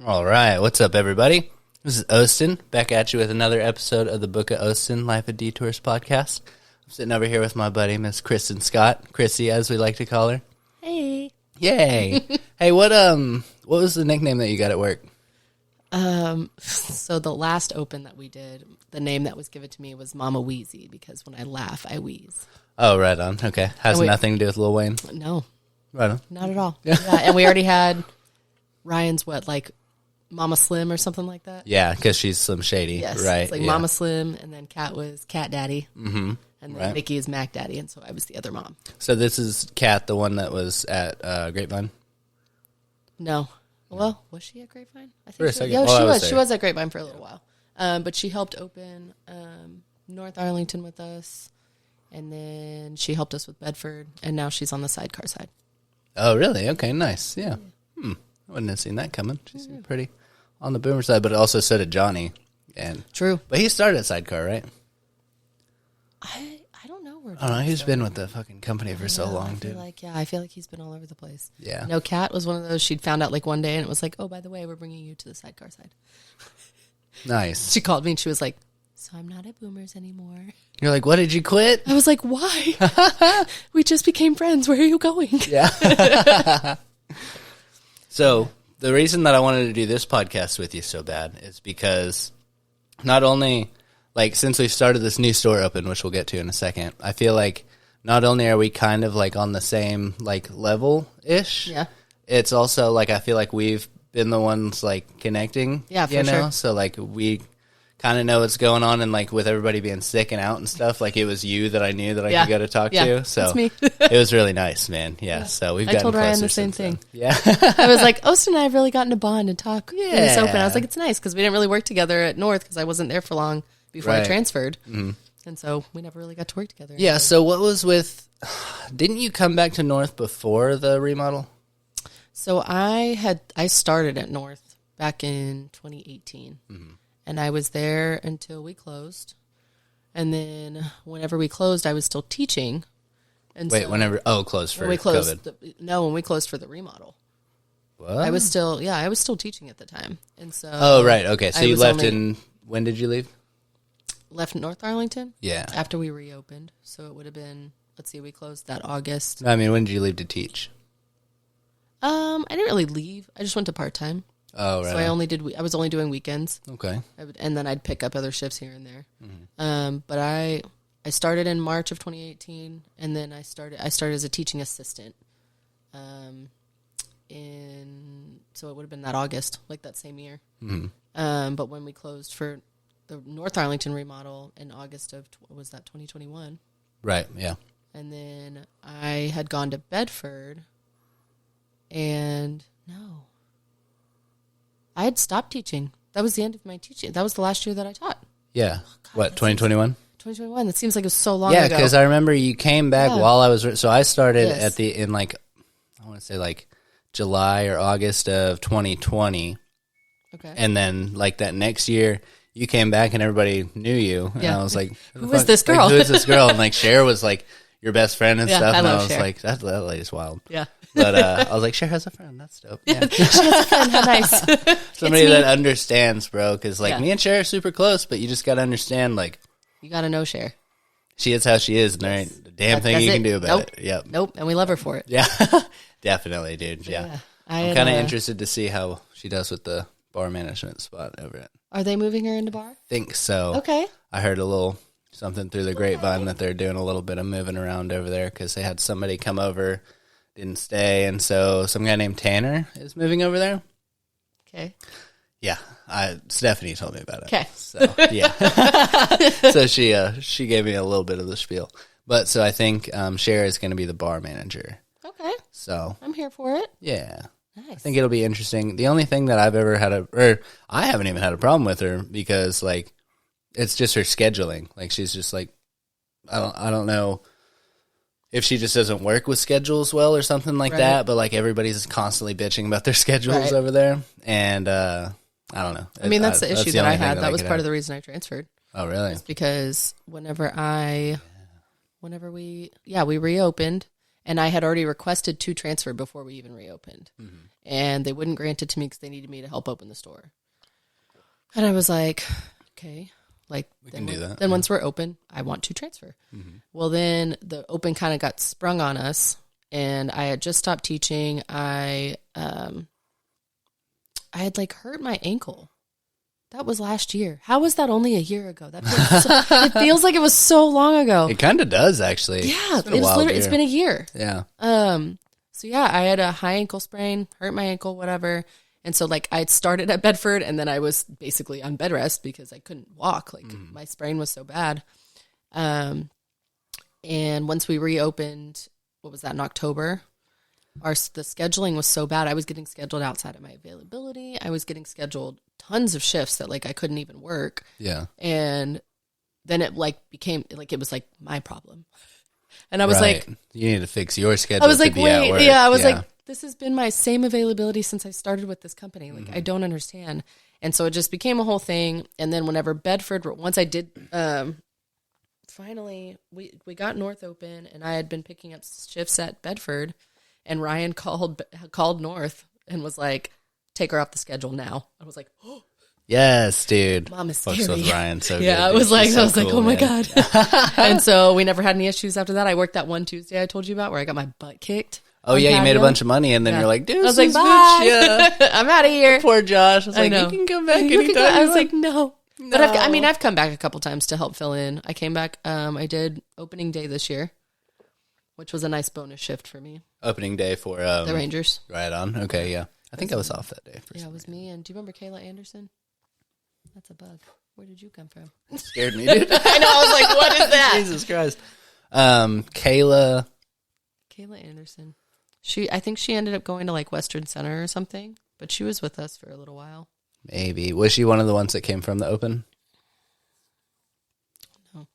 All right, what's up, everybody? This is Austin, back at you with another episode of the Book of Austin, Life of Detours podcast. I'm sitting over here with my buddy, Miss Kristin Scott, Krissy, as we like to call her. Hey. Yay! Hey, what was the nickname that you got at work? So the last open that we did, the name that was given to me was Mama Wheezy, because when I laugh, I wheeze. Oh, right on. Okay, has nothing to do with Lil Wayne. No, right on. Not at all. Yeah, and we already had Ryan's Mama Slim or something like that. Yeah, because she's Slim Shady. Yes, right. It's Mama Slim, and then Kat was Cat Daddy, mm-hmm. and then Mickey is Mac Daddy, and so I was the other mom. So this is Kat, the one that was at Grapevine. No. Well, was she at Grapevine? I think for a second. Yeah, she was. She was at Grapevine for a little while. But she helped open North Arlington with us, and then she helped us with Bedford, and now she's on the sidecar side. Oh, really? Okay, nice. Yeah. I wouldn't have seen that coming. She seemed pretty on the boomer side, but also so did Johnny. And True. But he started at sidecar, right? I don't know where. I don't know. He's been with the fucking company for so long, dude. I feel like he's been all over the place. Yeah. No, Kat was one of those. She'd found out one day, and it was like, oh, by the way, we're bringing you to the sidecar side. Nice. She called me, and she was like, so I'm not at Boomers anymore. You're like, what, did you quit? I was like, why? We just became friends. Where are you going? Yeah. So the reason that I wanted to do this podcast with you so bad is because not only, since we started this new store open, which we'll get to in a second, I feel like not only are we kind of on the same level-ish, yeah, it's also I feel like we've been the ones connecting, yeah, for sure. So we kind of know what's going on, and with everybody being sick and out and stuff, it was you that I knew that I could go to talk to. So that's me. It was really nice, man. Yeah. So we've gotten I told Ryan closer the same thing. Yeah. I was like, Austin and I have really gotten to bond and talk. Yeah. When it's open. I was like, it's nice because we didn't really work together at North because I wasn't there for long before I transferred. Mm-hmm. And so we never really got to work together. Yeah. So what was didn't you come back to North before the remodel? So I started at North back in 2018. Mm-hmm. And I was there until we closed. And then whenever we closed, I was still teaching. And closed for COVID. When we closed for the remodel. What? I was still teaching at the time. And so oh, right. Okay. So you left when did you leave? Left North Arlington? Yeah. After we reopened. So it would have been, we closed that August. I mean, when did you leave to teach? I didn't really leave. I just went to part-time. Oh, right. So I was only doing weekends. Okay. And then I'd pick up other shifts here and there. Mm-hmm. But I started in March of 2018, and then I started as a teaching assistant. So it would have been that August, that same year. Mm-hmm. But when we closed for the North Arlington remodel in August of, 2021? Right, yeah. And then I had gone to Bedford, and no. I had stopped teaching. That was the end of my teaching. That was the last year that I taught. Yeah. Oh, God, 2021? 2021. That seems like it was so long ago. Yeah, because I remember you came back while I was... So I started I want to say July or August of 2020. Okay. And then that next year, you came back and everybody knew you. And I was like... Who is this girl? Who is this girl? And Cher was your best friend and stuff. And I was Cher. like, that lady's wild. Yeah. But I was like, Cher has a friend. That's dope. Yeah. She has a friend. How nice. Somebody that understands, bro. Because me and Cher are super close, but you just got to understand, you got to know Cher. She is how she is, and there ain't a damn thing you can do about it. Yep. Nope. And we love her for it. Yeah. Definitely, dude. Yeah. I'm kind of interested to see how she does with the bar management spot over it. Are they moving her into bar? Think so. Okay. I heard a little something through the grapevine that they're doing a little bit of moving around over there because they had somebody come over, didn't stay, and so some guy named Tanner is moving over there. Okay. Yeah, Stephanie told me about it. Okay. So yeah, so she gave me a little bit of the spiel, but so I think Cher is going to be the bar manager. Okay. So I'm here for it. Yeah. Nice. I think it'll be interesting. The only thing that I've ever had I haven't even had a problem with her because it's just her scheduling. She's just I don't know if she just doesn't work with schedules well or something like that, but everybody's constantly bitching about their schedules over there. And I don't know. I mean, that's the issue that I had. That was part of the reason I transferred. Oh, really? It's because whenever we reopened, And I had already requested to transfer before we even reopened. Mm-hmm. And they wouldn't grant it to me because they needed me to help open the store. And I was like, okay, like we can do that. Then once we're open, I want to transfer. Mm-hmm. Well, then the open kind of got sprung on us, and I had just stopped teaching. I had like hurt my ankle. That was last year. How was that only a year ago? It feels like it was so long ago. It kind of does, actually. Yeah, it's been a year. Yeah. So yeah, I had a high ankle sprain, hurt my ankle, whatever. And so like I'd started at Bedford, and then I was basically on bed rest because I couldn't walk. Like my sprain was so bad. And once we reopened, what was that, in October? The scheduling was so bad. I was getting scheduled outside of my availability. I was getting scheduled tons of shifts that like I couldn't even work. Yeah. And then it like became like, it was like my problem. And I was like, you need to fix your schedule. I was like, wait, yeah. I was like, Yeah. this has been my same availability since I started with this company. Like, I don't understand. And so it just became a whole thing. And then whenever Bedford, once I did, finally, we got North open, and I had been picking up shifts at Bedford, and Ryan called North and was like, take her off the schedule now. I was like, oh. Yes, dude. Mom is Fucks scary. with Ryan so Yeah, good. I was like, Cool, oh my man. God. And so we never had any issues after that. I worked that one Tuesday I told you about where I got my butt kicked. Oh yeah, you made a bunch of money, and then you're like, dude, I was like, bye. Yeah. I'm out of here. Poor Josh. I was like, know. you can come back anytime. I was like, no. But No. I've come back a couple times to help fill in. I came back. I did opening day this year, which was a nice bonus shift for me. Opening day for The Rangers. Right on. Okay, yeah. I think I was off that day. Yeah, it was me. And do you remember Kayla Anderson? That's a bug. Where did you come from? It scared me, dude. I know. I was like, what is that? Jesus Christ. Kayla Anderson. I think she ended up going to like Western Center or something, but she was with us for a little while. Maybe. Was she one of the ones that came from the open? No.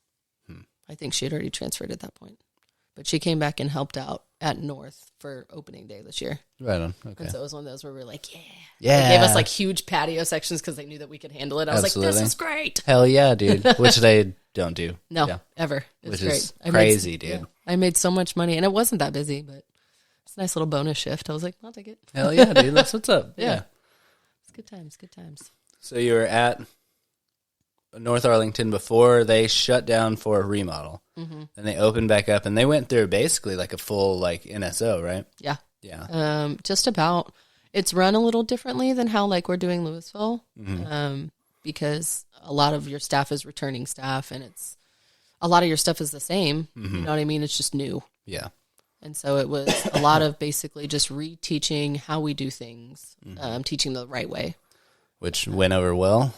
I think she had already transferred at that point. But she came back and helped out at North for opening day this year. Right on. Okay. And so it was one of those where we were like, yeah. Yeah. They gave us like huge patio sections because they knew that we could handle it. I was Absolutely. like, this is great. Hell yeah, dude. Which they don't do. No, Yeah. ever. It's Which great. is crazy, dude. Yeah, I made so much money, and it wasn't that busy, but it's a nice little bonus shift. I was like, I'll take it. Hell yeah, dude. That's what's up. Yeah. It's good times, good times. So you were at North Arlington before they shut down for a remodel. Mm-hmm. And they opened back up, and they went through basically like a full like NSO, right? Yeah. Yeah. Just about. It's run a little differently than how like we're doing Louisville, because a lot of your staff is returning staff, and a lot of your stuff is the same. You know what I mean? It's just new. Yeah. And so it was a lot of basically just reteaching how we do things, teaching the right way. Which went over well.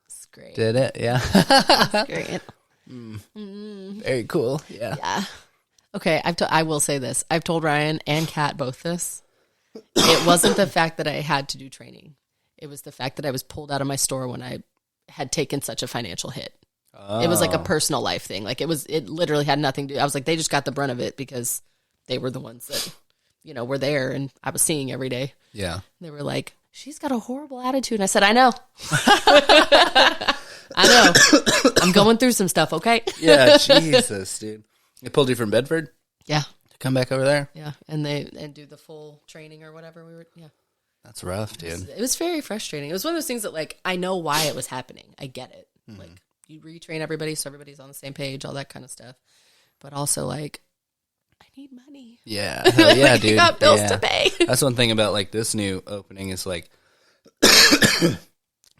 It's great. Did it? Yeah. It's great. Very cool. Yeah. Yeah. Okay, I will say this. I've told Ryan and Kat both this. It wasn't the fact that I had to do training. It was the fact that I was pulled out of my store when I had taken such a financial hit. Oh. It was like a personal life thing. Like it literally had nothing to do. I was like, they just got the brunt of it because they were the ones that, were there and I was seeing every day. Yeah. They were like, she's got a horrible attitude. And I said, I know. I know. I'm going through some stuff, okay? Yeah, Jesus, dude. They pulled you from Bedford? Yeah. To come back over there? Yeah. And do the full training or whatever yeah. That's rough, dude. It was very frustrating. It was one of those things that like I know why it was happening. I get it. Like you retrain everybody so everybody's on the same page, all that kind of stuff. But also like I need money. Yeah. Hell yeah, dude. I got bills to pay. That's one thing about like this new opening is like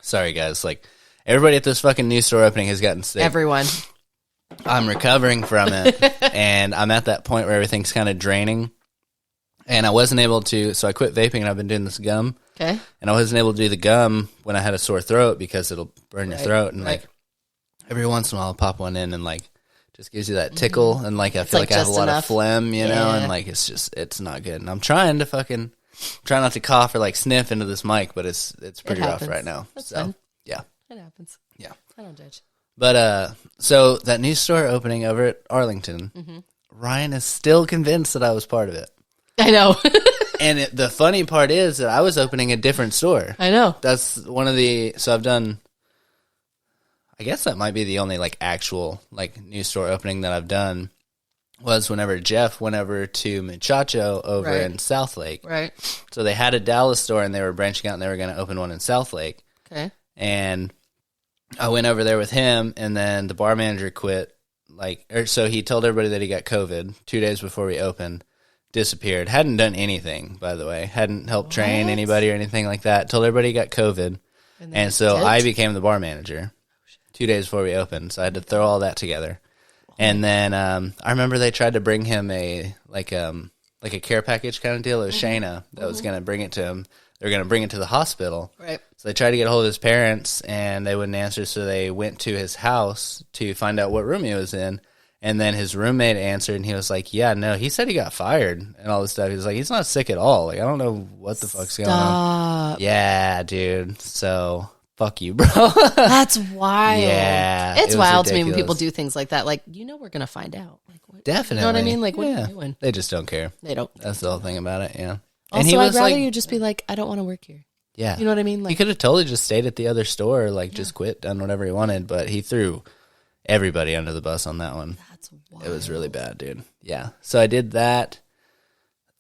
sorry guys, like everybody at this fucking new store opening has gotten sick. Everyone. I'm recovering from it, and I'm at that point where everything's kind of draining, and I wasn't able to, so I quit vaping, and I've been doing this gum, okay, and I wasn't able to do the gum when I had a sore throat because it'll burn your throat, and like every once in a while I'll pop one in, and like just gives you that tickle, and like I feel like I have a lot of phlegm, you know, and like it's not good, and I'm trying to try not to cough or like sniff into this mic, but it's pretty rough right now. That's so fine. yeah, it happens. Yeah, I don't judge. But so that new store opening over at Arlington, Ryan is still convinced that I was part of it. I know. And the funny part is that I was opening a different store. I know. That's one of so I've done, I guess that might be the only like actual like new store opening that I've done. was whenever Jeff went over to Muchacho over Right. in South Lake. Right. So they had a Dallas store and they were branching out and they were going to open one in South Lake. Okay. And I went over there with him, and then the bar manager quit. So he told everybody that he got COVID 2 days before we opened, disappeared, hadn't done anything, by the way, hadn't helped train anybody or anything like that, told everybody he got COVID. And so I became the bar manager 2 days before we opened, so I had to throw all that together. And then I remember they tried to bring him a care package kind of deal. It was Shayna that was going to bring it to him. They were going to bring it to the hospital. Right. So they tried to get a hold of his parents, and they wouldn't answer, so they went to his house to find out what room he was in. And then his roommate answered, and he was like, yeah, no, he said he got fired and all this stuff. He was like, he's not sick at all. Like, I don't know what the fuck's going on. Yeah, dude. So, fuck you, bro. That's wild. Yeah. It's it was wild to me when ridiculous. people do things like that. Like, we're going to find out. Like, what, Definitely. You know what I mean? Like, what are you doing? They just don't care. They don't. That's the whole thing about it, yeah. And Also, he was I'd rather like, you just be like, I don't want to work here. yeah. You know what I mean? He Like, could have totally just stayed at the other store, just quit, done whatever he wanted, but he threw everybody under the bus on that one. that's wild. It was really bad, dude. Yeah. So I did that.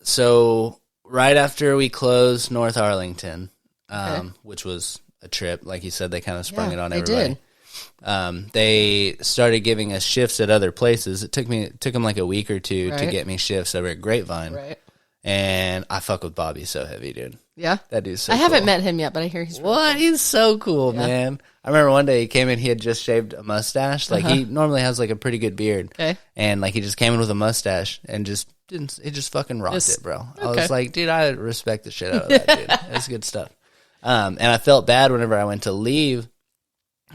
So right after we closed North Arlington, which was a trip, like you said, they kind of sprung it on everybody. They started giving us shifts at other places. It took them like a week or two to get me shifts over at Grapevine. Right. And I fuck with Bobby so heavy, dude. Yeah. That dude's so I haven't cool. met him yet, but I hear he's really What? cool. He's so cool, man. I remember one day he came in, he had just shaved a mustache. Like, he normally has, like, a pretty good beard. Okay. And, like, he just came in with a mustache and just fucking rocked it, bro. I was like, dude, I respect the shit out of that, dude. That's good stuff. And I felt bad whenever I went to leave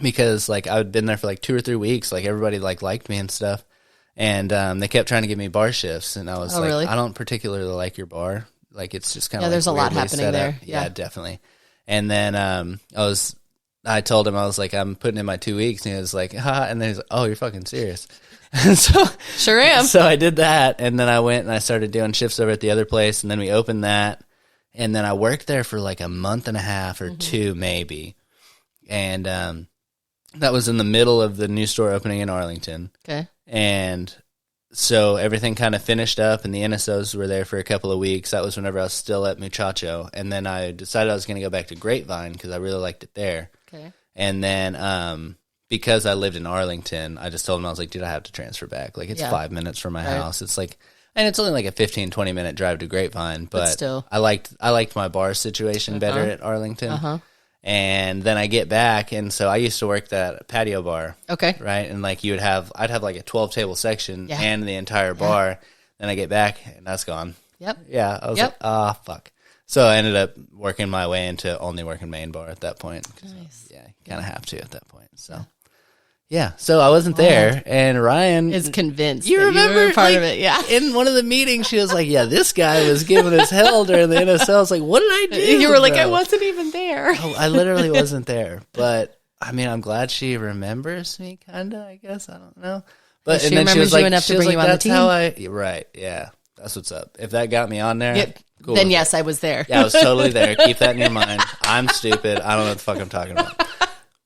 because, like, I had been there for, like, 2 or 3 weeks. Like, everybody, like, liked me and stuff. And they kept trying to give me bar shifts. And I was like, really? I don't particularly like your bar. Like, it's just kind of there's a lot weirdly happening set there. up. Yeah, definitely. And then I told him, I was like, I'm putting in my 2 weeks. And he was like, ha. And then he's like, oh, you're fucking serious. And so, Sure am. so I did that. And then I went and I started doing shifts over at the other place. And then we opened that. And then I worked there for like a month and a half or 2 maybe. And that was in the middle of the new store opening in Arlington. Okay. And so everything kind of finished up, and the NSOs were there for a couple of weeks. That was whenever I was still at Muchacho. And then I decided I was going to go back to Grapevine because I really liked it there. Okay. And then because I lived in Arlington, I just told him, I was like, dude, I have to transfer back. Like, it's 5 minutes from my house. It's like, and it's only like a 15, 20-minute drive to Grapevine. But still. I liked my bar situation better at Arlington. And then I get back, and so I used to work that patio bar. Okay. Right? And like I'd have like a 12-table section and the entire bar. Then I get back, and that's gone. Yep. Yeah. I was like, fuck. So I ended up working my way into only working main bar at that point. Nice. Yeah, you kind of have to at that point. So, yeah. So I wasn't there, and Ryan Is convinced. You that remember were part like, of it? Yeah. in one of the meetings, she was like, "Yeah, this guy was giving us hell during the NSL." I was like, "What did I do?" You were like, bro? I wasn't even there. Oh, I literally wasn't there, but I mean, I'm glad she remembers me, kind of. I guess I don't know, but She and then she was remembers you like, enough to she was bring like, you on the "That's team." how I." Right? Yeah, that's what's up. If that got me on there, Yep. cool Then with yes, I was there. Yeah, I was totally there. Keep that in your mind. I'm stupid. I don't know what the fuck I'm talking about.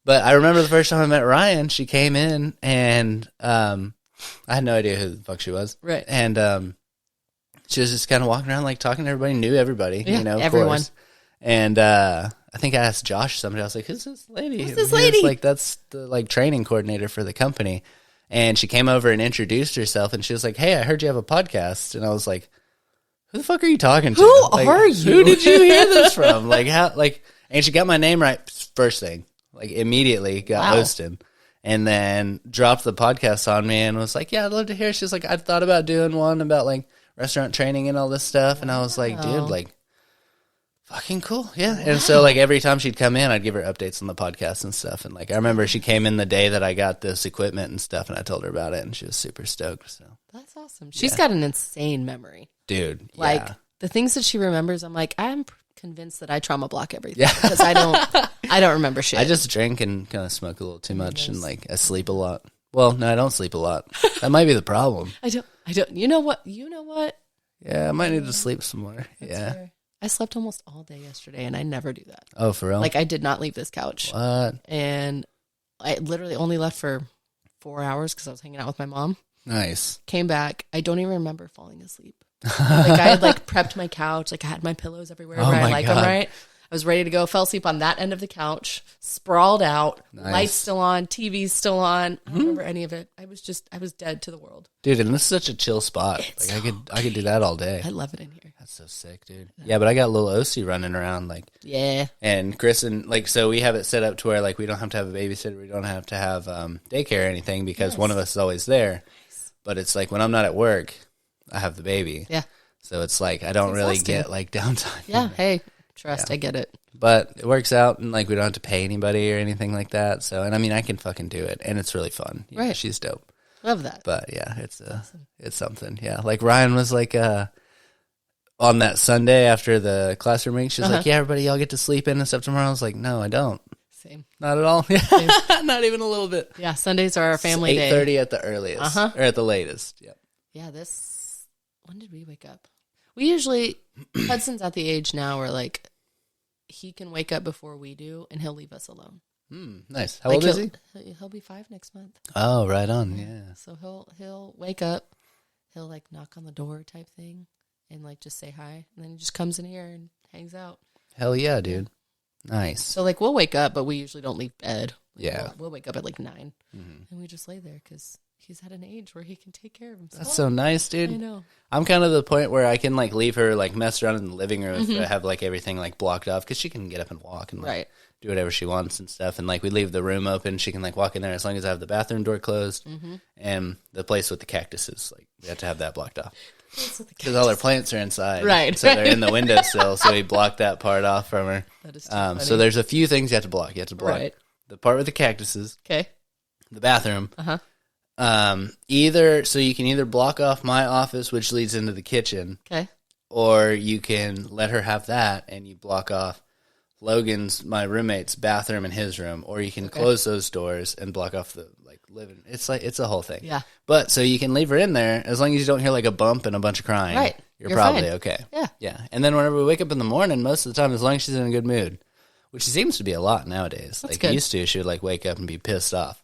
But I remember the first time I met Ryan, she came in, and I had no idea who the fuck she was. Right. And she was just kind of walking around, like, talking to everybody, knew everybody, Yeah, you know, of everyone. course. And I think I asked Josh somebody, I was like, who's this lady? Who's this And he was lady? like, that's the, like, training coordinator for the company. And she came over and introduced herself, and she was like, hey, I heard you have a podcast. And I was like, who the fuck are you talking to? Who Like, are you? Who did you hear this from? Like, how, like, and she got my name right first thing. Like, immediately got hosted. And then dropped the podcast on me and was like, yeah, I'd love to hear. She was like, I've thought about doing one about, like, restaurant training and all this stuff. And I was like, dude, like, fucking cool. Yeah. And so, like, every time she'd come in, I'd give her updates on the podcast and stuff. And, like, I remember she came in the day that I got this equipment and stuff, and I told her about it, and she was super stoked. So, That's awesome. She's got an insane memory. dude, Like, yeah. the things that she remembers, I'm like, I'm convinced that I trauma block everything. Because I don't remember shit. I just drink and kind of smoke a little too much, and, like, I sleep a lot. Well, no, I don't sleep a lot. That might be the problem. I don't. You know what? Yeah, I might need to sleep some more. Yeah. Fair. I slept almost all day yesterday, and I never do that. Oh, for real? Like, I did not leave this couch. What? And I literally only left for 4 hours because I was hanging out with my mom. Nice. Came back. I don't even remember falling asleep. Like I had like prepped my couch. Like I had my pillows everywhere where I like them, right? I was ready to go. Fell asleep on that end of the couch, sprawled out, lights still on, TV's still on. I don't remember any of it. I was dead to the world. Dude, and this is such a chill spot. Like I could do that all day. I love it in here. That's so sick, dude. Yeah, but I got little OC running around, like. Yeah. And Kristin, like, so we have it set up to where, like, we don't have to have a babysitter. We don't have to have daycare or anything because one of us is always there. Nice. But it's like when I'm not at work, I have the baby. Yeah. So it's like I don't really get, like, downtime. Yeah, hey, trust, I get it. But it works out, and, like, we don't have to pay anybody or anything like that. So, and I mean, I can fucking do it, and it's really fun. You know, she's dope. Love that. But, yeah, it's something. Yeah, like, Ryan was, like, on that Sunday after the classroom week, she's like, yeah, everybody, y'all get to sleep in and stuff tomorrow. I was like, no, I don't. Same. Not at all. Yeah, not even a little bit. Yeah, Sundays are our family day. 8:30 at the earliest, or at the latest. Yep. Yeah, when did we wake up? We usually, Hudson's at the age now where, like, he can wake up before we do, and he'll leave us alone. Nice. How old is he? He'll be 5 next month. Oh, right on. Yeah. So he'll wake up, he'll like knock on the door type thing, and like just say hi, and then he just comes in here and hangs out. Hell yeah, dude. Nice. So like we'll wake up, but we usually don't leave bed. Yeah. We'll wake up at like 9, and we just lay there because he's at an age where he can take care of himself. That's so nice, dude. I know. I'm kind of the point where I can, like, leave her, like, mess around in the living room if I have, like, everything, like, blocked off, because she can get up and walk and, like, do whatever she wants and stuff. And, like, we leave the room open. She can, like, walk in there as long as I have the bathroom door closed. And the place with the cactuses, like, we have to have that blocked off. Because all her plants are inside. Right. So they're in the windowsill, so we blocked that part off from her. That is too funny. So there's a few things you have to block. You have to block the part with the cactuses. Okay. The bathroom. So you can either block off my office, which leads into the kitchen. Okay. Or you can let her have that and you block off Logan's, my roommate's bathroom and his room, or you can close those doors and block off the, like, living. It's like, it's a whole thing. Yeah. But so you can leave her in there as long as you don't hear like a bump and a bunch of crying. Right. You're probably fine. okay. Yeah. Yeah. And then whenever we wake up in the morning, most of the time, as long as she's in a good mood, which she seems to be a lot nowadays. That's like good. Used to, she would like wake up and be pissed off.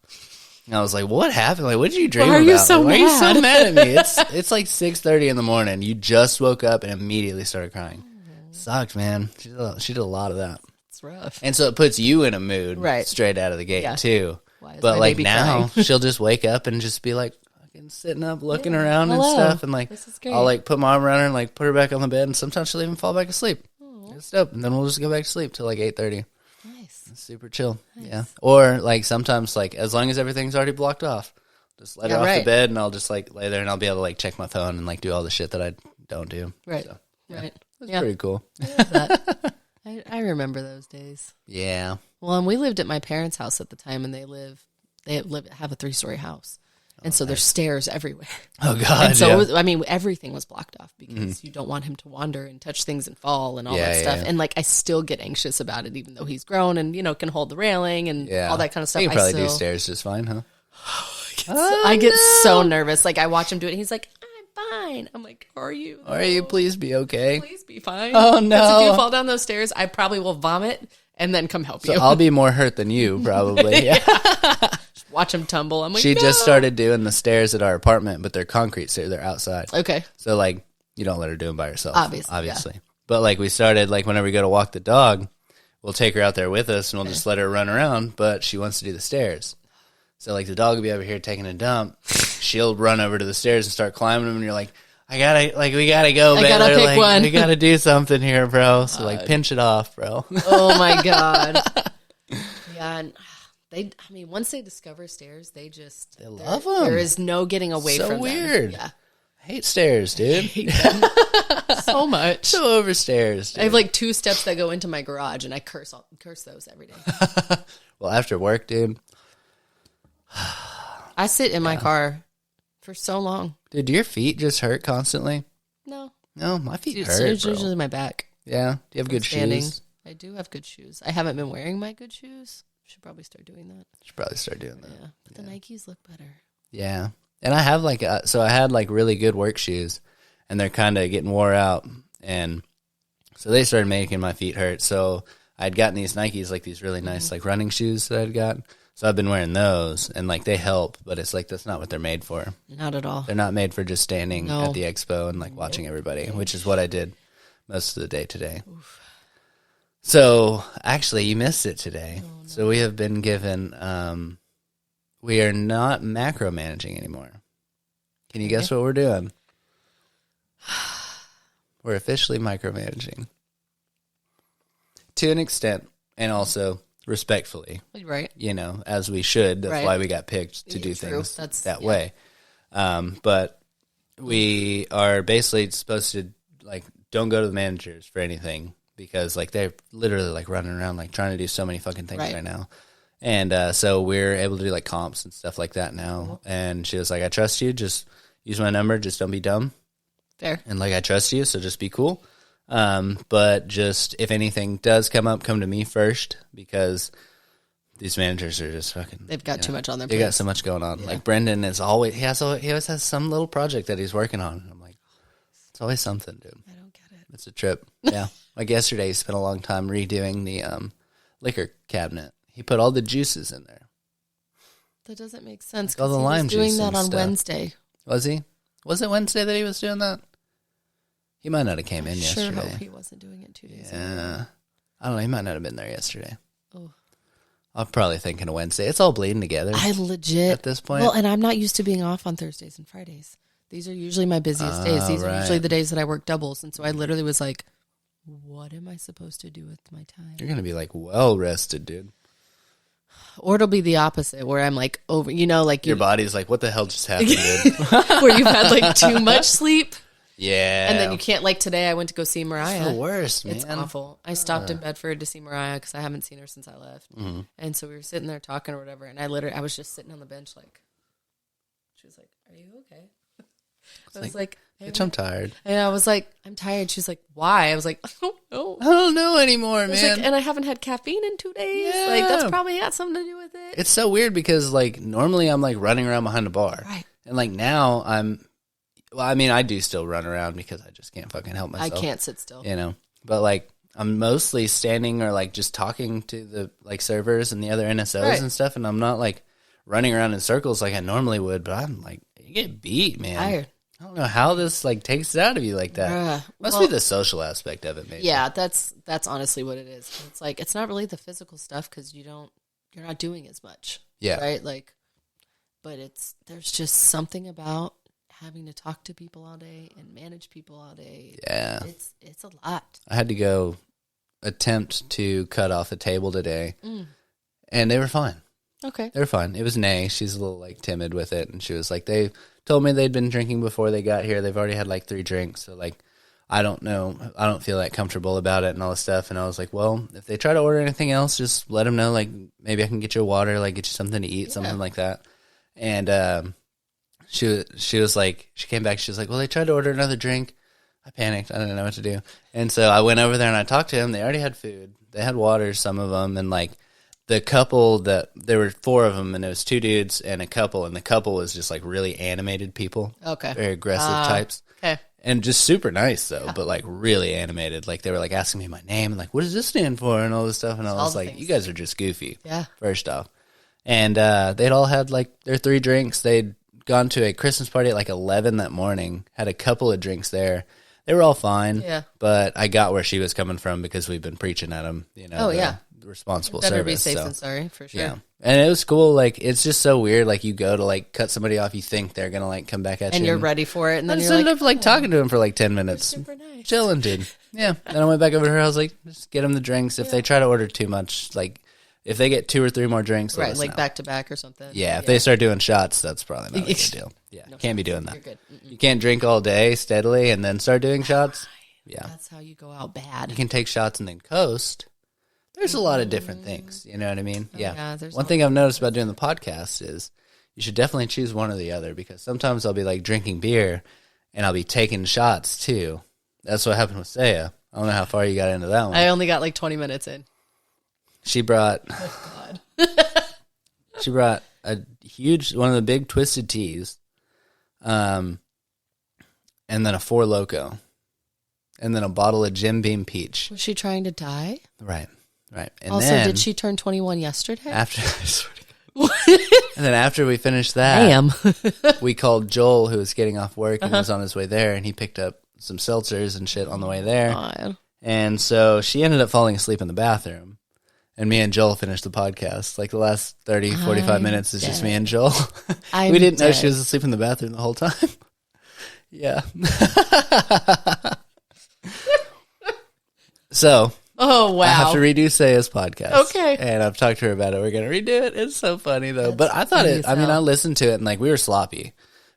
And I was like, what happened? Like, what did you dream about? Why are you so Why are you so mad? mad at me? It's like 6:30 in the morning. You just woke up and immediately started crying. Sucked, man. She did a lot of that. It's rough. And so it puts you in a mood Right. straight out of the gate, too. Why is But my like baby now, crying? she'll just wake up and just be like fucking sitting up, looking around and Hello. stuff. And like, This is great. I'll like put my arm around her and like put her back on the bed. And sometimes she'll even fall back asleep. It's dope. And then we'll just go back to sleep till like 8:30. Nice. It's super chill. Nice. Yeah. Or like sometimes like as long as everything's already blocked off, just let her off the bed and I'll just like lay there and I'll be able to like check my phone and like do all the shit that I don't do. Right. So, Right. It's pretty cool. I love that. I remember those days. Yeah. Well, and we lived at my parents' house at the time, and they have a 3-story house, and so there's stairs everywhere. Oh God! And so I mean, everything was blocked off because you don't want him to wander and touch things and fall and all that stuff. Yeah. And like, I still get anxious about it, even though he's grown and can hold the railing and all that kind of stuff. You can probably do stairs just fine, huh? I get so nervous. Like I watch him do it, and he's like, "I'm fine." I'm like, "Are you? Are you? Please be okay. Please be fine." Oh no! 'Cause if you fall down those stairs, I probably will vomit and then come help you. I'll be more hurt than you, probably. Yeah. Watch him tumble. I'm like, She no. just started doing the stairs at our apartment, but they're concrete stairs. They're outside. Okay. So, like, you don't let her do them by herself. Obviously. But, like, we started, like, whenever we go to walk the dog, we'll take her out there with us, and we'll just let her run around, but she wants to do the stairs. So, like, the dog will be over here taking a dump. She'll run over to the stairs and start climbing them, and you're like, we gotta go, man. I gotta pick one. We gotta do something here, bro. So, like, pinch it off, bro. Oh, my God. Yeah, and once they discover stairs, they love them. There is no getting away from them. So weird. Yeah. I hate stairs, dude. So much. So over stairs, dude. I have like 2 steps that go into my garage, and I curse those every day. Well, after work, dude. I sit in my car for so long. Dude, do your feet just hurt constantly? No. No, my feet It's hurt, bro. usually my back. Yeah? Do you have good Standing. shoes? I do have good shoes. I haven't been wearing my good shoes. Should probably start doing that. Should probably start doing that. Yeah, but the Nikes look better. Yeah. And I have like, so I had like really good work shoes, and they're kind of getting wore out. And so they started making my feet hurt. So I'd gotten these Nikes, like these really nice like running shoes that I'd got. So I've been wearing those, and like they help, but it's like that's not what they're made for. Not at all. They're not made for just standing No. at the expo and like watching everybody, which is what I did most of the day today. Oof. So actually, you missed it today. Oh, no. So we have been given. We are not macro managing anymore. Can you guess what we're doing? We're officially micromanaging to an extent, and also respectfully, right? You know, as we should. That's why we got picked to do things that way. But we are basically supposed to like don't go to the managers for anything because like they're literally like running around like trying to do so many fucking things right now. And so we're able to do like comps and stuff like that now. Cool. And she was like, "I trust you. Just use my number. Just don't be dumb." Fair. And like, I trust you, so just be cool. But just if anything does come up, come to me first because these managers are just fucking. They've got too much on their plate. They got so much going on. Yeah. Like Brendan is always he always has some little project that he's working on. I'm like, it's always something, dude. I don't get it. It's a trip. Yeah. Like yesterday, he spent a long time redoing the liquor cabinet. He put all the juices in there. That doesn't make sense. Like all the lime juice. He was doing that on stuff. Wednesday. Was he? Was it Wednesday that he was doing that? He might not have came in yesterday. Sure hope he wasn't doing it 2 days ago. Yeah. I don't know. He might not have been there yesterday. Oh. I'm probably thinking of Wednesday. It's all bleeding together. I legit. At this point. Well, and I'm not used to being off on Thursdays and Fridays. These are usually my busiest days. These are usually the days that I work doubles. And so I literally was like, what am I supposed to do with my time? You're going to be like well rested, dude. Or it'll be the opposite where I'm like over, you know, like your body's like, what the hell just happened, dude? Where you've had like too much sleep. Yeah. And then you can't, like today I went to go see Mariah. It's the worst, man. It's awful. I stopped in Bedford to see Mariah because I haven't seen her since I left. Mm-hmm. And so we were sitting there talking or whatever. And I was just sitting on the bench like, she was like, are you okay? I was like, hey, bitch, I'm tired. And I was like, I'm tired. She's like, why? I was like, I don't know. I don't know anymore, man. Like, and I haven't had caffeine in 2 days. Yeah. Like, that's probably got something to do with it. It's so weird because, like, normally I'm, like, running around behind a bar. Right. And, like, now I do still run around because I just can't fucking help myself. I can't sit still. You know? But, like, I'm mostly standing or, like, just talking to the, like, servers and the other NSOs and stuff. And I'm not, like, running around in circles like I normally would. But I'm, like, you get beat, man. Tired. I don't know how this like takes it out of you like that. Must be the social aspect of it, maybe. Yeah, that's honestly what it is. It's like it's not really the physical stuff because you're not doing as much. Yeah. Right. Like, but there's just something about having to talk to people all day and manage people all day. Yeah. It's a lot. I had to go attempt to cut off a table today, and they were fine. Okay. They were fine. It was Nay. She's a little like timid with it, and she was like, they told me they'd been drinking before they got here. They've already had like 3 drinks, so like I don't know. I don't feel that comfortable about it and all this stuff. And I was like, well, if they try to order anything else, just let them know. Like maybe I can get you water, like get you something to eat, something like that. And she was like, she came back. She was like, well, they tried to order another drink. I panicked. I didn't know what to do. And so I went over there and I talked to them. They already had food. They had water, some of them, and like. The couple there were 4 of them, and it was 2 dudes and a couple, and the couple was just like really animated people. Okay. Very aggressive types. Okay. And just super nice though, but like really animated. Like they were like asking me my name and like, what does this stand for? And all this stuff. And I was like, you guys are just goofy. Yeah. First off. And they'd all had like their 3 drinks. They'd gone to a Christmas party at like 11 that morning, had a couple of drinks there. They were all fine. Yeah. But I got where she was coming from because we've been preaching at them, you know. Oh, yeah. Responsible better service. Better be safe than sorry, for sure. Yeah. And it was cool. Like, it's just so weird. Like, you go to, like, cut somebody off, you think they're going to, like, come back at you. And you're ready for it. And then I you're ended up, like, talking to him for, like, 10 minutes. Super nice. Chilling, dude. Yeah. Then I went back over to her. I was like, just get them the drinks. If they try to order too much, like, if they get 2 or 3 more drinks, right, like back to back or something. Yeah, if they start doing shots, that's probably not a good deal. Yeah, no, can't be doing that. You're good. You can't drink all day steadily and then start doing shots. Yeah. That's how you go out bad. You can take shots and then coast. There's a lot of different things, you know what I mean? Yeah. One thing I've noticed about doing the podcast is you should definitely choose one or the other because sometimes I'll be like drinking beer and I'll be taking shots too. That's what happened with Saya. I don't know how far you got into that one. I only got like 20 minutes in. She brought she brought a huge one of the big twisted teas, and then a 4 Loko, and then a bottle of Jim Beam Peach. Was she trying to die? Right. And also, then, did she turn 21 yesterday? After, I swear to God. And then after we finished that, we called Joel, who was getting off work and was on his way there, and he picked up some seltzers and shit on the way there. God. And so she ended up falling asleep in the bathroom. And me and Joel finished the podcast. Like the last 30, 45 minutes is just me and Joel. We didn't know she was asleep in the bathroom the whole time. Yeah. So. Oh, wow. I have to redo Saya's podcast. Okay. And I've talked to her about it. We're going to redo it. It's so funny, though. But I thought I listened to it and, like, we were sloppy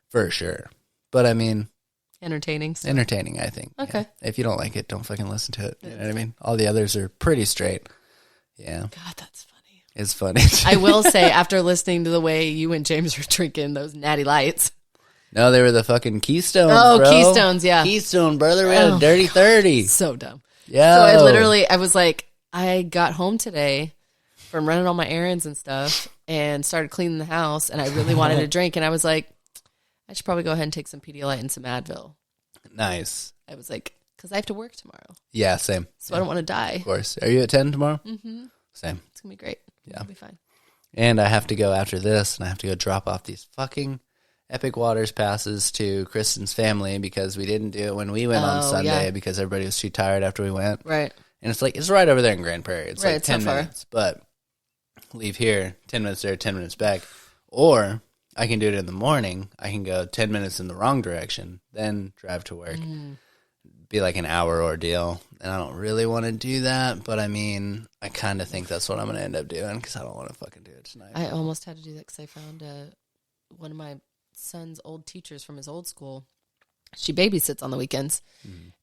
for sure. But, I mean. Entertaining, I think. Okay. Yeah. If you don't like it, don't fucking listen to it. You know what I mean? All the others are pretty straight. Yeah. God, that's funny. It's funny. I will say, after listening to the way you and James were drinking those natty lights. No, they were the fucking Keystones, bro. Keystones, yeah. Keystone, brother. We had a dirty 30. So dumb. Yeah. So I was like, I got home today from running all my errands and stuff and started cleaning the house, and I really wanted a drink, and I was like, I should probably go ahead and take some Pedialyte and some Advil. Nice. I was like, because I have to work tomorrow. Yeah, same. So I don't want to die. Of course. Are you at 10 tomorrow? Mm-hmm. Same. It's going to be great. Yeah. It'll be fine. And I have to go after this, and I have to go drop off these fucking Epic Waters passes to Kristin's family because we didn't do it when we went on Sunday because everybody was too tired after we went. Right. And it's like, it's right over there in Grand Prairie. It's like 10 not minutes, but leave here, 10 minutes there, 10 minutes back. Or I can do it in the morning. I can go 10 minutes in the wrong direction, then drive to work. Be like an hour ordeal. And I don't really want to do that, but I mean, I kind of think that's what I'm going to end up doing because I don't want to fucking do it tonight. I almost had to do that because I found one of my son's old teachers from his old school. She babysits on the weekends.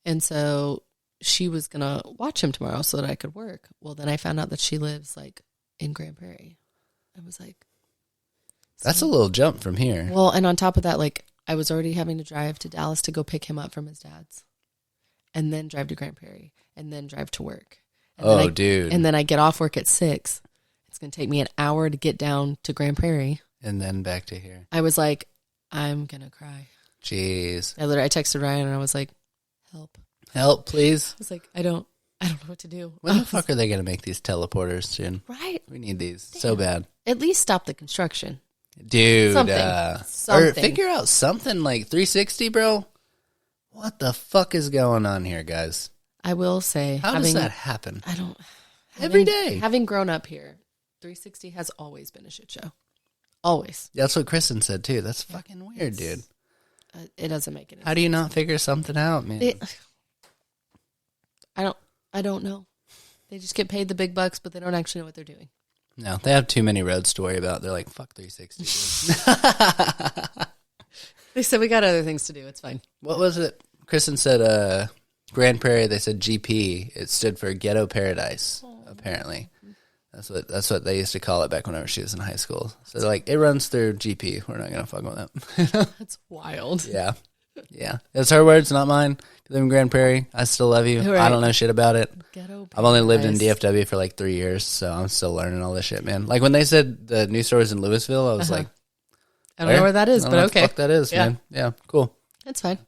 And so she was going to watch him tomorrow so that I could work. Well, then I found out that she lives like in Grand Prairie. I was like, that's a little jump from here. Well, and on top of that, like I was already having to drive to Dallas to go pick him up from his dad's and then drive to Grand Prairie and then drive to work. And dude. And then I get off work at 6. It's going to take me an hour to get down to Grand Prairie. And then back to here. I was like, I'm going to cry. Jeez. I texted Ryan and I was like, help. Help, please. I was like, I don't know what to do. When the fuck are they going to make these teleporters soon? Right. We need these so bad. At least stop the construction. Dude. Something. Or figure out something like 360, bro. What the fuck is going on here, guys? I will say. How does that happen? I don't. Every day. Having grown up here, 360 has always been a shit show. Always. That's what Kristin said, too. That's fucking weird, dude. It doesn't make it. How do you not figure something out, man? I don't know. They just get paid the big bucks, but they don't actually know what they're doing. No, they have too many roads to worry about. They're like, fuck 360. They said, we got other things to do. It's fine. What was it? Kristin said, Grand Prairie, they said GP. It stood for Ghetto Paradise, apparently. That's what they used to call it back whenever she was in high school. So they're like, it runs through GP. We're not going to fuck with that. That's wild. Yeah. Yeah. It's her words, not mine. If you live in Grand Prairie, I still love you. Right. I don't know shit about it. Ghetto I've only lived in DFW for like 3 years, so I'm still learning all this shit, man. Like when they said the new store was in Louisville, I was like, I don't know where that is, but okay. What the fuck that is, man. Yeah, cool. That's fine.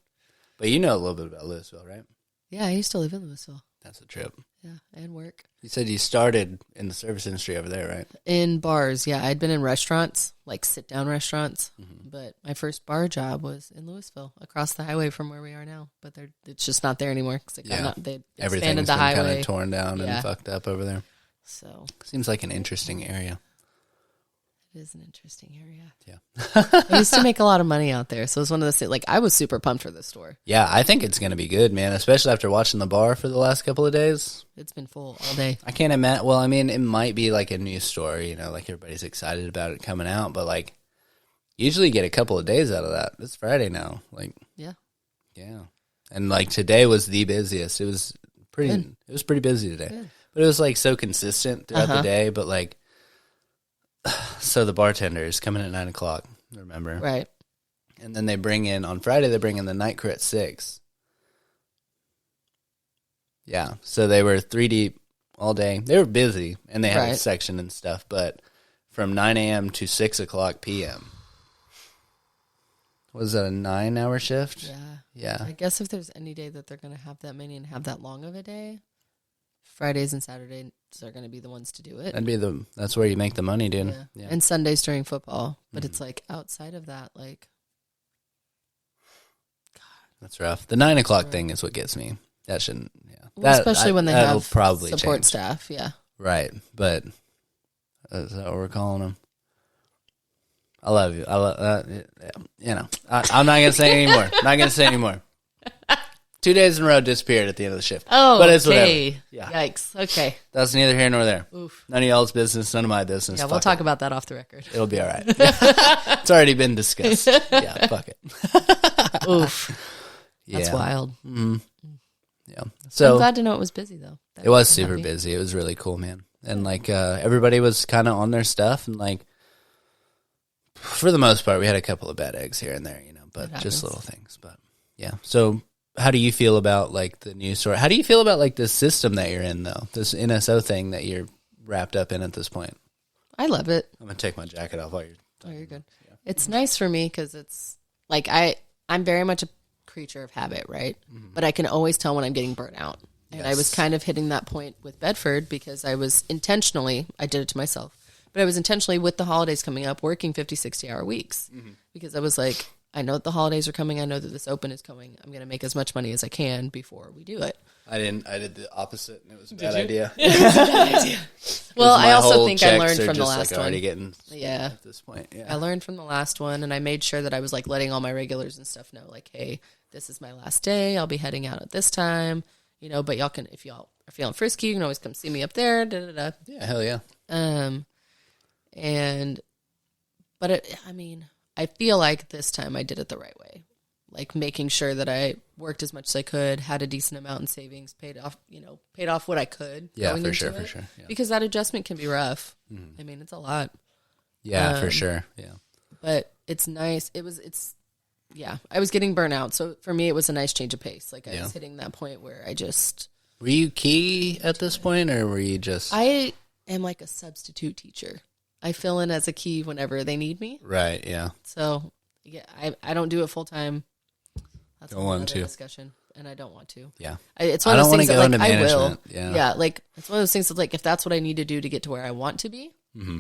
But you know a little bit about Louisville, right? Yeah, I used to live in Louisville. That's a trip. Yeah, and work. You said you started in the service industry over there, right? In bars, yeah. I'd been in restaurants, like sit-down restaurants, but my first bar job was in Louisville, across the highway from where we are now. But it's just not there anymore because they expanded the highway. Kind of torn down and fucked up over there. So seems like an interesting area. It is an interesting area. Yeah. I used to make a lot of money out there. So it was one of the like I was super pumped for this store. Yeah, I think it's going to be good, man, especially after watching the bar for the last couple of days. It's been full all day. I can't imagine. Well, I mean, it might be like a new store, you know, like everybody's excited about it coming out, but like usually you get a couple of days out of that. It's Friday now. Like, yeah. And like today was the busiest. It was pretty busy today. Good. But it was like so consistent throughout the day, but like, so the bartenders come in at 9 o'clock, remember? Right. And then on Friday, they bring in the night crew at 6. Yeah. So they were 3 deep all day. They were busy and they had a section and stuff, but from 9 a.m. to 6 o'clock p.m. Was that a 9-hour shift? Yeah. Yeah. I guess if there's any day that they're going to have that many and have that long of a day, Fridays and Saturdays are going to be the ones to do it. That's where you make the money, dude. Yeah. Yeah. And Sundays during football. But it's like outside of that, like. That's rough. The 9 o'clock thing is what gets me. That shouldn't, yeah. Well, especially when they have probably support change. staff, yeah. Right. But is that what we're calling them? I love you. I love you know. I'm not gonna say anymore. 2 days in a row disappeared at the end of the shift. Oh, but it's okay. whatever. Yeah. Yikes. Okay. That's neither here nor there. Oof. None of y'all's business. None of my business. Yeah, we'll talk about that off the record. It'll be all right. It's already been discussed. Yeah, fuck it. Oof. That's wild. Mm-hmm. Yeah. So I'm glad to know it was busy though. It was super busy. It was really cool, man. And like everybody was kind of on their stuff, and like for the most part, we had a couple of bad eggs here and there, you know, but just little things. But yeah. So how do you feel about like the news story? How do you feel about like this system that you're in though? This NSO thing that you're wrapped up in at this point? I love it. I'm gonna take my jacket off while you're talking. Oh, you're good. Yeah. It's nice for me because it's like I'm very much a creature of habit, right? Mm-hmm. But I can always tell when I'm getting burnt out. And I was kind of hitting that point with Bedford because I was intentionally, I did it to myself, but I was intentionally with the holidays coming up working 50, 60-hour weeks because I was like, I know that the holidays are coming. I know that this open is coming. I'm going to make as much money as I can before we do it. I did the opposite, and it was a bad idea. It was a bad idea. Well, I also think I learned from the last one. Already getting at this point. Yeah. I learned from the last one, and I made sure that I was like letting all my regulars and stuff know, like, hey, this is my last day. I'll be heading out at this time, you know. But y'all can, if y'all are feeling frisky, you can always come see me up there. Da, da, da. Yeah, hell yeah. I feel like this time I did it the right way. Like making sure that I worked as much as I could, had a decent amount in savings, paid off what I could. Yeah, for sure. Yeah. Because that adjustment can be rough. Mm-hmm. I mean, it's a lot. Yeah, for sure. Yeah. But it's nice. I was getting burnt out. So for me, it was a nice change of pace. Like I was hitting that point where I just. Were you key at this point or were you just. I am like a substitute teacher. I fill in as a key whenever they need me. Right, yeah. So, yeah, I don't do it full time. That's don't want another to. Discussion, and I don't want to. Yeah. It's one of those things that, like, I will. Yeah, like, it's one of those things that, like, if that's what I need to do to get to where I want to be,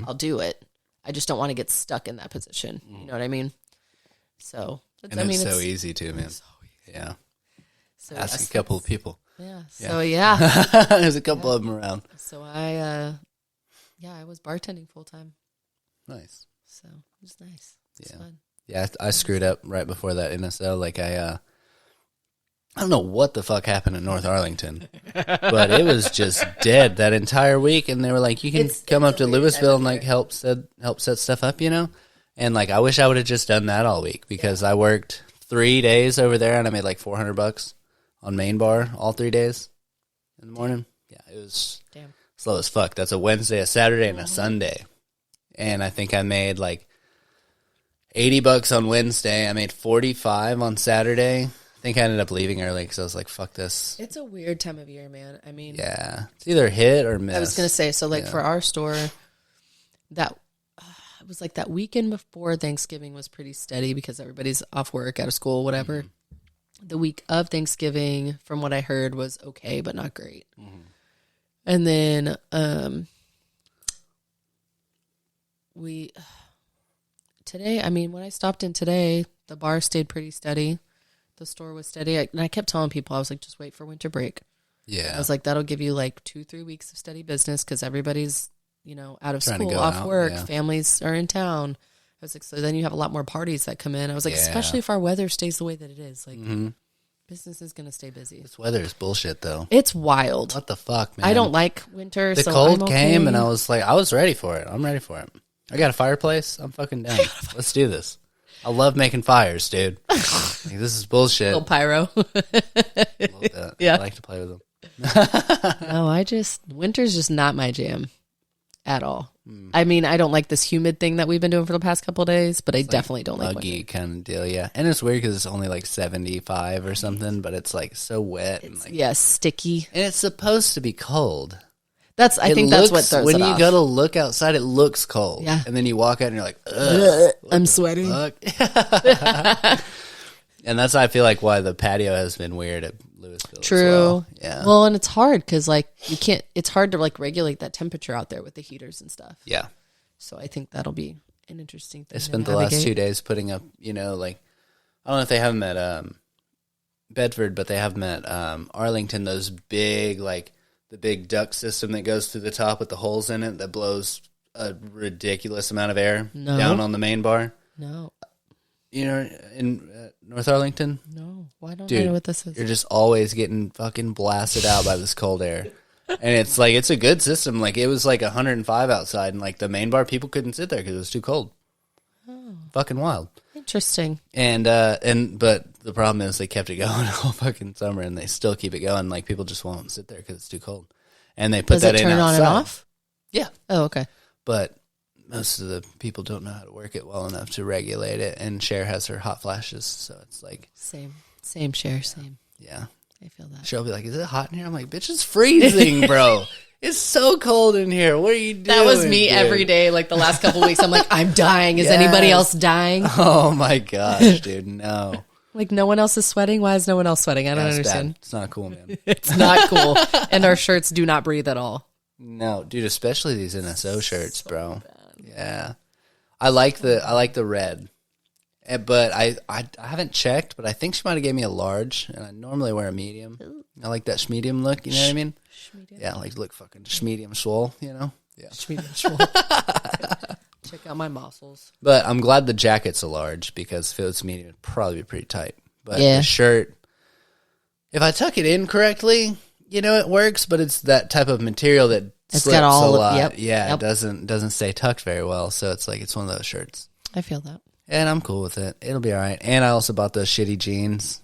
I'll do it. I just don't want to get stuck in that position. You know what I mean? So, it's so easy too, man. So easy. Yeah. So ask a couple of people. Yeah. So, yeah. There's a couple of them around. So, I was bartending full time. Nice. So it was nice. It was fun. Yeah, I screwed up right before that NSL. Like I don't know what the fuck happened in North Arlington, but it was just dead that entire week. And they were like, "You can come up to Louisville and like help set stuff up," you know. And like I wish I would have just done that all week because I worked 3 days over there and I made like $400 on main bar all 3 days in the morning. Yeah, it was slow as fuck. That's a Wednesday, a Saturday, and a Sunday. And I think I made like $80 on Wednesday. I made 45 on Saturday. I think I ended up leaving early because I was like, fuck this. It's a weird time of year, man. I mean, yeah, it's either hit or miss. I was going to say, so like for our store, that it was like that weekend before Thanksgiving was pretty steady because everybody's off work, out of school, whatever. Mm-hmm. The week of Thanksgiving, from what I heard, was okay, but not great. Mm-hmm. And then, today, I mean, when I stopped in today, the bar stayed pretty steady. The store was steady. And I kept telling people, I was like, just wait for winter break. Yeah. I was like, that'll give you like 2-3 weeks of steady business because everybody's, out of school, off work, families are in town. I was like, so then you have a lot more parties that come in. I was like, especially if our weather stays the way that it is. Like, business is going to stay busy. This weather is bullshit, though. It's wild. What the fuck, man? I don't like winter, the cold came, and I was like, I was ready for it. I'm ready for it. I got a fireplace. I'm fucking down. Let's do this. I love making fires, dude. Like, this is bullshit. Little pyro. Love that. Yeah. I like to play with them. No, winter's just not my jam at all. I mean, I don't like this humid thing that we've been doing for the past couple of days, but I definitely don't like winter. Kind of deal, yeah. And it's weird because it's only like 75 or something, but it's like so wet. And like, sticky. And it's supposed to be cold. I think that's what throws when it you off. go to look outside, it looks cold. Yeah. And then you walk out and you're like, ugh, I'm sweating. And that's, I feel like, why the patio has been weird at Louisville. True. As well. Yeah. Well, and it's hard because like you can't. It's hard to like regulate that temperature out there with the heaters and stuff. Yeah. So I think that'll be an interesting thing. I spent the last 2 days putting up, like, I don't know if they have them at Bedford, but they have them at Arlington, those big, like, the big duct system that goes through the top with the holes in it that blows a ridiculous amount of air down on the main bar. No. In North Arlington? No. Why don't Dude, I know what this is? You're just always getting fucking blasted out by this cold air. And it's like, it's a good system. Like, it was like 105 outside, and like the main bar, people couldn't sit there because it was too cold. Oh. Fucking wild. Interesting. But the problem is they kept it going all fucking summer, and they still keep it going. Like, people just won't sit there because it's too cold. And they put that in outside. Does it turn on and off? Yeah. Oh, okay. But most of the people don't know how to work it well enough to regulate it, and Cher has her hot flashes, so it's like... Same, Cher, same. Yeah. I feel that. She'll be like, is it hot in here? I'm like, bitch, it's freezing, bro. It's so cold in here. What are you doing? That was me every day, like the last couple of weeks. I'm like, I'm dying. Is anybody else dying? Oh my gosh, dude, no. Like, no one else is sweating? Why is no one else sweating? I don't understand. Bad. It's not cool, man. It's not cool. And our shirts do not breathe at all. No, dude, especially these NSO shirts, bro. Bad. Yeah. I like the red. But I haven't checked, but I think she might have gave me a large, and I normally wear a medium. I like that schmedium look, you know what I mean? Schmedium. Yeah, I like to look fucking schmedium swole, you know? Yeah. Schmedium swole. Check out my muscles. But I'm glad the jacket's a large, because if it was medium, it'd probably be pretty tight. But the shirt, if I tuck it in correctly, it works, but it's that type of material that slips a lot. It doesn't stay tucked very well, so it's like, it's one of those shirts. I feel that. And I'm cool with it. It'll be all right. And I also bought those shitty jeans.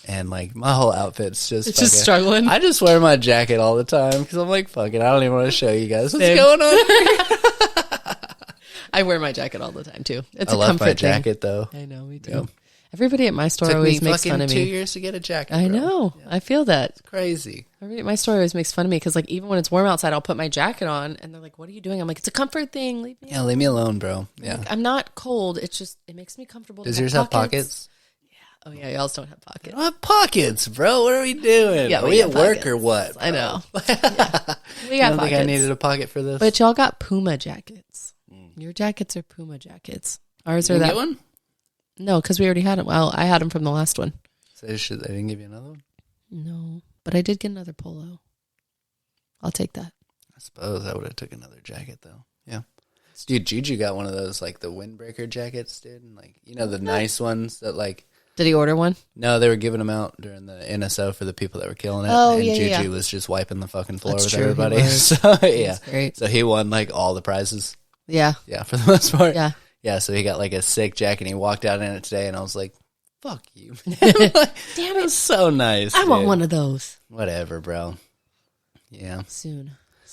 And, like, my whole outfit's just... It's just struggling. I just wear my jacket all the time because I'm like, fuck it. I don't even want to show you guys what's going on here. I wear my jacket all the time, too. It's a comfort thing. I love my thing. jacket, though. I know, me too. Yep. Everybody at my store always makes fun of me. It took me 2 years to get a jacket, I know. Yeah. I feel that. It's crazy. Everybody at my store always makes fun of me because, like, even when it's warm outside, I'll put my jacket on, and they're like, what are you doing? I'm like, it's a comfort thing. Leave me alone. Leave me alone, bro. Yeah. Like, I'm not cold. It's just, it makes me comfortable. Does yours have pockets? Yeah. Oh, yeah. Y'all don't have pockets. I don't have pockets, bro. What are we doing? Yeah, are we at work or what? Bro? I know. Yeah. We got pockets. Think I needed a pocket for this? But y'all got Puma jackets. Your jackets are Puma jackets. Ours are that. Get one? No, because we already had them. Well, I had them from the last one. So they didn't give you another one? No, but I did get another polo. I'll take that. I suppose I would have took another jacket, though. Yeah. Dude, Juju got one of those, like, the windbreaker jackets, dude. And, like, the nice ones that, like... Did he order one? No, they were giving them out during the NSO for the people that were killing it. Oh, and yeah, Juju was just wiping the fucking floor with true, everybody. So, yeah. That's great. So he won, like, all the prizes. Yeah. Yeah, for the most part. Yeah. Yeah, so he got, like, a sick jacket, and he walked out in it today, and I was like, fuck you. Damn it. That's so nice. I want one of those. Whatever, bro. Yeah. Soon.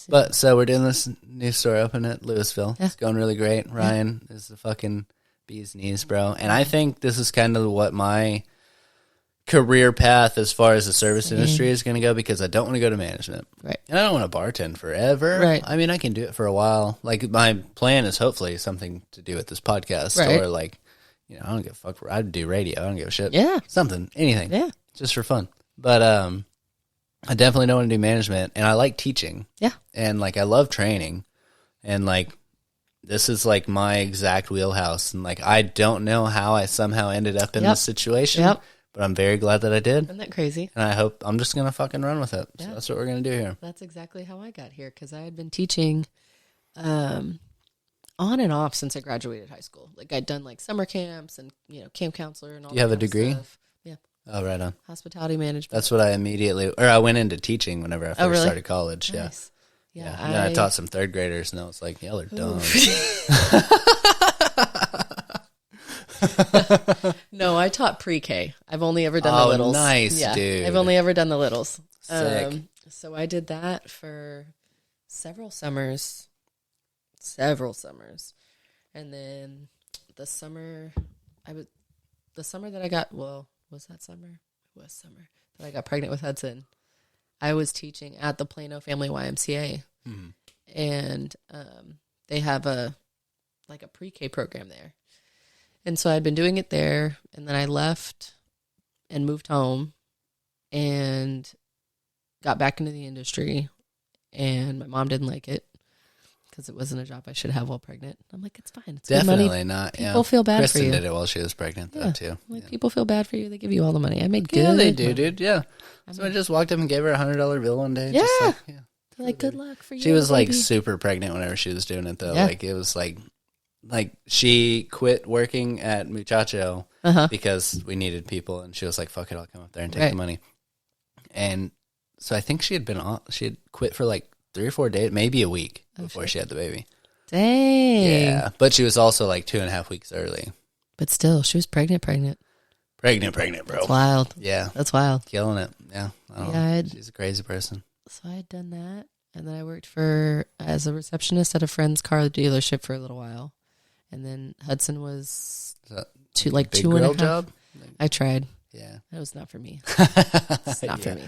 But, so we're doing this new store open at Louisville. Yeah. It's going really great. Ryan is the fucking bee's knees, bro. And I think this is kind of what my career path as far as the service industry is going to go, because I don't want to go to management. Right. And I don't want to bartend forever. Right. I mean, I can do it for a while. Like, my plan is hopefully something to do with this podcast. Right. Or, like, I don't give a fuck. I'd do radio. I don't give a shit. Yeah. Something. Anything. Yeah. Just for fun. But I definitely don't want to do management. And I like teaching. Yeah. And, like, I love training. And, like, this is, like, my exact wheelhouse. And, like, I don't know how I somehow ended up in this situation. Yep. But I'm very glad that I did. Isn't that crazy? And I hope I'm just going to fucking run with it. Yeah. So that's what we're going to do here. That's exactly how I got here, because I had been teaching on and off since I graduated high school. Like, I'd done, like, summer camps and, camp counselor and all that. You have a degree? Stuff. Yeah. Oh, right on. Hospitality management. That's what I went into teaching whenever I first started college. Nice. Yeah. And then I taught some third graders, and I was like, y'all are dumb. No, I taught pre-K. I've only ever done the littles. Nice, dude. I've only ever done the littles. Sick. So I did that for several summers. And then the summer that I got, was that summer? It was summer that I got pregnant with Hudson. I was teaching at the Plano Family YMCA. Mm-hmm. And they have a pre-K program there. And so I'd been doing it there, and then I left and moved home. and got back into the industry, and my mom didn't like it because it wasn't a job I should have while pregnant. I'm like, it's fine. It's Definitely good money. not. People feel bad for you. Kristin did it while she was pregnant, though, too. Like, people feel bad for you. They give you all the money. I made good. Yeah, they do, money. dude. Yeah. So I just walked up and gave her $100 bill one day. Yeah. Just like, They're like, good luck for you. She was like baby. super pregnant whenever she was doing it, though. Yeah. Like, it was like she quit working at Muchacho because we needed people, and she was like, fuck it, I'll come up there and take the money. And so I think she had quit for like 3 or 4 days, maybe a week before she had the baby. Dang. Yeah. But she was also like 2.5 weeks early. But still, she was pregnant. Pregnant, bro. That's wild. Yeah. That's wild. Killing it. Yeah. She's a crazy person. So I had done that. And then I worked as a receptionist at a friend's car dealership for a little while. And then Hudson was big 2.5. job? I tried. Yeah. That was not for me. It's not for me.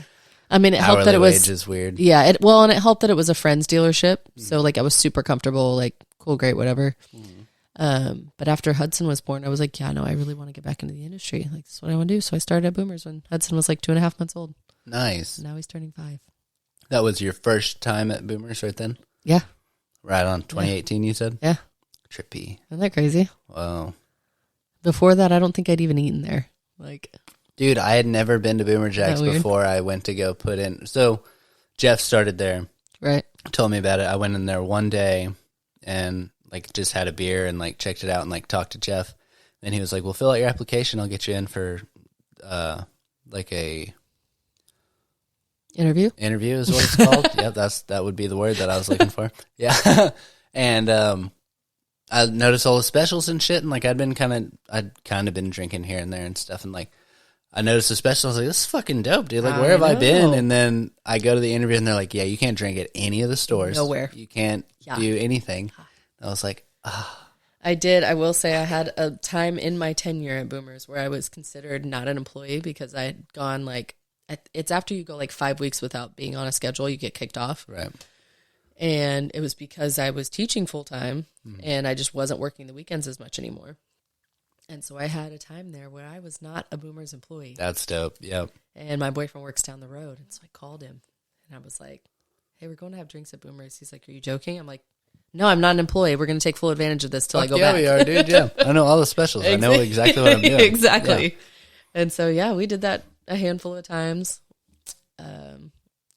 I mean, it helped Hourly that it was wage is weird. Yeah, and it helped that it was a friend's dealership. So like I was super comfortable, like cool, great, whatever. But after Hudson was born, I was like, yeah, no, I really want to get back into the industry. Like, this is what I want to do. So I started at Boomers when Hudson was like 2.5 months old. Nice. Now he's turning 5. That was your first time at Boomers right then? Yeah. Right on 2018, you said? Yeah. Trippy. Isn't that crazy? Wow. Before that, I don't think I'd even eaten there. Like, dude, I had never been to Boomer Jack's before I went to go put in. So Jeff started there. Right. Told me about it. I went in there one day and like just had a beer and like checked it out and like talked to Jeff. And he was like, well, fill out your application. I'll get you in for like a interview is what it's called. Yep, that would be the word that I was looking for. Yeah. And I noticed all the specials and shit, and like I'd kind of been drinking here and there and stuff, and like I noticed the special. I was like, this is fucking dope, dude. Like, where have I been? And then I go to the interview, and they're like, yeah, you can't drink at any of the stores. Nowhere. You can't do anything. I was like, I did. I will say I had a time in my tenure at Boomers where I was considered not an employee because I had gone like, it's after you go like 5 weeks without being on a schedule, you get kicked off. Right. And it was because I was teaching full time and I just wasn't working the weekends as much anymore. And so I had a time there where I was not a Boomers employee. That's dope. Yep. And my boyfriend works down the road. And so I called him and I was like, hey, we're going to have drinks at Boomers. He's like, are you joking? I'm like, no, I'm not an employee. We're going to take full advantage of this till I go back. Yeah, we are, dude. Yeah. I know all the specials. I know exactly what I'm doing. Exactly. Yeah. And so, yeah, we did that a handful of times.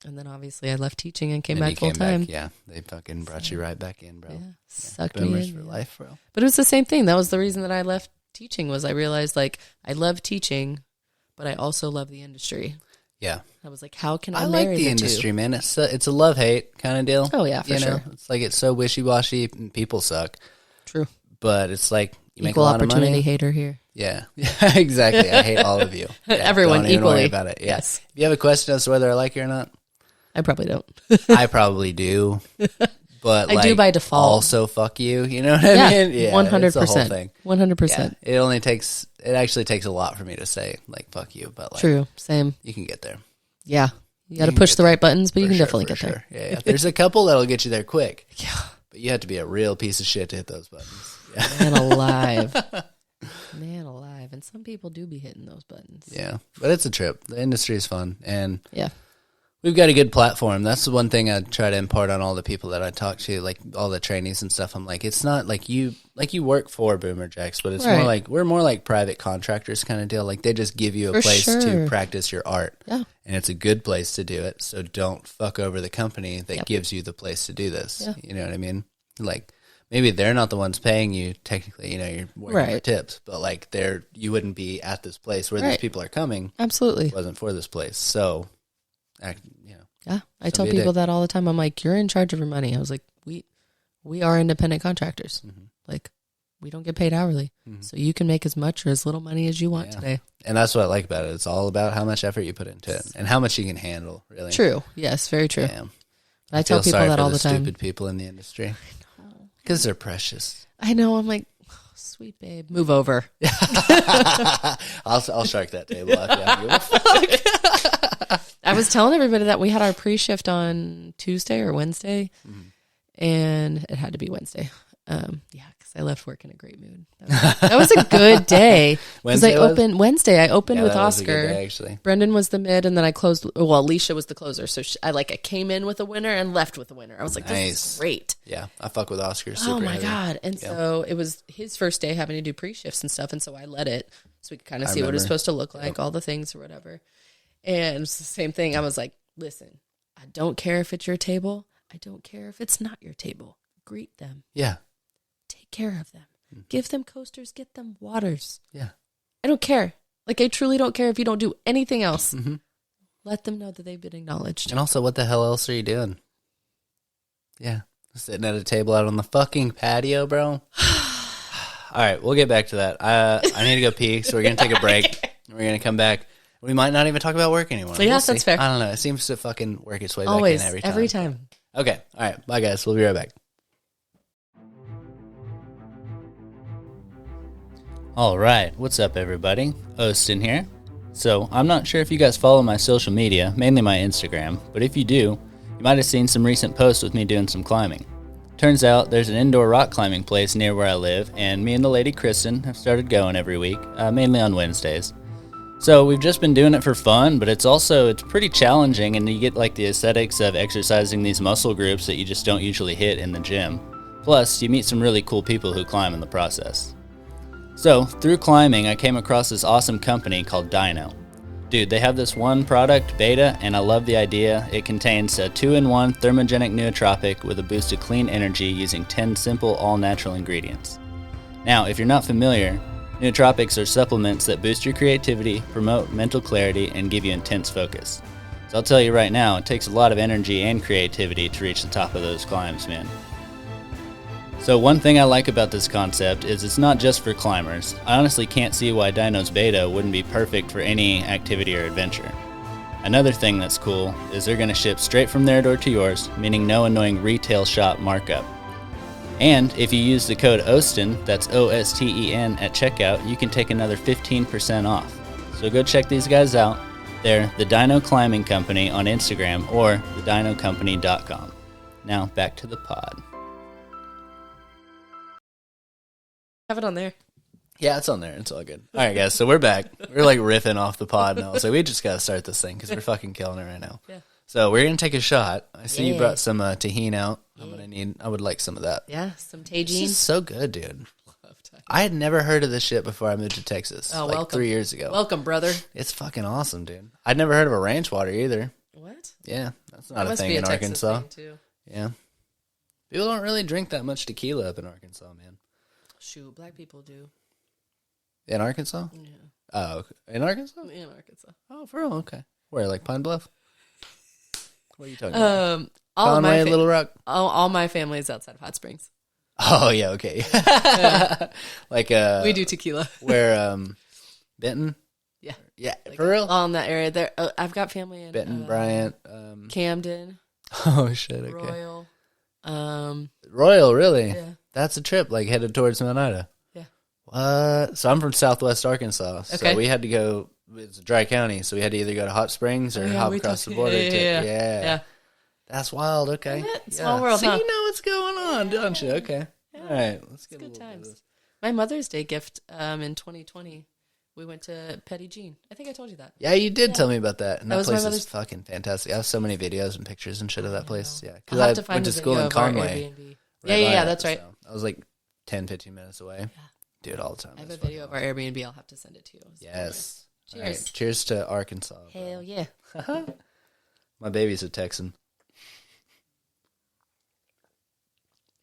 And then obviously I left teaching and came back full time. Yeah. They fucking brought you right back in, bro. Yeah. Sucked me Boomers in. for life, bro. But it was the same thing. That was the reason that I left teaching was I realized like I love teaching, but I also love the industry. Yeah. I was like, how can I like marry the industry, man. It's a love-hate kind of deal. Oh, yeah, for sure. It's like it's so wishy-washy and people suck. True. But it's like you make a Equal lot of money. opportunity hater here. Yeah. Yeah, exactly. I hate all of you. Yeah, Everyone don't even worry equally. about it. Yeah. Yes. If you have a question as to whether I like you or not, I probably don't. I probably do. But I do by default. Also, fuck you. You know what I mean? Yeah, 100%. It's the whole thing. 100%. Yeah, it actually takes a lot for me to say like fuck you, but like True. Same. you can get there. Yeah. You got to push the right buttons, but you can definitely get there. there. Yeah. There's a couple that'll get you there quick. Yeah. But you have to be a real piece of shit to hit those buttons. Yeah. Man alive. Man alive. And some people do be hitting those buttons. Yeah. But it's a trip. The industry is fun. And yeah. We've got a good platform. That's the one thing I try to impart on all the people that I talk to, like all the trainees and stuff. I'm like, it's not like you work for Boomer Jacks, but it's more like we're more like private contractors kind of deal. Like they just give you a place to practice your art. Yeah. And it's a good place to do it. So don't fuck over the company that gives you the place to do this. Yeah. You know what I mean? Like maybe they're not the ones paying you technically, you're working for tips, but like you wouldn't be at this place where these people are coming. Absolutely. If it wasn't for this place. So yeah, I tell people that all the time. I'm like, you're in charge of your money. I was like, we are independent contractors. Mm-hmm. Like, we don't get paid hourly. Mm-hmm. So you can make as much or as little money as you want today. And that's what I like about it. It's all about how much effort you put into it and how much you can handle, really. True. Yes, very true. Damn. I tell people that all the time. Stupid people in the industry. I know. Because they're precious. I know. I'm like, oh, sweet babe, move over. I'll shark that table off. I was telling everybody that we had our pre-shift on Tuesday or Wednesday, and it had to be Wednesday. Yeah, because I left work in a great mood. That was a good day. Wednesday, I opened with was a good Oscar. day, actually. Brendan was the mid, and then I closed. Well, Alicia was the closer. So I came in with a winner and left with a winner. I was like, this is great. Yeah, I fuck with Oscar. Oh my God. And so it was his first day having to do pre-shifts and stuff. And so I led it so we could kind of see what it was supposed to look like, all the things or whatever. And it's the same thing. I was like, listen, I don't care if it's your table. I don't care if it's not your table. Greet them. Yeah. Take care of them. Give them coasters. Get them waters. Yeah. I don't care. Like, I truly don't care if you don't do anything else. Mm-hmm. Let them know that they've been acknowledged. And also, what the hell else are you doing? Yeah. Sitting at a table out on the fucking patio, bro. All right, we'll get back to that. I need to go pee, so we're going to take a break. We're going to come back. We might not even talk about work anymore. So, yeah, that's fair. I don't know. It seems to fucking work its way Always, back in every time. Every time. Okay. All right. Bye, guys. We'll be right back. All right. What's up, everybody? Austin here. So, I'm not sure if you guys follow my social media, mainly my Instagram, but if you do, you might have seen some recent posts with me doing some climbing. Turns out there's an indoor rock climbing place near where I live, and me and the lady Kristin have started going every week, mainly on Wednesdays. So we've just been doing it for fun, but it's pretty challenging, and you get like the aesthetics of exercising these muscle groups that you just don't usually hit in the gym. Plus, you meet some really cool people who climb in the process. So, through climbing, I came across this awesome company called Dino. Dude, they have this one product, Beta, and I love the idea. It contains a 2-in-1 thermogenic nootropic with a boost of clean energy using 10 simple, all-natural ingredients. Now, if you're not familiar, nootropics are supplements that boost your creativity, promote mental clarity, and give you intense focus. So I'll tell you right now, it takes a lot of energy and creativity to reach the top of those climbs, man. So one thing I like about this concept is it's not just for climbers. I honestly can't see why Dino's Beta wouldn't be perfect for any activity or adventure. Another thing that's cool is they're going to ship straight from their door to yours, meaning no annoying retail shop markup. And if you use the code OSTEN, that's OSTEN, at checkout, you can take another 15% off. So go check these guys out. They're the Dino Climbing Company on Instagram or thedinocompany.com. Now back to the pod. Have it on there. Yeah, it's on there. It's all good. All right, guys. So we're back. We're like riffing off the pod now. So we just got to start this thing because we're fucking killing it right now. Yeah. So we're going to take a shot. I see you brought some tahini out. I would like some of that. Yeah, some Tajine. This is so good, dude. I had never heard of this shit before I moved to Texas. Oh, like welcome. 3 years ago. Welcome, brother. It's fucking awesome, dude. I'd never heard of a ranch water either. What? Yeah, that's not a thing in Arkansas. Thing too. Yeah. People don't really drink that much tequila up in Arkansas, man. Shoot, black people do. In Arkansas? Yeah. Oh, okay. In Arkansas? In Arkansas. Oh, for real? Okay. Where, like Pine Bluff? What are you talking about? Conway, Little Rock? All my family is outside of Hot Springs. Oh, yeah, okay. Like, we do tequila. Where, Benton? Yeah. Yeah, like for real? All in that area. There, I've got family in Benton, Bryant. Camden. Oh, shit, okay. Royal. Royal, really? Yeah. That's a trip, like, headed towards Mount Ida. Yeah. What? So I'm from Southwest Arkansas. Okay. So we had to go, it's a dry county, so we had to either go to Hot Springs or hop across the border. Yeah. That's wild, okay. Small world, so huh? you know what's going on, don't you? Okay. Yeah. All right. Let's get good a times. bit of My Mother's Day gift in 2020, we went to Petit Jean. I think I told you that. Yeah, you did tell me about that. And that place is fucking fantastic. I have so many videos and pictures and shit of that place. Yeah. Because I went to school in Conway. Yeah, that's right. So I was like 10, 15 minutes away. Yeah. Do it all the time. I have a video of our Airbnb. I'll have to send it to you. Yes. Cheers. Right. Cheers to Arkansas. Hell yeah. My baby's a Texan.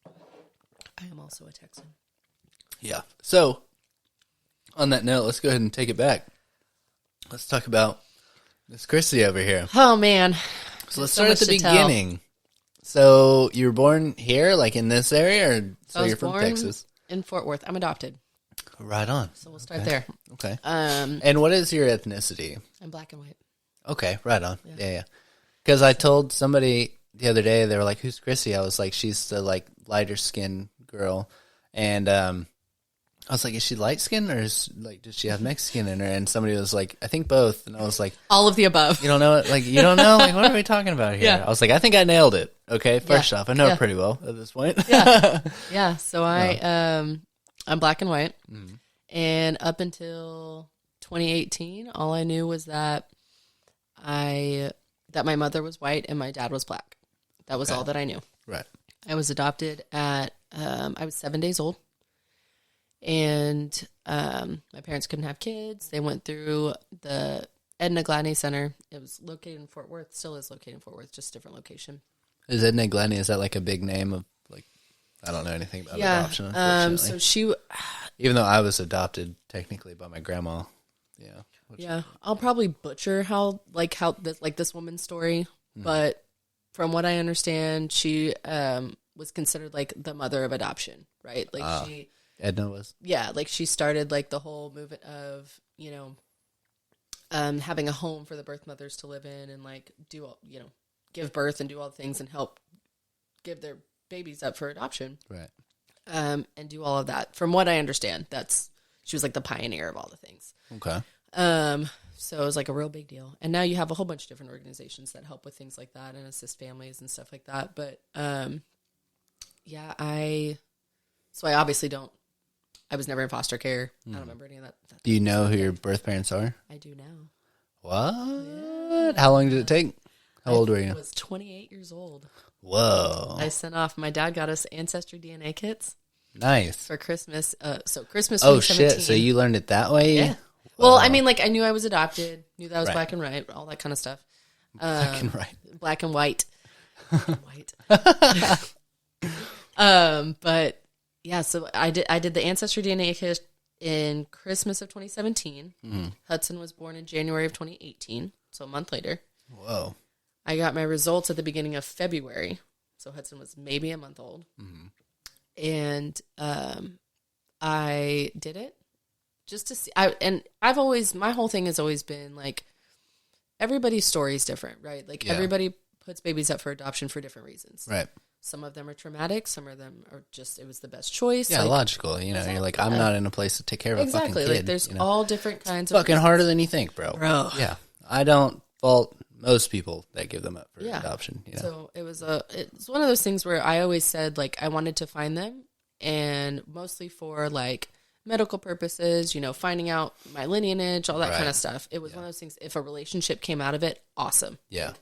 I am also a Texan. Yeah. So, on that note, let's go ahead and take it back. Let's talk about this Krissy over here. Oh, man. So let's start at the beginning. So you were born here, like in this area, or so you're from Texas? In Fort Worth. I'm adopted. Right on. So we'll start there. Okay. And what is your ethnicity? I'm black and white. Okay, right on. Yeah. Because I told somebody the other day, they were like, "Who's Krissy?" I was like, "She's the like lighter skinned girl," and I was like, is she light skinned or does she have Mexican in her? And somebody was like, I think both. And I was like, all of the above. You don't know it? Like, you don't know? Like, what are we talking about here? Yeah. I was like, I think I nailed it. Okay, first off, I know it pretty well at this point. Yeah. So I'm black and white. Mm-hmm. And up until 2018, all I knew was that my mother was white and my dad was black. That was all that I knew. Right. I was adopted at, I was 7 days old. And my parents couldn't have kids. They went through the Edna Gladney Center. It was located in Fort Worth. Still is located in Fort Worth, just a different location. Is Edna Gladney, is that like a big name of like, I don't know anything about adoption, unfortunately. So she... Even though I was adopted technically by my grandma. Yeah. I'll probably butcher this woman's story. Mm-hmm. But from what I understand, she was considered like the mother of adoption, right? Like Edna was? Yeah, like she started like the whole movement of, having a home for the birth mothers to live in and like do all, give birth and do all the things and help give their babies up for adoption. Right. And do all of that. From what I understand, she was like the pioneer of all the things. Okay. So it was like a real big deal. And now you have a whole bunch of different organizations that help with things like that and assist families and stuff like that. But, I obviously don't. I was never in foster care. I don't remember any of that. Do you know who your birth parents are? I do now. What? Yeah. How long did it take? How old were you? I was 28 years old. Whoa. I sent off, my dad got us Ancestry DNA kits. Nice. For Christmas. So Christmas 2017. Oh, shit. So you learned it that way? Yeah. Well, I mean, like, I knew I was adopted, knew that I was black and white, all that kind of stuff. Black and white. Black and white. But... yeah, so I did the Ancestry DNA kit in Christmas of 2017. Mm-hmm. Hudson was born in January of 2018, so a month later. Whoa. I got my results at the beginning of February, so Hudson was maybe a month old. Mm-hmm. And I did it just to see. My whole thing has always been like, everybody's story is different, right? Like everybody puts babies up for adoption for different reasons. Right. Some of them are traumatic. Some of them are just, it was the best choice. Yeah, logical. Exactly. You're like, I'm not in a place to take care of a fucking kid. Like, there's all different kinds of fucking reasons. Harder than you think, bro. Yeah. I don't fault most people that give them up for adoption. So it's one of those things where I always said, like, I wanted to find them, and mostly for, like, medical purposes, finding out my lineage, all that kind of stuff. It was one of those things, if a relationship came out of it, awesome. Yeah.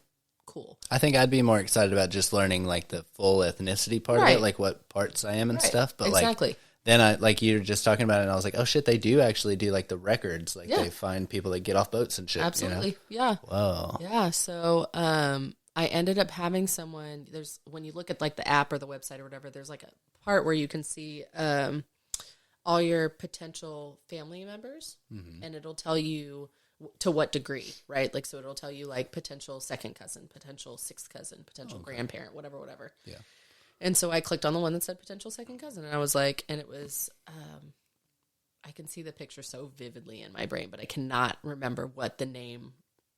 Cool. I think I'd be more excited about just learning like the full ethnicity part of it, like what parts I am and stuff. But like, then I, like you were just talking about it and I was like, oh shit, they do actually do like the records. Like they find people that get off boats and shit. Absolutely. Yeah. Whoa. Yeah. So, I ended up having someone, when you look at like the app or the website or whatever, there's like a part where you can see, all your potential family members, and it'll tell you to what degree, right? Like, so it'll tell you like potential second cousin, potential sixth cousin, potential grandparent, whatever. Yeah. And so I clicked on the one that said potential second cousin, and I was like, and it was, I can see the picture so vividly in my brain, but I cannot remember what the name,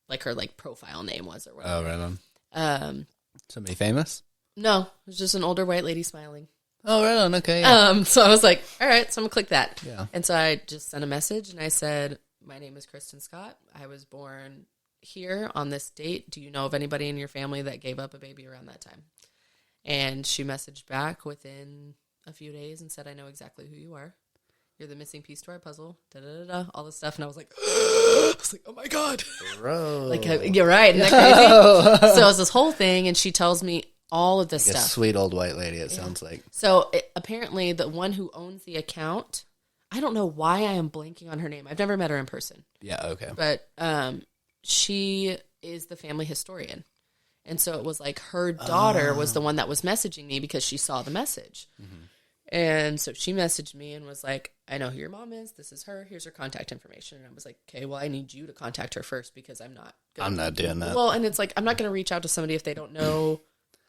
like her like profile name was or whatever. Oh, right on. Somebody famous? No, it was just an older white lady smiling. Oh, right on. Okay. Yeah. So I was like, all right, so I'm gonna click that. Yeah. And so I just sent a message and I said, my name is Kristin Scott. I was born here on this date. Do you know of anybody in your family that gave up a baby around that time? And she messaged back within a few days and said, I know exactly who you are. You're the missing piece to our puzzle. All this stuff. And I was like, oh my God. Bro. Like, you're right. Isn't that crazy? So it was this whole thing, and she tells me all of this like stuff. A sweet old white lady, it sounds like. So apparently the one who owns the account, I don't know why I am blanking on her name. I've never met her in person. Yeah, okay. But she is the family historian. And so it was like her daughter was the one that was messaging me because she saw the message. Mm-hmm. And so she messaged me and was like, I know who your mom is. This is her. Here's her contact information. And I was like, okay, well, I need you to contact her first because I'm not doing that. Well, and it's like, I'm not going to reach out to somebody if they don't know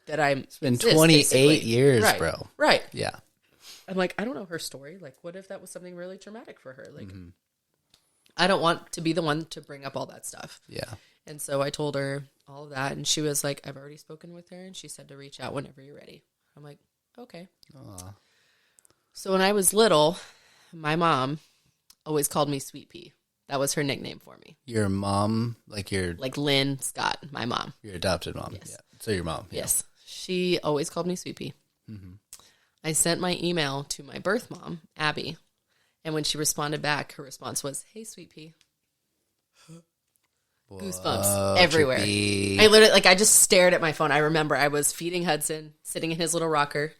that I'm. It's been 28 years, right, bro. Right. Yeah. I'm like, I don't know her story. Like, what if that was something really traumatic for her? Like, I don't want to be the one to bring up all that stuff. Yeah. And so I told her all of that, and she was like, I've already spoken with her, and she said to reach out whenever you're ready. I'm like, okay. Aww. So when I was little, my mom always called me Sweet Pea. That was her nickname for me. Your mom, like Lynn Scott, my mom. Your adopted mom. Yes. Yeah. So your mom. Yeah. Yes. She always called me Sweet Pea. Mm-hmm. I sent my email to my birth mom, Abby, and when she responded back, her response was, "Hey, Sweet Pea." Goosebumps everywhere. Trippy. I literally, I just stared at my phone. I remember I was feeding Hudson, sitting in his little rocker,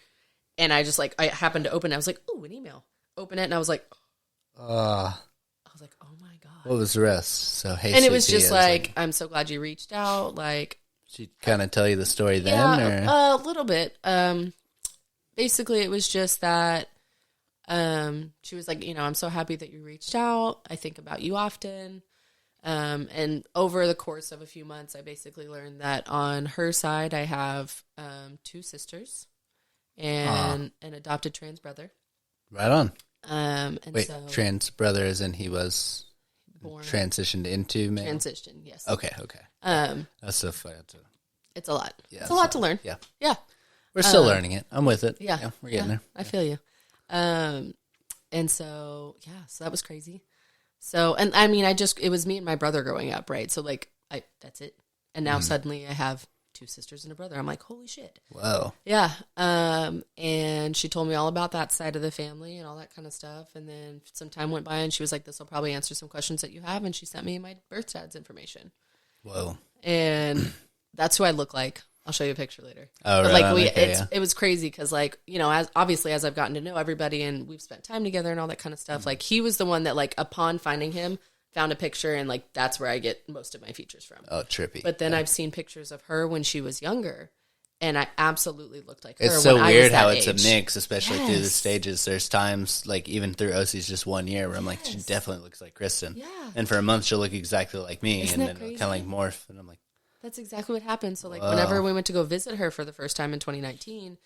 and I just, I happened to open it. I was like, "Ooh, an email." Open it, and I was like, I was like, "Oh my God." What was the rest? So, hey, and it was Sweet Pea, just I'm so glad you reached out. She kind of tell you the story then? Yeah, or? a little bit. Basically, it was just that she was like, I'm so happy that you reached out. I think about you often. And over the course of a few months, I basically learned that on her side, I have 2 sisters and an adopted trans brother. Right on. And Wait, so trans brother as in he was born, transitioned into male? transition, yes. Okay. That's so fun. It's a lot. Yeah, it's a lot to learn. Yeah. Yeah. We're still learning it. I'm with it. Yeah. We're getting there. I feel you. And so, so that was crazy. So, and I mean, it was me and my brother growing up, right? So that's it. And now suddenly I have 2 sisters and a brother. I'm like, holy shit. Whoa. Yeah. And she told me all about that side of the family and all that kind of stuff. And then some time went by and she was like, this will probably answer some questions that you have. And she sent me my birth dad's information. Whoa. And that's who I look like. I'll show you a picture later. Oh, but right. It was crazy because as I've gotten to know everybody and we've spent time together and all that kind of stuff, he was the one that upon finding him found a picture and that's where I get most of my features from. Oh, trippy. But then I've seen pictures of her when she was younger and I absolutely looked like her. It's so when weird I how was that it's age. a mix, especially through the stages. There's times even through OC's just 1 year where I'm like, she definitely looks like Kristin. Yeah. And for a month she'll look exactly like me. Isn't and that then crazy? kind of morph. And I'm like, that's exactly what happened. So whenever we went to go visit her for the first time in 2019,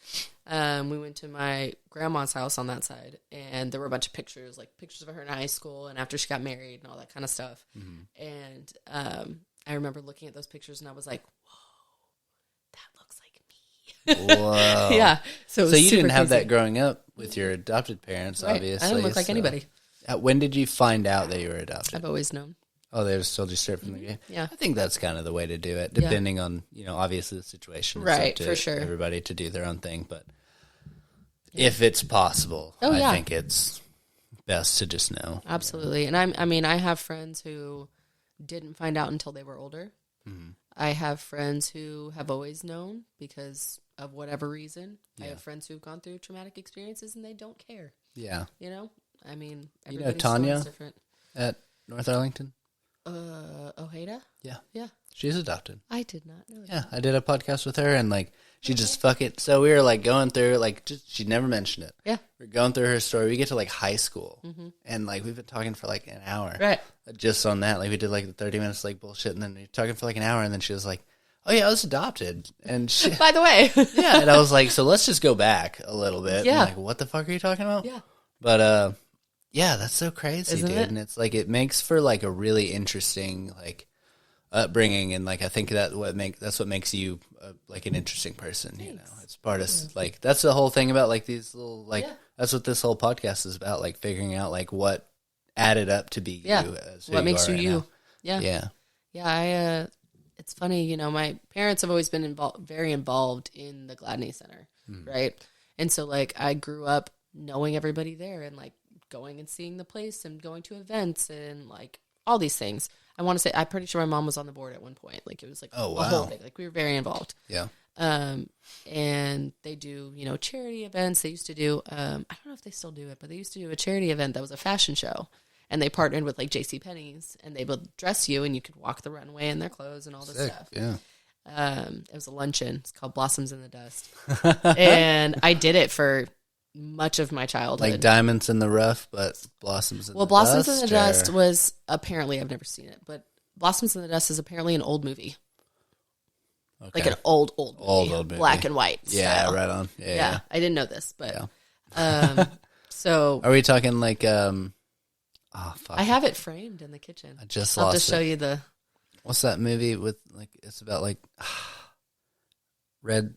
we went to my grandma's house on that side, and there were a bunch of pictures, pictures of her in high school and after she got married and all that kind of stuff. Mm-hmm. And I remember looking at those pictures and I was like, whoa, that looks like me. whoa. Yeah. So you didn't have crazy. that growing up with your adopted parents, Right. obviously. I don't look like anybody. When did you find out that you were adopted? I've always known. Oh, they just told you straight from the game? Yeah. I think that's kind of the way to do it, depending on, obviously the situation. It's Right, up to for sure. everybody to do their own thing, but if it's possible, Oh, yeah. I think it's best to just know. Absolutely. And I have friends who didn't find out until they were older. Mm-hmm. I have friends who have always known because of whatever reason. Yeah. I have friends who've gone through traumatic experiences and they don't care. Yeah. Everybody's Tanya different. At North Arlington? Ojeda? Yeah. Yeah. She's adopted. I did not know that. Yeah, I did a podcast with her, and she just so we were going through she never mentioned it. Yeah, we're going through her story. We get to high school, and we've been talking for an hour, right? Just on that, we did the 30 minutes bullshit, and then we were talking for an hour, and then she was like, "Oh yeah, I was adopted," and she, by the way, yeah, and I was like, "So let's just go back a little bit." Yeah, and what the fuck are you talking about? Yeah, but yeah, that's so crazy, Isn't dude, it? and it's it makes for a really interesting upbringing, and I think that's what makes you an interesting person. Thanks. It's part of that's the whole thing about these little that's what this whole podcast is about, figuring out what added up to be you as who what you makes are you right you. now. Yeah. It's funny, my parents have always been very involved in the Gladney Center, right? And so I grew up knowing everybody there and going and seeing the place and going to events and all these things. I want to say, I'm pretty sure my mom was on the board at one point. It was oh, wow. a whole thing. We were very involved. Yeah. And they do, charity events. They used to do, I don't know if they still do it, but they used to do a charity event that was a fashion show. And they partnered with JCPenney's, and they would dress you and you could walk the runway in their clothes and all this Sick. stuff. Yeah. It was a luncheon. It's called Blossoms in the Dust. And I did it for much of my childhood. Diamonds in the rough, but Blossoms in the Dust? Well, Blossoms in the Dust was apparently, I've never seen it, but Blossoms in the Dust is apparently an old movie. Okay. An old movie. Black and white Yeah, style. right on. Yeah. I didn't know this, but so are we talking oh, fuck. I have it framed in the kitchen. I just I'll lost just show you the... What's that movie with it's about red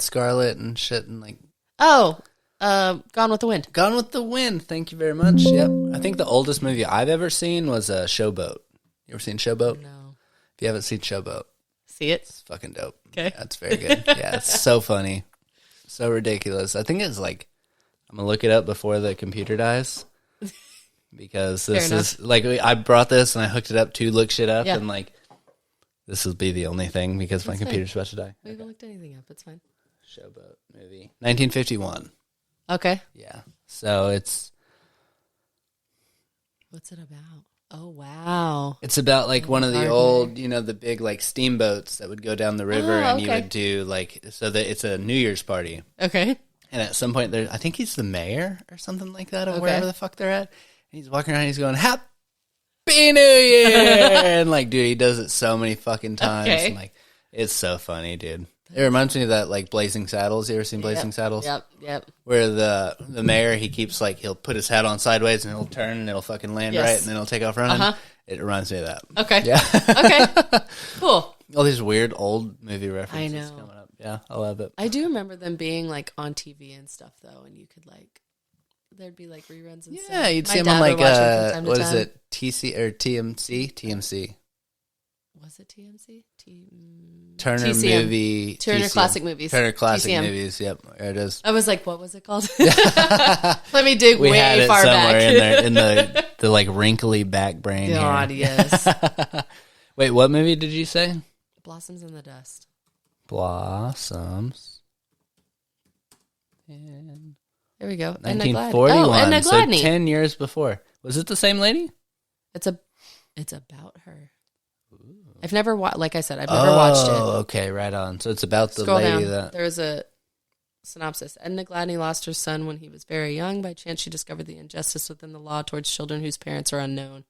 scarlet and shit and Oh, Gone with the Wind. Gone with the Wind. Thank you very much. Yep. I think the oldest movie I've ever seen was Showboat. You ever seen Showboat? No. If you haven't seen Showboat, See it? it's fucking dope. Okay. That's very good. Yeah, it's so funny. So ridiculous. I think it's like, I'm going to look it up before the computer dies. Because this is, like, I brought this and I hooked it up to look shit up. And, like, this will be the only thing because my computer's about to die. We haven't looked anything up. It's fine. Showboat movie. 1951. Okay. Yeah. So it's... What's it about? Oh, wow. It's about, like, one of the old, you know, the big, like, steamboats that would go down the river and you would do, like, so that it's a New Year's party. Okay. And at some point, I think he's the mayor or something like that of wherever the fuck they're at. And he's walking around, he's going, Happy New Year! And, like, dude, he does it so many fucking times. Okay. And, like, it's so funny, dude. It reminds me of that, like, Blazing Saddles. You ever seen Blazing Saddles? Yep. Where the mayor, he keeps, like, he'll put his hat on sideways and he'll turn and it'll fucking land right and then he'll take off running. It reminds me of that. Okay. Yeah. Okay. Cool. All these weird old movie references I know. coming up. Yeah, I love it. I do remember them being, like, on TV and stuff, though, and you could, like, there'd be, like, reruns and stuff. Yeah, you'd My see them on, dad like, would watch it from time to what is time. it, TC or TMC? TMC. Was it TMC? Turner TCM. Movie. Turner TCM. Classic Movies. Turner Classic TCM. Movies. Yep, there it is. I was like, what was it called? Let me dig We way had it far somewhere back. in there in the like wrinkly back brain. God, here. yes. Wait, what movie did you say? Blossoms in the Dust. Blossoms. And There we go. 1941. Oh, Edna So Gladney. 10 years before. Was it the same lady? It's about her. I've never watched. Like I said, I've never watched it. Oh, okay, right on. So it's about the Scroll lady down. that. There's a synopsis. Edna Gladney lost her son when he was very young. By chance, she discovered the injustice within the law towards children whose parents are unknown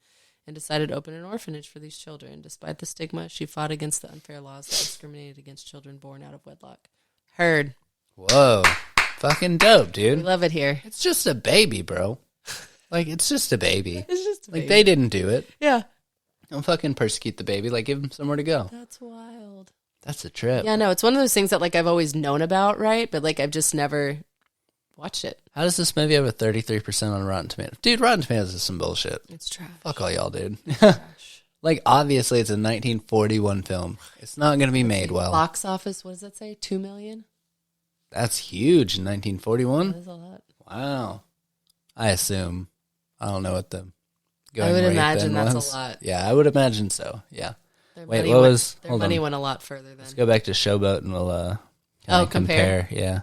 and decided to open an orphanage for these children. Despite the stigma, she fought against the unfair laws that discriminated against children born out of wedlock. Heard. Whoa. Fucking dope, We dude. love it here. It's just a baby, bro. Like, it's just a baby. It's just a Like, baby. they didn't do it. Yeah. Don't fucking persecute the baby. Like, give him somewhere to go. That's wild. That's a trip. Yeah, no, it's one of those things that, like, I've always known about, right? But, like, I've just never watched it. How does this movie have a 33% on Rotten Tomatoes? Dude, Rotten Tomatoes is some bullshit. It's trash. Fuck all y'all, dude. Trash. Like, obviously, it's a 1941 film. It's not going to be made well. Box office, what does that say? 2 million? That's huge in 1941. That is a lot. Wow. I assume. I don't know what the going I would rate imagine then that's was. a lot. Yeah, I would imagine so. Yeah. Their Wait, money what went, was... Their Hold money on. went a lot further Let's then. go back to Showboat and we'll kinda compare. Yeah.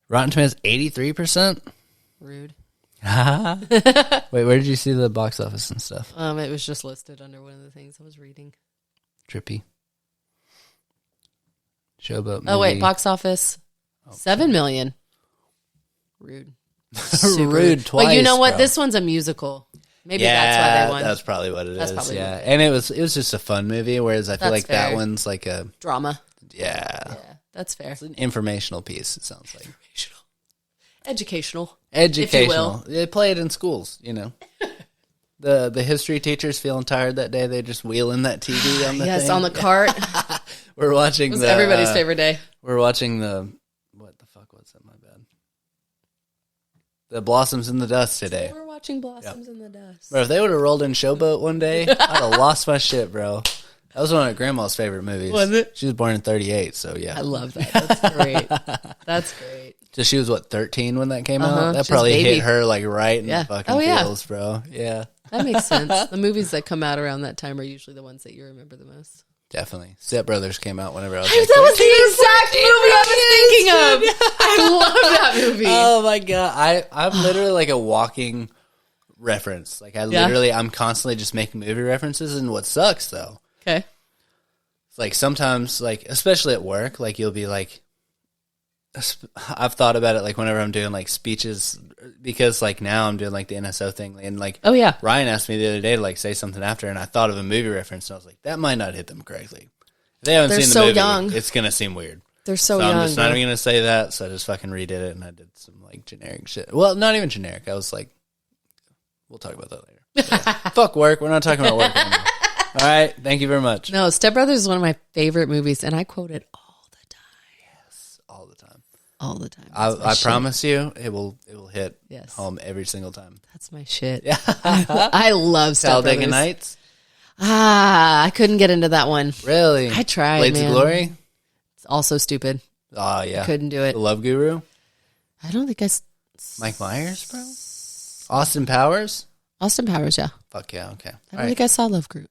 Rotten Tomatoes, 83%? Rude. Wait, where did you see the box office and stuff? It was just listed under one of the things I was reading. Trippy. Showboat movie. Oh, wait, box office, 7 million. Rude. Rude twice, But you know what? bro. This one's a musical. Maybe that's why they won. That's probably what it That's is. probably Yeah, what it and it was just a fun movie. Whereas I feel That's like that fair. one's like a Drama. yeah, That's fair. it's an informational piece. It sounds like Educational. educational. If They play it in schools. You know, the history teachers feeling tired that day. They just wheeling that TV on the Yes, thing. on the cart. We're watching It was the everybody's favorite day. We're watching the what the fuck was that? My bad. The Blossoms in the Dust today. We're watching Blossoms in the Dust. Bro, if they would have rolled in Showboat one day, I'd have lost my shit, bro. That was one of Grandma's favorite movies. Was it? She was born in 1938, so yeah. I love that. That's great. That's great. So she was, what, 13 when that came Uh-huh. out? That She was probably baby. hit her, like, right in Yeah. the fucking Oh, yeah. feels, bro. Yeah, That makes sense. The movies that come out around that time are usually the ones that you remember the most. definitely. Step Brothers came out whenever I was That like, was the exact movie I was thinking of. I love that movie. oh my God. I'm literally like a walking reference. Like, I'm constantly just making movie references, and what sucks, though, Okay. it's like sometimes, like, especially at work, like, you'll be like, I've thought about it, like, whenever I'm doing, like, speeches, because, like, now I'm doing, like, the NSO thing, and, like, Oh, yeah. Ryan asked me the other day to, like, say something after, and I thought of a movie reference, and I was like, that might not hit them correctly. If they haven't They're seen the so movie, young. it's going to seem weird. They're so So young. I'm just not bro. even going to say that, so I just fucking redid it, and I did some, like, generic shit. Well, not even generic. I was like, we'll talk about that later. But yeah. Fuck work. We're not talking about work anymore. All right. Thank you very much. No, Step Brothers is one of my favorite movies, and I quote it all the time. Yes, all the time. all the time. I promise you, it will hit Yes. home every single time. That's my shit. Yeah. I love Step Talladega Brothers. Nights. I couldn't get into that one. Really? I tried, Blades man. of Glory. It's also stupid. Oh yeah. Couldn't do it. The Love Guru. I don't think Mike Myers, bro. Austin Powers. Austin Powers, yeah. Fuck yeah. Okay. I don't think I saw Love Guru.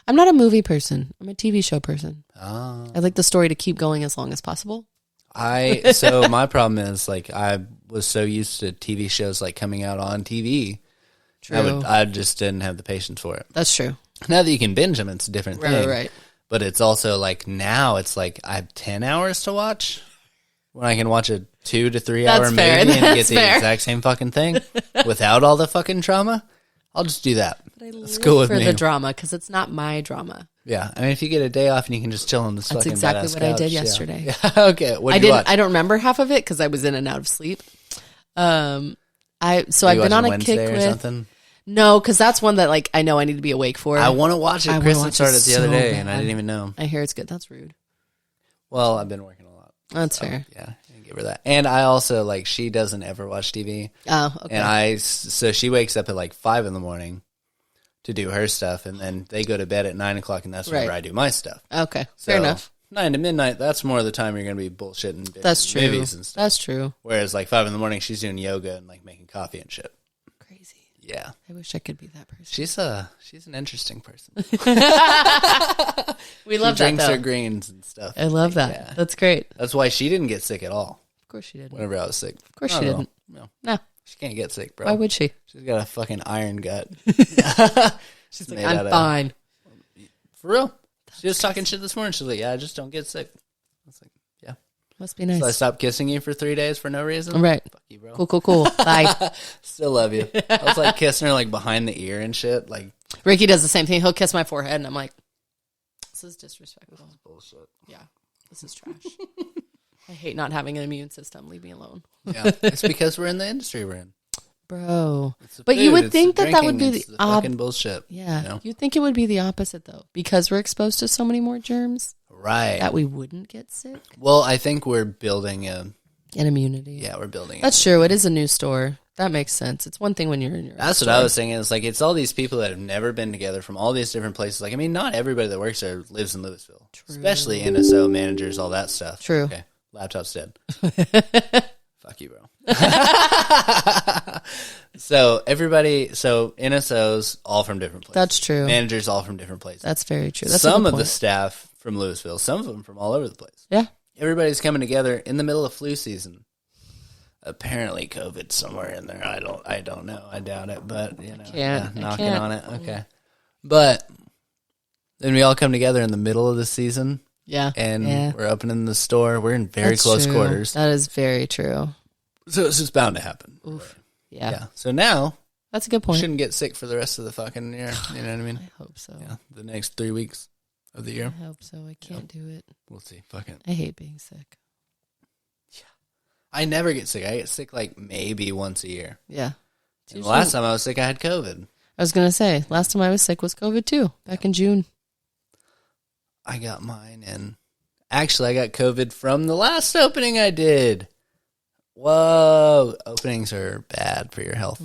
I'm not a movie person. I'm a TV show person. Oh. I like the story to keep going as long as possible. So my problem is like I was so used to TV shows like coming out on TV. True. I just didn't have the patience for it. That's true. Now that you can binge them, it's a different thing. Right. But it's also like now it's like I have 10 hours to watch when I can watch a 2 to 3 hour That's movie fair. and get That's the fair. exact same fucking thing without all the fucking trauma. I'll just do that. But I That's live cool with for me. the drama because it's not my drama. Yeah, I mean, if you get a day off and you can just chill on this That's fucking exactly badass what I couch, did yeah. yesterday. Yeah. Okay, what I did you didn't. watch? I don't remember half of it because I was in and out of sleep. I've been on a Wednesday kick or with something. no, because that's one that like I know I need to be awake for. I want to watch it. I wanna Kristen watch it started the other so day, and I bad. didn't even know. I hear it's good. That's rude. Well, I've been working a lot. That's fair. Yeah, I give her that. And I also like she doesn't ever watch TV, Oh, okay. and so she wakes up at like 5 in the morning to do her stuff, and then they go to bed at 9 o'clock, and that's whenever Right. I do my stuff. Okay, So, fair enough. 9 to midnight, that's more of the time you're going to be bullshitting That's true. movies and stuff. That's true. Whereas like 5 in the morning, she's doing yoga and like making coffee and shit. Crazy. Yeah. I wish I could be that person. She's an interesting person. We love She drinks that though. her greens and stuff. I love that. Yeah. That's great. That's why she didn't get sick at all Of course she did. whenever I was sick. Of course Not she at all. didn't. No. No. She can't get sick, bro. Why would she? She's got a fucking iron gut. She's like, made out I'm of- fine. For real. She was talking shit this morning. She's like, yeah, I just don't get sick. I was like, yeah. Must be nice. So I stopped kissing you for 3 days for no reason? Right. Fuck you, bro. Cool. Bye. Still love you. I was like kissing her like behind the ear and shit. Like, Ricky does the same thing. He'll kiss my forehead, and I'm like, this is disrespectful. bullshit. Yeah, this is trash. I hate not having an immune system. Leave me alone. Yeah. It's because we're in the industry we're in. Bro. It's the But you food, would it's think the that would drinking, be it's the fucking bullshit. Yeah. You know? You'd think it would be the opposite, though, because we're exposed to so many more germs Right. that we wouldn't get sick. Well, I think we're building An immunity. we're building That's true. It is a new store. That makes sense. It's one thing when you're in your That's what I was saying. It's like it's all these people that have never been together from all these different places. Like, I mean, not everybody that works there lives in Louisville, especially NSO managers, all that stuff. True. Okay, laptop's dead. Fuck you, bro. So NSOs all from different places. That's true. Managers all from different places. That's very true. That's a Some good of the point. staff from Louisville, some of them from all over the place. Yeah. Everybody's coming together in the middle of flu season. Apparently, COVID somewhere in there. I don't know. I doubt it, but you know, Can't. I knocking can't. on it. Okay, but then we all come together in the middle of the season, Yeah. and we're opening the store. We're in very That's close true. quarters, That is very true. so it's just bound to happen. Oof. Yeah. Yeah. So now That's a good we point. shouldn't get sick for the rest of the fucking year. You know what I mean? I hope so. Yeah. The next 3 weeks of the year, I hope so. I can't do it. we'll see. Fuck it. I hate being sick. I never get sick. I get sick like maybe once a year. Yeah. And the last time I was sick, I had COVID. I was going to say, last time I was sick was COVID too, back in June. I got mine, and actually, I got COVID from the last opening I did. Whoa, openings are bad for your health.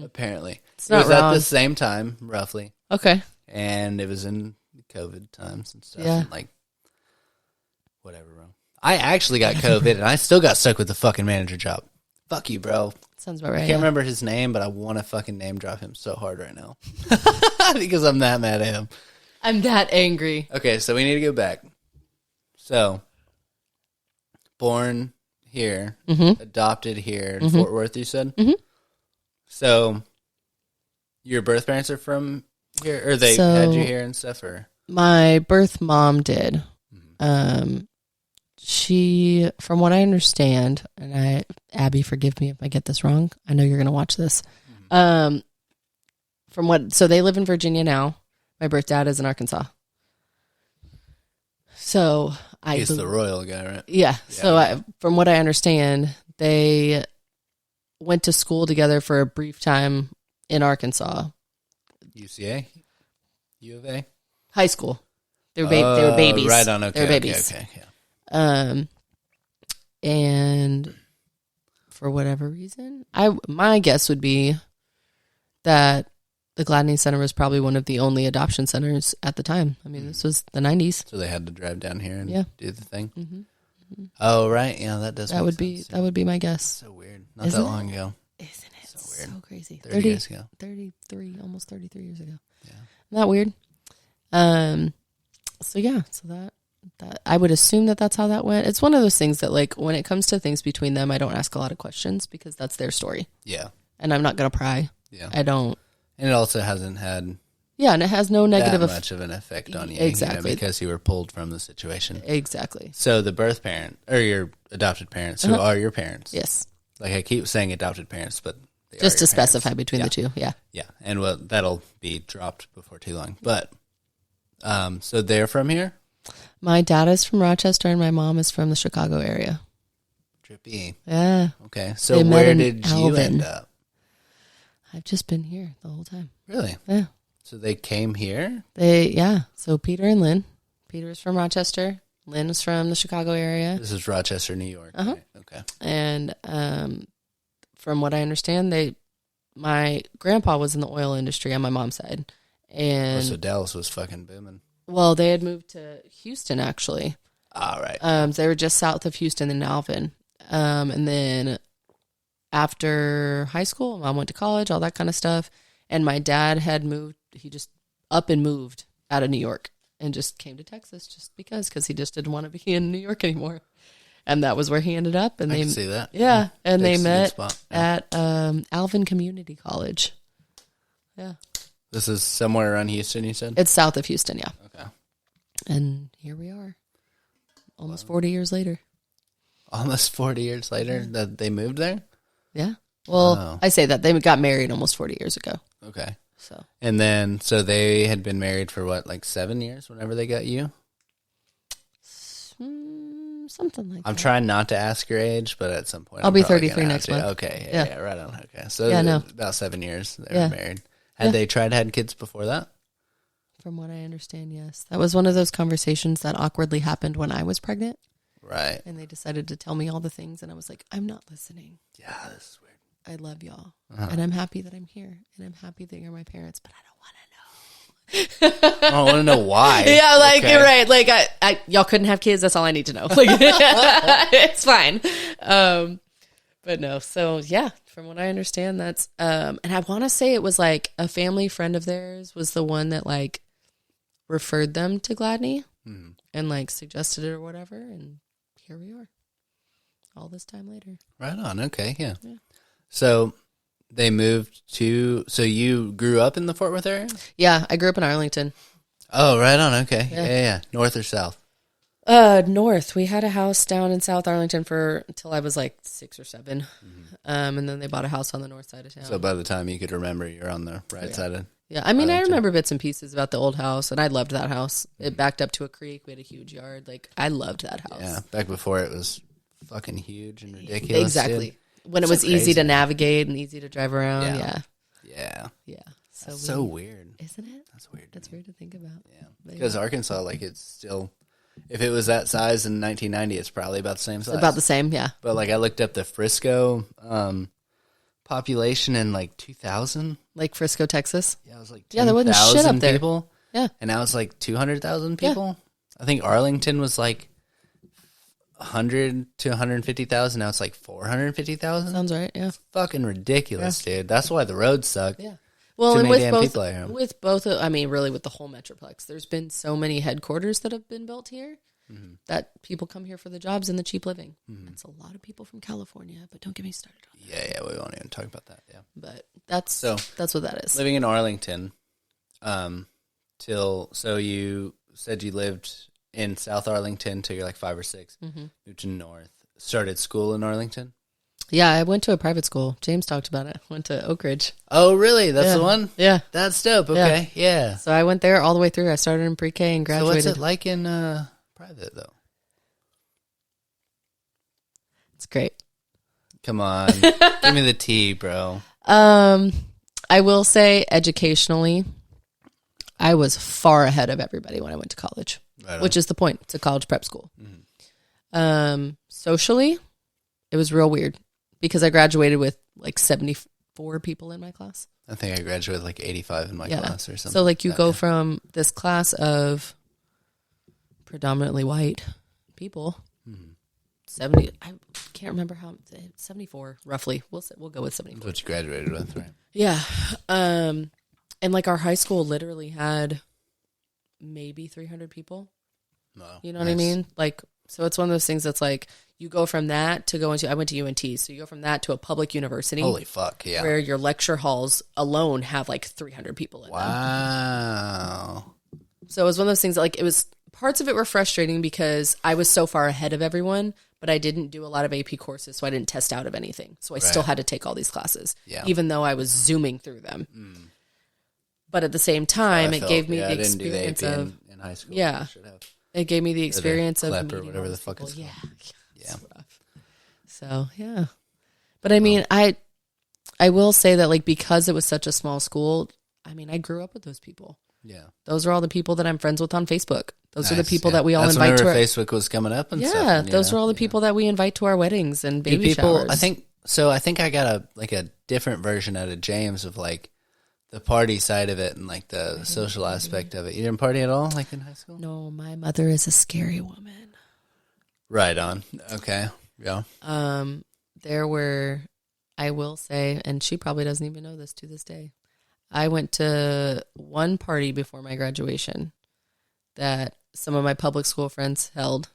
Apparently, It's it was not at wrong. the same time, roughly, Okay. and it was in COVID times and stuff. Yeah. And like whatever, bro. I actually got COVID, and I still got stuck with the fucking manager job. Fuck you, bro. Sounds about I right. can't yeah. remember his name, but I want to fucking name drop him so hard right now because I'm that mad at him. I'm that angry. Okay, so we need to go back. So, born here, adopted here in Fort Worth, you said? Mhm. So, your birth parents are from here? Or they So- had you here and stuff? Or My birth mom did. She, from what I understand, and Abby, forgive me if I get this wrong. I know you're going to watch this. So they live in Virginia now. My birth dad is in Arkansas. So he's the royal guy, right? Yeah. So from what I understand, they went to school together for a brief time in Arkansas. UCA? U of A? High school. They were babies. Right on, okay. They were babies. Okay. Yeah. And for whatever reason, my guess would be that the Gladney Center was probably one of the only adoption centers at the time. I mean, this was the 90s. So they had to drive down here and do the thing. Mm-hmm. Mm-hmm. Oh, right. Yeah, that does. That would be my guess. So weird. Not that long ago. Isn't it? So weird. So crazy. 30 years ago. 33, almost 33 years ago. Yeah. Isn't that weird? So yeah, so that I would assume that that's how that went. It's one of those things that, like, when it comes to things between them, I don't ask a lot of questions because that's their story. Yeah. And I'm not going to pry. Yeah. I don't. And it also hasn't had and it has no negative that much of an effect on you. Exactly. Because you were pulled from the situation. Exactly. So the birth parent, or your adopted parents, who are your parents. Yes. Like, I keep saying adopted parents, but they just are to your specify parents. between the two. Yeah. Yeah. And well, that'll be dropped before too long. But, so they're from here? My dad is from Rochester and my mom is from the Chicago area. Trippy. Yeah. Okay. So where did you Alvin. end up? I've just been here the whole time. Really? Yeah. So they came here? So Peter and Lynn. Peter is from Rochester. Lynn is from the Chicago area. This is Rochester, New York. Uh-huh. Right? Okay. And from what I understand, my grandpa was in the oil industry on my mom's side. And So Dallas was fucking booming. well, they had moved to Houston, actually. All right. They were just south of Houston in Alvin. And then after high school, mom went to college, all that kind of stuff. And my dad had moved. He just up and moved out of New York and just came to Texas just because he just didn't want to be in New York anymore. And that was where he ended up. And I they can see that. Yeah. And they Texas is a good met spot. at Alvin Community College. Yeah. This is somewhere around Houston, you said? It's south of Houston, yeah. Okay. And here we are. Almost 40 years later. Almost 40 years later that they moved there? Yeah. Well, Wow. I say that. They got married almost 40 years ago. Okay. So And then, so they had been married for what, like 7 years whenever they got you? something like I'm that. trying not to ask your age, but at some point I'll I'm be probably 33 gonna next have to. month. Okay. Yeah. Yeah, right on. Okay. So Yeah, no. about 7 years they Yeah. were married. Had they tried to have kids before that? From what I understand, yes. That was one of those conversations that awkwardly happened when I was pregnant. Right. And they decided to tell me all the things. And I was like, I'm not listening. Yeah, this is weird. I love y'all. Uh-huh. And I'm happy that I'm here. And I'm happy that you're my parents. But I don't want to I don't want to know why. Yeah, like, Okay. you're right. Like, I y'all couldn't have kids. That's all I need to know. Like, it's fine. But no. So, yeah, from what I understand, that's, and I want to say it was like a family friend of theirs was the one that, like, referred them to Gladney and, like, suggested it or whatever. And here we are all this time later. Right on. Okay. Yeah. So they moved so you grew up in the Fort Worth area? Yeah, I grew up in Arlington. Oh, right on. Okay. Yeah. North or south? North. We had a house down in South Arlington until I was like 6 or 7. And then they bought a house on the north side of town. So by the time you could remember, you're on the right side of. Yeah, I mean, I Arlington. remember bits and pieces about the old house, and I loved that house. It backed up to a creek. We had a huge yard. Like, I loved that house. Yeah, back before it was fucking huge and ridiculous. Exactly. Dude. When it So was easy crazy. to navigate and easy to drive around. Yeah. Yeah. Yeah. So, So weird. Isn't it? That's weird. That's weird to think about. Yeah. But Because Arkansas, like, it's still, if it was that size in 1990, it's probably about the same size. It's about the same, yeah. But, like, I looked up the Frisco population in, like, 2000. Like Frisco, Texas. Yeah, it was like Yeah, there wasn't shit 10,000 up there. people. Yeah. And now it's like 200,000 people. I think Arlington was like 100 to 150,000. Now it's like 450,000. Sounds right, yeah. Fucking ridiculous, dude. That's why the roads suck. Yeah. Well, Too and many damn people out here. with both, I mean, really with the whole Metroplex, there's been so many headquarters that have been built here that people come here for the jobs and the cheap living. It's a lot of people from California, but don't get me started on that. Yeah, we won't even talk about that. Yeah. But that's what that is. Living in Arlington, so you said you lived in South Arlington till you're like 5 or 6. Moved to North. Started school in Arlington. Yeah, I went to a private school. James talked about it. Went to Oak Ridge. Oh, really? That's the one? Yeah. That's dope. Okay. Yeah. So I went there all the way through. I started in pre-K and So graduated. what's it like in private, though? It's great. Come on. Give me the tea, bro. I will say educationally, I was far ahead of everybody when I went to college, Right on. which is the point. It's a college prep school. Socially, It was real weird because I graduated with like 74 people in my class. I think I graduated with like 85 in my class or something. So like you go from this class of predominantly white people, 70, I can't remember how, 74 roughly. We'll go with 74. That's what you graduated with, right? Yeah. And like our high school literally had maybe 300 people. Wow, you know what I mean? Like, so it's one of those things that's like, you go from that to I went to UNT, so you go from that to a public university. Holy fuck, yeah. Where your lecture halls alone have like 300 people in them. Wow. So it was one of those things that like, parts of it were frustrating because I was so far ahead of everyone, but I didn't do a lot of AP courses, so I didn't test out of anything. So I still had to take all these classes, even though I was zooming through them. But at the same time, it gave me the experience of in high school. Yeah. It gave me the experience of meeting or whatever the fuck it's called. Yeah. So, yeah. But I mean, I will say that like because it was such a small school, I mean, I grew up with those people. Yeah. Those are all the people that I'm friends with on Facebook. Those are the people that we all invite to our Facebook was coming up and stuff. Yeah, those are all the people that we invite to our weddings and baby showers. I think I got a different version out of James of like the party side of it and like the social aspect of it. You didn't party at all, like in high school? No, my mother is a scary woman. Right on. Okay. Yeah. There were, I will say, and she probably doesn't even know this to this day. I went to one party before my graduation that some of my public school friends held.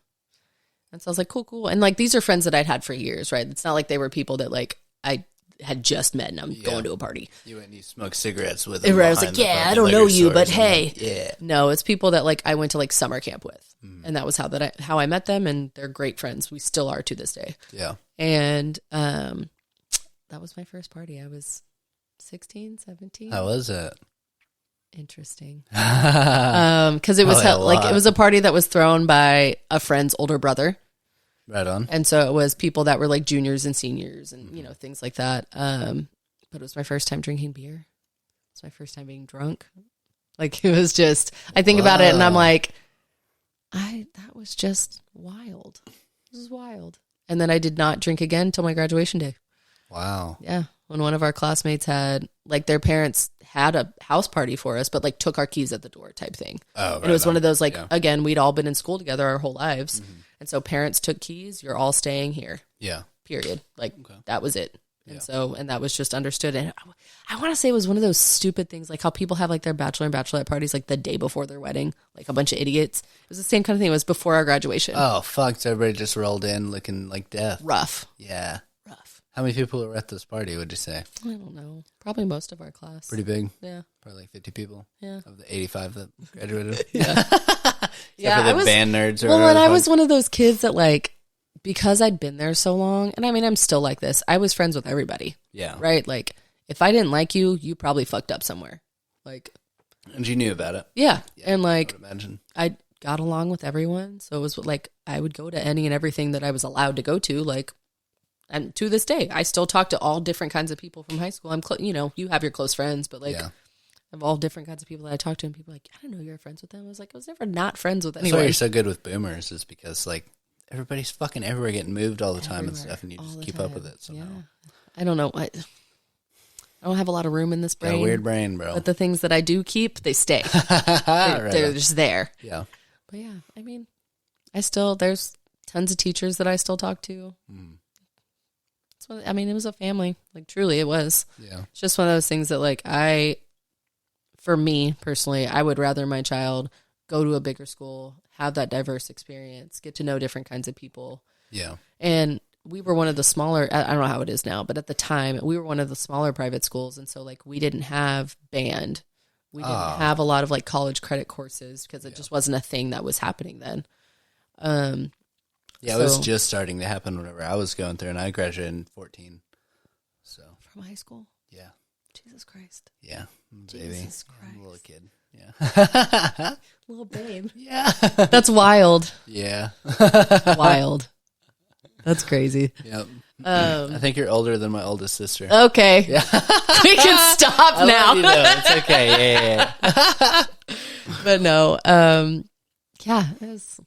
And so I was like, cool. And like, these are friends that I'd had for years, right? It's not like they were people that like I had just met and I'm going to a party. You went and you smoked cigarettes with them. Right, I was like, I don't know you, but hey. Yeah. No, it's people that like I went to like summer camp with. And that was how I met them, and they're great friends. We still are to this day. Yeah. And that was my first party. I was 16, 17. How was it? Interesting. Because it was it was a party that was thrown by a friend's older brother. Right on. And so it was people that were like juniors and seniors and, you know, things like that. But it was my first time drinking beer. It's my first time being drunk. Like, it was just, I think about it and I'm like, that was just wild. This is wild. And then I did not drink again until my graduation day. Wow. Yeah. When one of our classmates had, like, their parents had a house party for us, but like took our keys at the door type thing. Oh, right. And it was one of those, like, again, we'd all been in school together our whole lives. Mm-hmm. And so parents took keys. You're all staying here. Yeah. Period. Like, that was it. And so, and that was just understood. And I want to say it was one of those stupid things, like how people have like their bachelor and bachelorette parties like the day before their wedding, like a bunch of idiots. It was the same kind of thing. It was before our graduation. Oh, fuck. So everybody just rolled in looking like death. Rough. Yeah. Rough. How many people were at this party, would you say? I don't know. Probably most of our class. Pretty big? Yeah. Probably like 50 people? Yeah. Of the 85 that graduated? Yeah. Yeah. For the band nerds or well, and I was one of those kids that like, because I'd been there so long, and I mean, I'm still like this. I was friends with everybody. Yeah. Right? Like, if I didn't like you, you probably fucked up somewhere. Like, and you knew about it. Yeah. And like, I would imagine. I got along with everyone. So it was like, I would go to any and everything that I was allowed to go to. Like, and to this day, I still talk to all different kinds of people from high school. You know, you have your close friends, but like, I have all different kinds of people that I talk to, and people are like, I didn't know you were friends with them. I was like, I was never not friends with anyone. That's why you're so good with boomers, is because like, everybody's fucking everywhere, getting moved all the time and stuff, and you just keep up with it somehow. Yeah. I don't know. I don't have a lot of room in this brain. Got a weird brain, bro. But the things that I do keep, they stay. They're just there. Yeah. But yeah, I mean, there's tons of teachers that I still talk to. I mean, it was a family. Like, truly, it was. Yeah. It's just one of those things that, like, for me personally, I would rather my child go to a bigger school, have that diverse experience, get to know different kinds of people. Yeah. And we were one of the smaller, I don't know how it is now, but at the time, we were one of the smaller private schools. And so, like, we didn't have band. We didn't have a lot of, like, college credit courses because it just wasn't a thing that was happening then. Yeah, it was just starting to happen whenever I was going through, and I graduated in 14. So from high school? Yeah. Jesus Christ. Yeah, baby. Jesus Christ. I'm a little kid. Yeah. Little babe. Yeah. That's wild. Yeah. Wild. That's crazy. Yep. I think you're older than my oldest sister. Okay. Yeah. We can stop now. It's okay. Yeah. But no. Yeah, it was...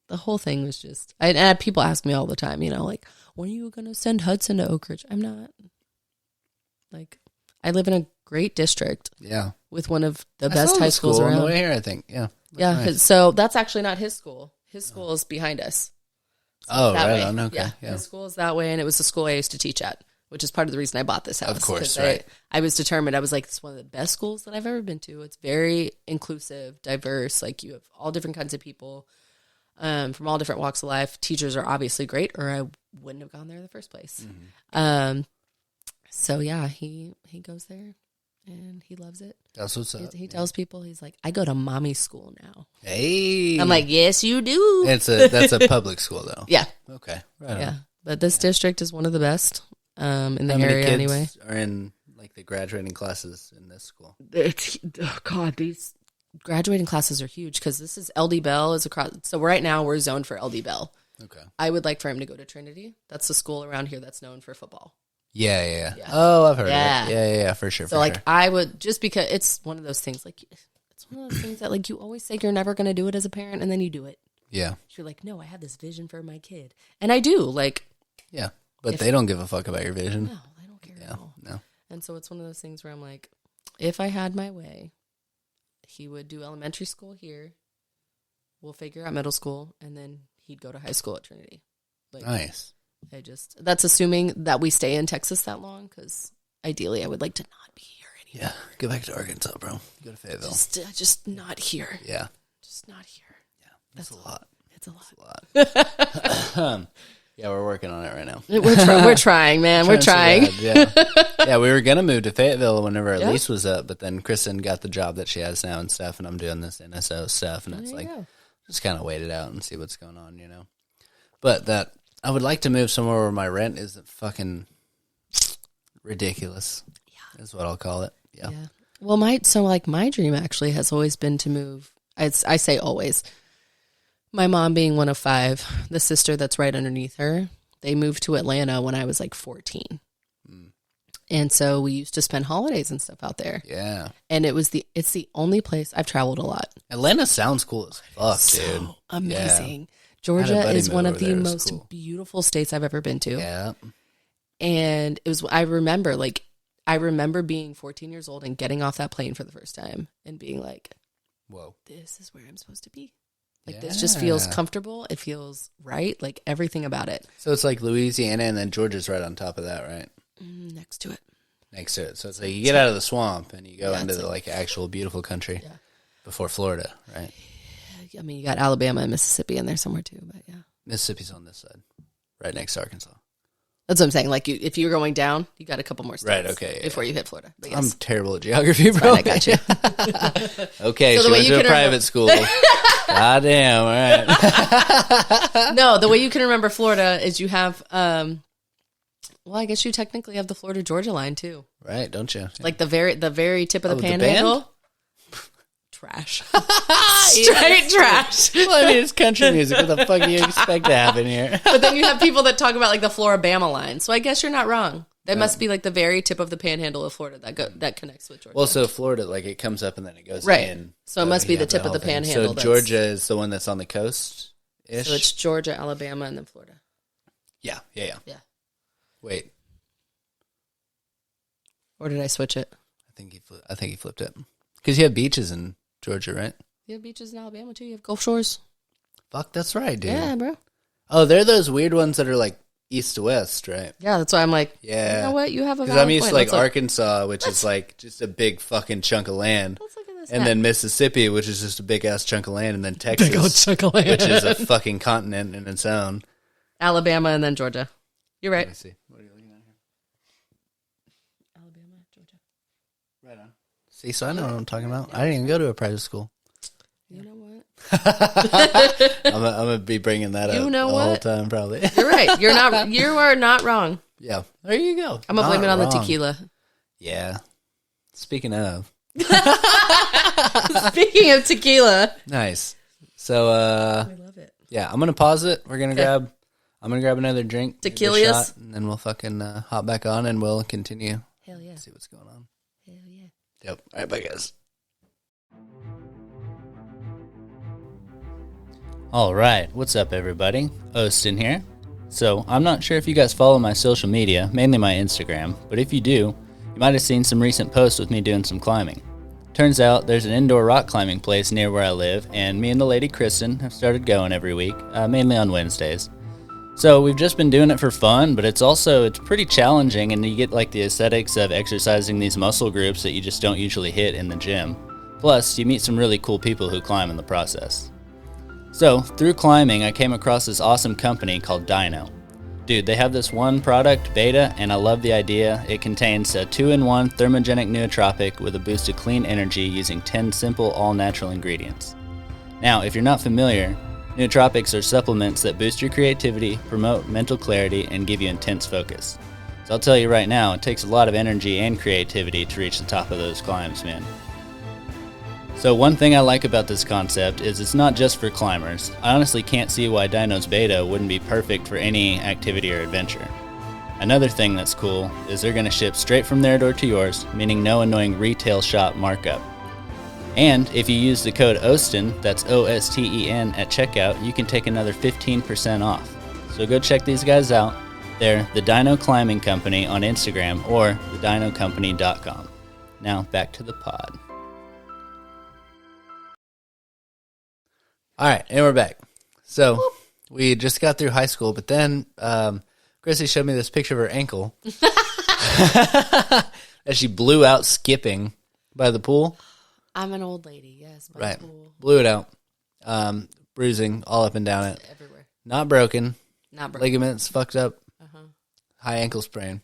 The whole thing was just, and people ask me all the time, you know, like, when are you going to send Hudson to Oak Ridge? I'm not. Like, I live in a great district. Yeah. With one of the best high schools around. On the way here, I think. Yeah. Yeah. Nice. So that's actually not his school. His school is behind us. So right on. Okay. Yeah. His school is that way, and it was the school I used to teach at, which is part of the reason I bought this house. Of course, right. I was determined. I was like, it's one of the best schools that I've ever been to. It's very inclusive, diverse. Like, you have all different kinds of people from all different walks of life. Teachers are obviously great, or I wouldn't have gone there in the first place. Mm-hmm. So yeah, he goes there and he loves it. That's what's up. He tells people, he's like, I go to mommy school now. Hey, I'm like, yes, you do. That's a public school though. Yeah. Okay. Right yeah. on. But this district is one of the best in the How many area kids anyway. are in like the graduating classes in this school? God, these graduating classes are huge because this is LD Bell is across. So right now we're zoned for LD Bell. Okay. I would like for him to go to Trinity. That's the school around here that's known for football. Yeah. Oh, I've heard of it. Yeah, for sure. So I would, just because it's one of those things, like, it's one of those things that, like, you always say you're never going to do it as a parent, and then you do it. Yeah. You're like, no, I have this vision for my kid. And I do, like. Yeah, but they don't give a fuck about your vision. No, they don't care at all. No. And so it's one of those things where I'm like, if I had my way, he would do elementary school here. We'll figure out middle school, and then he'd go to high school at Trinity. Like, nice. That's assuming that we stay in Texas that long, because ideally I would like to not be here anymore. Yeah, go back to Arkansas, bro. Go to Fayetteville. Just not here. Yeah. Just not here. Yeah, that's a lot. It's a lot. Yeah, we're working on it right now. We're trying, man. We're trying. Yeah, we were going to move to Fayetteville whenever our lease was up, but then Kristin got the job that she has now and stuff, and I'm doing this NSO stuff, and it's like, just kind of wait it out and see what's going on, you know? But I would like to move somewhere where my rent isn't fucking ridiculous. Yeah. Is what I'll call it. Yeah. Well, my dream actually has always been to move. I say always. My mom being one of 5, the sister that's right underneath her, they moved to Atlanta when I was like 14. And so we used to spend holidays and stuff out there. Yeah. And it's the only place I've traveled a lot. Atlanta sounds cool as fuck, dude. Amazing. Yeah. Georgia is one of the most beautiful states I've ever been to. Yeah. And I remember being 14 years old and getting off that plane for the first time and being like, whoa, this is where I'm supposed to be. Like, this just feels comfortable. It feels right. Like, everything about it. So it's like Louisiana, and then Georgia's right on top of that, right? Next to it. So it's like you get out of the swamp and you go into the like actual beautiful country before Florida, right? I mean, you got Alabama and Mississippi in there somewhere too, but yeah. Mississippi's on this side, right next to Arkansas. That's what I'm saying. Like, if you're going down, you got a couple more states. Right, okay. Before you hit Florida. But yes. I'm terrible at geography, bro. Fine, I got you. Okay, so she went to a private school. Goddamn, all right. No, the way you can remember Florida is you have, well, I guess you technically have the Florida-Georgia line too. Right, don't you? Like the very tip of the panhandle. Trash. Straight trash. Well, I mean, it's country music. What the fuck do you expect to happen here? But then you have people that talk about like the Floribama line. So I guess you're not wrong. That must be like the very tip of the panhandle of Florida that connects with Georgia. Well, so Florida, like it comes up and then it goes in. So it must be the tip of the panhandle. So Georgia is the one that's on the coast-ish? So it's Georgia, Alabama, and then Florida. Yeah. Wait. Or did I switch it? I think he flipped it. Because you have beaches in Georgia, right? You have beaches in Alabama, too. You have Gulf Shores. Fuck, that's right, dude. Yeah, bro. Oh, they're those weird ones that are like east to west, right? Yeah, that's why I'm like, yeah. You know what? You have a Because I'm used to like Arkansas, which is like just a big fucking chunk of land. Let's look at this. And then Mississippi, which is just a big ass chunk of land. And then Texas, big old chunk of land. which is a fucking continent in its own. Alabama and then Georgia. You're right. Let me see. What are you looking at here? Alabama, Georgia. Right on. See, so I know what I'm talking about. I didn't even go to a private school. You know what? I'm gonna be bringing that up the whole time, probably. You're right. You are not wrong. Yeah. There you go. I'm gonna blame it on the tequila. Yeah. Speaking of. Speaking of tequila. Nice. So I love it. Yeah, I'm gonna pause it. I'm gonna grab another drink. Tequilas. And then we'll fucking hop back on and we'll continue. Hell yeah. See what's going on. Hell yeah. Yep. All right, bye guys. All right, what's up, everybody? Austin here. So, I'm not sure if you guys follow my social media, mainly my Instagram, but if you do, you might have seen some recent posts with me doing some climbing. Turns out there's an indoor rock climbing place near where I live, and me and the lady Kristin have started going every week, mainly on Wednesdays. So we've just been doing it for fun, but it's pretty challenging, and you get like the aesthetics of exercising these muscle groups that you just don't usually hit in the gym. Plus, you meet some really cool people who climb in the process. So, through climbing, I came across this awesome company called Dino. Dude, they have this one product, Beta, and I love the idea. It contains a 2-in-1 thermogenic nootropic with a boost of clean energy using 10 simple, all-natural ingredients. Now, if you're not familiar, nootropics are supplements that boost your creativity, promote mental clarity, and give you intense focus. So I'll tell you right now, it takes a lot of energy and creativity to reach the top of those climbs, man. So one thing I like about this concept is it's not just for climbers. I honestly can't see why Dino's Beta wouldn't be perfect for any activity or adventure. Another thing that's cool is they're going to ship straight from their door to yours, meaning no annoying retail shop markup. And if you use the code OSTEN, that's OSTEN, at checkout, you can take another 15% off. So go check these guys out. They're the Dino Climbing Company on Instagram or thedinocompany.com. Now back to the pod. All right, and we're back. So we just got through high school, but then Krissy showed me this picture of her ankle that she blew out skipping by the pool. I'm an old lady, yes. Right. Blew it out. Bruising all up and down it. Everywhere. Not broken. Not broken. Ligaments fucked up. High ankle sprain.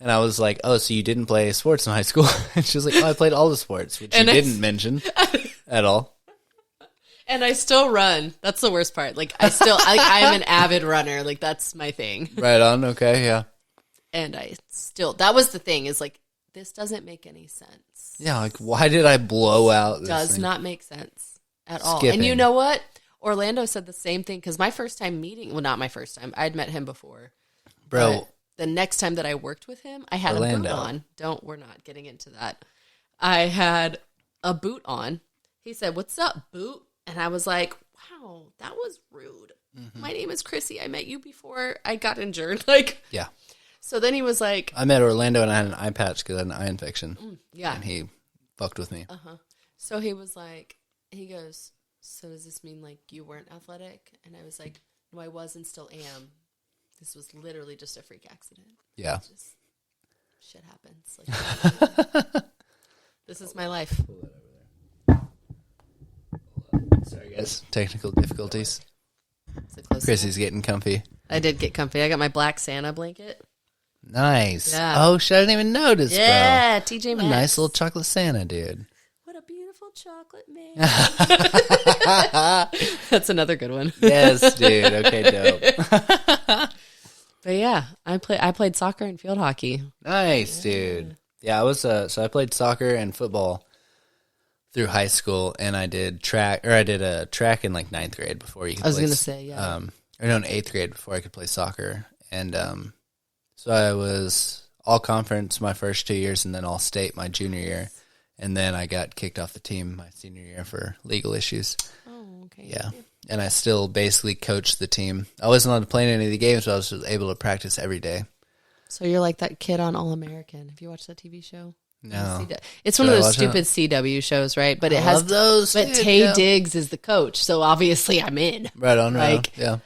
And I was like, oh, so you didn't play sports in high school? And she was like, oh, I played all the sports, which she didn't mention at all. And I still run. That's the worst part. Like, I'm an avid runner. Like, that's my thing. Right on. Okay. Yeah. And that was the thing, is like, this doesn't make any sense. Yeah, like, why did I blow out this Does thing? not make sense at all. Skipping. And you know what? Orlando said the same thing, because my first time meeting, well, not my first time. I'd met him before. Bro. The next time that I worked with him, I had Orlando. a boot on. We're not getting into that. I had a boot on. He said, "What's up, boot?" And I was like, wow, that was rude. Mm-hmm. My name is Krissy. I met you before I got injured. Like, yeah. So then he was like, I met Orlando and I had an eye patch because I had an eye infection. Yeah. And he fucked with me. So he was like, he goes, so does this mean like you weren't athletic? And I was like, no, I was and still am. This was literally just a freak accident. Yeah. Just shit happens. Like, this is my life. Sorry, guys. Technical difficulties. Krissy's getting comfy. I did get comfy. I got my black Santa blanket. Nice. Yeah. Oh, shit, I didn't even notice, bro. Yeah, TJ Maxx. A nice little chocolate Santa, dude. What a beautiful chocolate man. That's another good one. Yes, dude. Okay, dope. But yeah, I played soccer and field hockey. Nice, dude. Yeah, I was so I played soccer and football through high school, and I did track in like 9th grade before you could I was going to say, yeah. Or no, in 8th grade before I could play soccer. And so I was all conference my first 2 years and then all state my junior year. And then I got kicked off the team my senior year for legal issues. Oh, okay. Yeah. And I still basically coached the team. I wasn't allowed to play in any of the games, but I was just able to practice every day. So you're like that kid on All American. Have you watched that TV show? No. It's one of those stupid CW shows, right? But it has those. But Tay Diggs is the coach, so obviously I'm in. Right on, like, right on.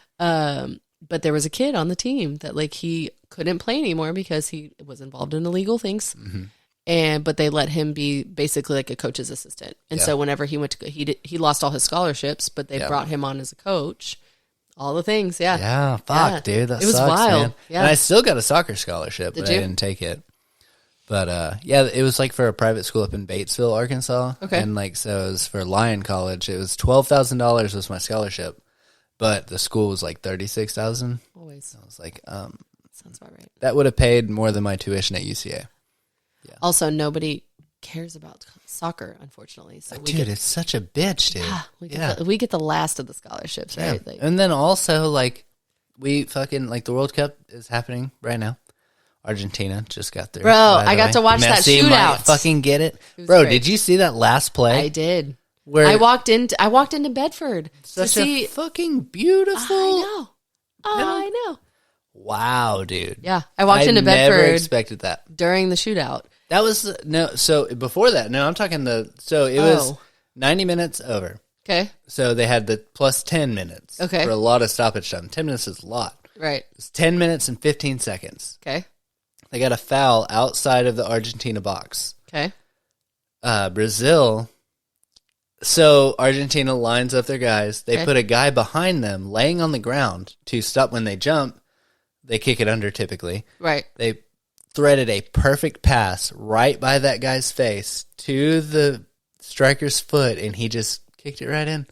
Yeah. But there was a kid on the team that like he couldn't play anymore because he was involved in illegal things. Mm-hmm. But they let him be basically like a coach's assistant. And so whenever he went to he lost all his scholarships, but they brought him on as a coach. All the things, yeah. Yeah, fuck, dude. That it was sucks, wild. Man. Yeah. And I still got a soccer scholarship, but you? I didn't take it. But yeah, it was like for a private school up in Batesville, Arkansas. Okay. And like, so it was for Lyon College. It was $12,000 was my scholarship, but the school was like $36,000. Always. I was like, sounds about right. That would have paid more than my tuition at UCA. Yeah. Also, nobody cares about soccer, unfortunately. So it's such a bitch, dude. We get the last of the scholarships, right? Yeah. Like, and then also, like, we fucking, like, the World Cup is happening right now. Argentina just got through. Bro, I got to watch that shootout. Might fucking get it. Bro, great. Did you see that last play? I did. Where I walked into Bedford such to see a fucking beautiful. I know. Wow, dude. Yeah. I walked into never Bedford expected that. during the shootout. That was, so before that, I'm talking so it was 90 minutes over. Okay. So they had the plus 10 minutes. Okay. For a lot of stoppage time. 10 minutes is a lot. Right. It's 10 minutes and 15 seconds. Okay. They got a foul outside of the Argentina box. Okay. Brazil. So Argentina lines up their guys. They put a guy behind them laying on the ground to stop when they jump. They kick it under typically. Right. They threaded a perfect pass right by that guy's face to the striker's foot, and he just kicked it right in.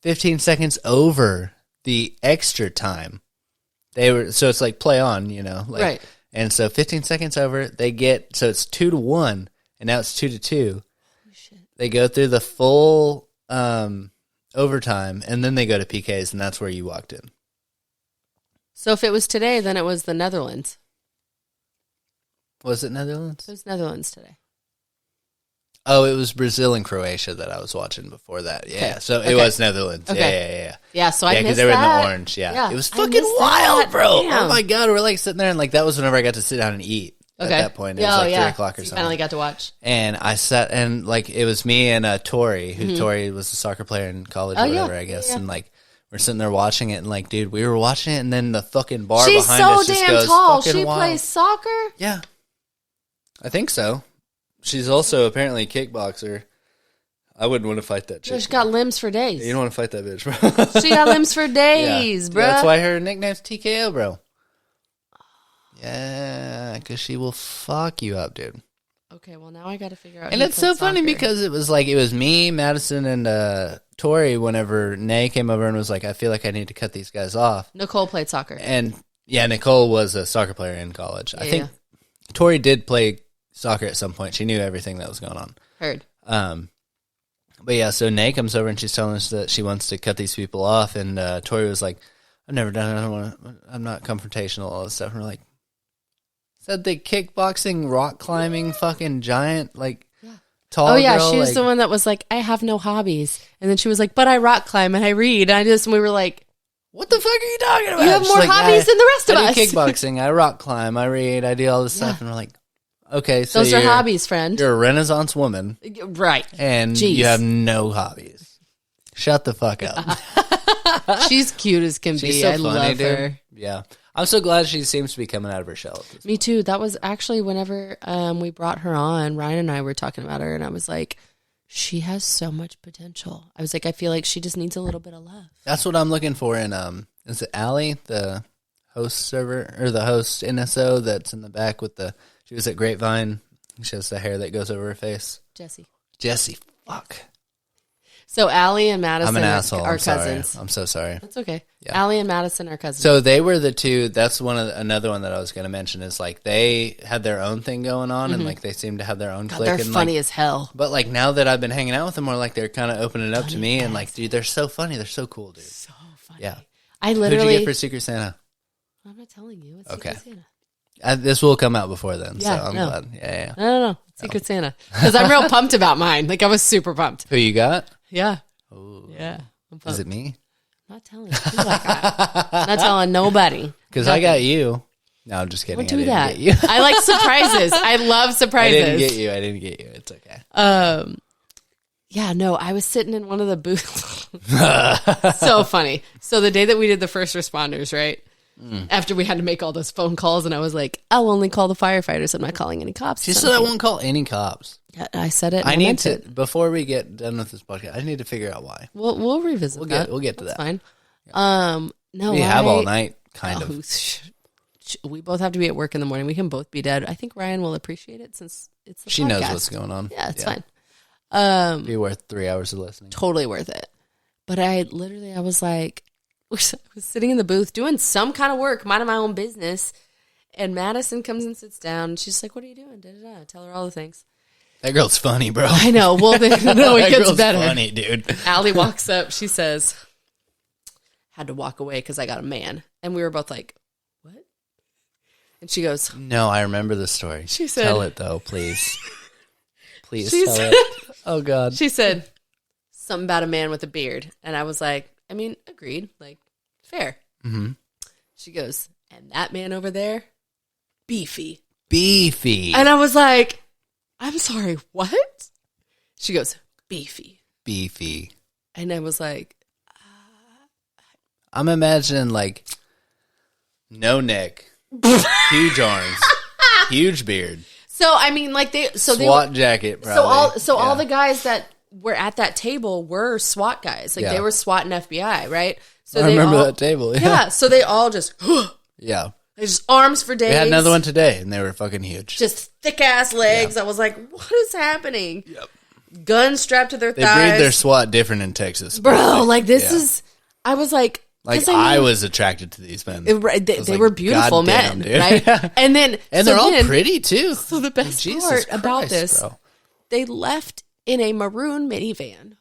15 seconds over the extra time. So it's like play on, right. And so 15 seconds over, so it's 2-1, and now it's 2-2. Holy shit. They go through the full overtime, and then they go to PKs, and that's where you walked in. So if it was today, then it was the Netherlands. Was it Netherlands? It was Netherlands today. Oh, it was Brazil and Croatia that I was watching before that. Yeah, okay. So it was Netherlands. Okay. Yeah. Yeah, so I missed that. because they were in the orange. Yeah. It was fucking wild, bro. Damn. Oh my God, we're like sitting there, and like that was whenever I got to sit down and eat. Okay. At that point, it was like 3 o'clock or something. Finally got to watch. And I sat, and like it was me and Tori, who Tori was a soccer player in college or whatever, I guess. Yeah. And like we're sitting there watching it, and like, dude, we were watching it, and then the fucking bar behind us just goes tall. fucking She wild. plays soccer? Yeah. I think so. She's also apparently a kickboxer. I wouldn't want to fight that chick. She's got limbs for days. You don't want to fight that bitch, bro. She got limbs for days, bro. That's why her nickname's TKO, bro. Yeah, because she will fuck you up, dude. Okay, well, now I got to figure out. And it's so funny because it was me, Madison, and Tori whenever Nay came over and was like, I feel like I need to cut these guys off. Nicole played soccer. And yeah, Nicole was a soccer player in college. I think Tori did play soccer at some point. She knew everything that was going on. Heard. But yeah, so Nay comes over and she's telling us that she wants to cut these people off, and Tori was like, I've never done it. I'm not confrontational, all this stuff. And we're like, said the kickboxing, rock climbing, fucking giant, like, tall girl. Oh, yeah, she was the one that was like, I have no hobbies. And then she was like, but I rock climb and I read. And we were like, what the fuck are you talking about? You have more hobbies than the rest of us. I do kickboxing, I rock climb, I read, I do all this stuff. And we're like, okay, so those are hobbies, friend. You're a Renaissance woman. Right. And you have no hobbies. Shut the fuck up. She's cute as can be. I love her. Yeah. I'm so glad she seems to be coming out of her shell. Me too. That was actually whenever we brought her on, Ryan and I were talking about her, and I was like, she has so much potential. I was like, I feel like she just needs a little bit of love. That's what I'm looking for in, is it Allie, the host server, or the host NSO that's in the back with she was at Grapevine. She has the hair that goes over her face. Jessie, fuck. So Allie and Madison I'm an asshole. are I'm sorry. cousins. I'm so sorry. That's okay. Yeah. Allie and Madison are cousins. So they were the two. That's another one that I was going to mention is like they had their own thing going on, and like they seem to have their own clique. They're and funny like, as hell. But like now that I've been hanging out with them more, like they're kind of opening up to me, and like, dude, they're so funny. They're so cool, dude. So funny. Yeah. I literally. Who'd you get for Secret Santa? I'm not telling you. It's okay. Secret Santa. This will come out before then, yeah, so I'm glad. Yeah. No. Secret Santa. Because I'm real pumped about mine. Like I was super pumped. Who you got? Yeah. Ooh. Yeah. Is it me? I'm not telling you. I'm not telling nobody. Because I got you. No, I'm just kidding. Don't do that. Get you. I like surprises. I love surprises. I didn't get you. It's okay. Yeah, no, I was sitting in one of the booths. So funny. So the day that we did the first responders, right? After we had to make all those phone calls, and I was like, I'll only call the firefighters. I'm not calling any cops. She said I won't call any cops. Yeah, I said it. I need to, before we get done with this podcast, I need to figure out why. We'll revisit that. We'll get to That's that. Fine. Yeah. No, we have all night, kind of. We both have to be at work in the morning. We can both be dead. I think Ryan will appreciate it since it's the She podcast. knows what's going on. Yeah, it's fine. Be worth 3 hours of listening. Totally worth it. But I was like, I was sitting in the booth doing some kind of work, minding my own business, and Madison comes and sits down, and she's like, what are you doing? Da-da-da. Tell her all the things. That girl's funny, bro. I know. Well, no, it gets better. Funny, dude. Allie walks up. She says, had to walk away because I got a man. And we were both like, what? And she goes, no, I remember the story. She said, tell it, though, please. Please she tell said, it. Oh, God. She said, something about a man with a beard. And I was like, I mean, agreed. Like, fair. Mm-hmm. She goes, And that man over there, beefy. Beefy. And I was like, I'm sorry, what? She goes, beefy. Beefy. And I was like, I'm imagining like no neck, huge arms, huge beard. So I mean, like SWAT jacket. Probably. All the guys that were at that table were SWAT guys. Like they were SWAT and FBI, right? So I remember that table. Yeah. So they all just yeah. Just arms for days. We had another one today, and they were fucking huge. Just thick ass legs. Yeah. I was like, what is happening? Yep. Guns strapped to their thighs. They breed their SWAT different in Texas. Bro, like this is, I was like. I was attracted to these men. They were beautiful men, dude. Right? And they're all pretty, too. So the best part about this, bro. They left in a maroon minivan.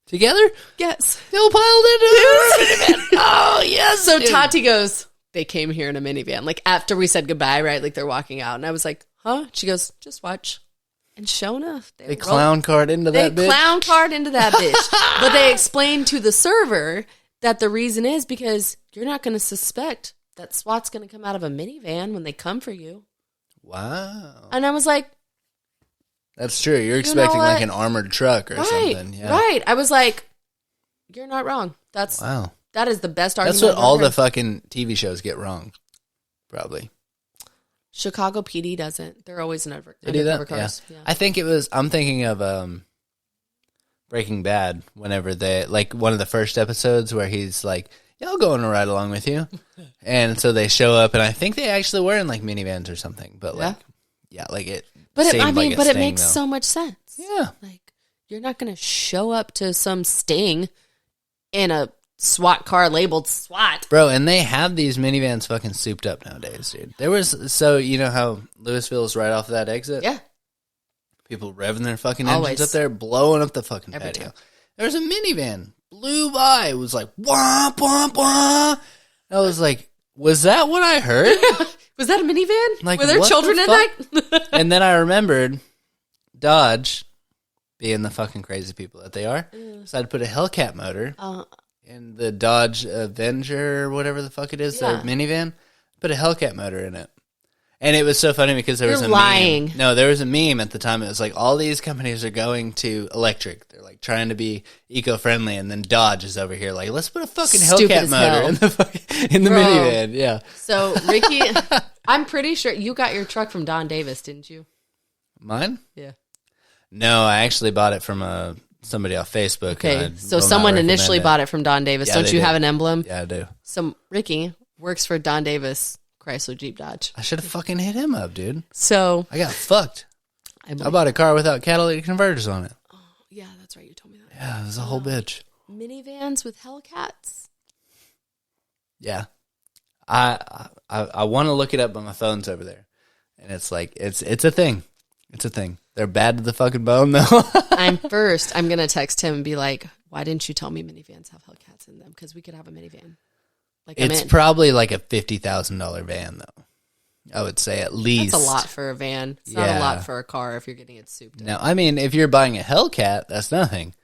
Together? Yes. They all piled into a minivan. Oh, yes. So dude. Tati goes, they came here in a minivan. Like, after we said goodbye, right? Like, they're walking out. And I was like, huh? She goes, just watch. And sure enough. They clown card into that bitch? They clown card into that bitch. But they explained to the server that the reason is because you're not going to suspect that SWAT's going to come out of a minivan when they come for you. Wow. And I was like, that's true. You're expecting like an armored truck or something. Yeah. Right. I was like, you're not wrong. That is the best argument. That's what all the fucking TV shows get wrong. Probably. Chicago PD doesn't. They're always an They do that? Yeah. I think I'm thinking of Breaking Bad, whenever they, like one of the first episodes where he's like, yeah, I'll go on a ride along with you. And so they show up, and I think they actually were in like minivans or something, but like, like it. But it makes so much sense. Yeah. Like, you're not going to show up to some sting in a SWAT car labeled SWAT. Bro, and they have these minivans fucking souped up nowadays, dude. You know how Louisville's right off of that exit? Yeah. People revving their fucking engines up there, blowing up the fucking patio. There was a minivan, blew by. It was like, wah, wah, wah. I was like, was that what I heard? Was that a minivan? Like, were there children in that? And then I remembered Dodge, being the fucking crazy people that they are, decided to put a Hellcat motor in the Dodge Avenger, or whatever the fuck it is, their minivan. Put a Hellcat motor in it. And it was so funny because there was a meme. No, there was a meme at the time. It was like, all these companies are going to electric. They're like trying to be eco-friendly, and then Dodge is over here like, let's put a fucking Hellcat motor in the minivan. Yeah. So, Ricky, I'm pretty sure you got your truck from Don Davis, didn't you? Mine? Yeah. No, I actually bought it from somebody off Facebook. Okay, so someone initially bought it from Don Davis. Don't you have an emblem? Yeah, I do. So, Ricky works for Don Davis Chrysler Jeep Dodge. I should have fucking hit him up, dude. So I got fucked. I bought a car without catalytic converters on it. Oh, yeah, that's right. You told me that. Yeah, it was a whole bitch. Minivans with Hellcats. Yeah. I want to look it up, but my phone's over there. And it's like, it's a thing. It's a thing. They're bad to the fucking bone, though. I'm going to text him and be like, why didn't you tell me minivans have Hellcats in them? Because we could have a minivan. Like, it's probably like a $50,000 van, though. I would say at least. That's a lot for a van. It's not a lot for a car if you're getting it souped up. No, I mean, if you're buying a Hellcat, that's nothing.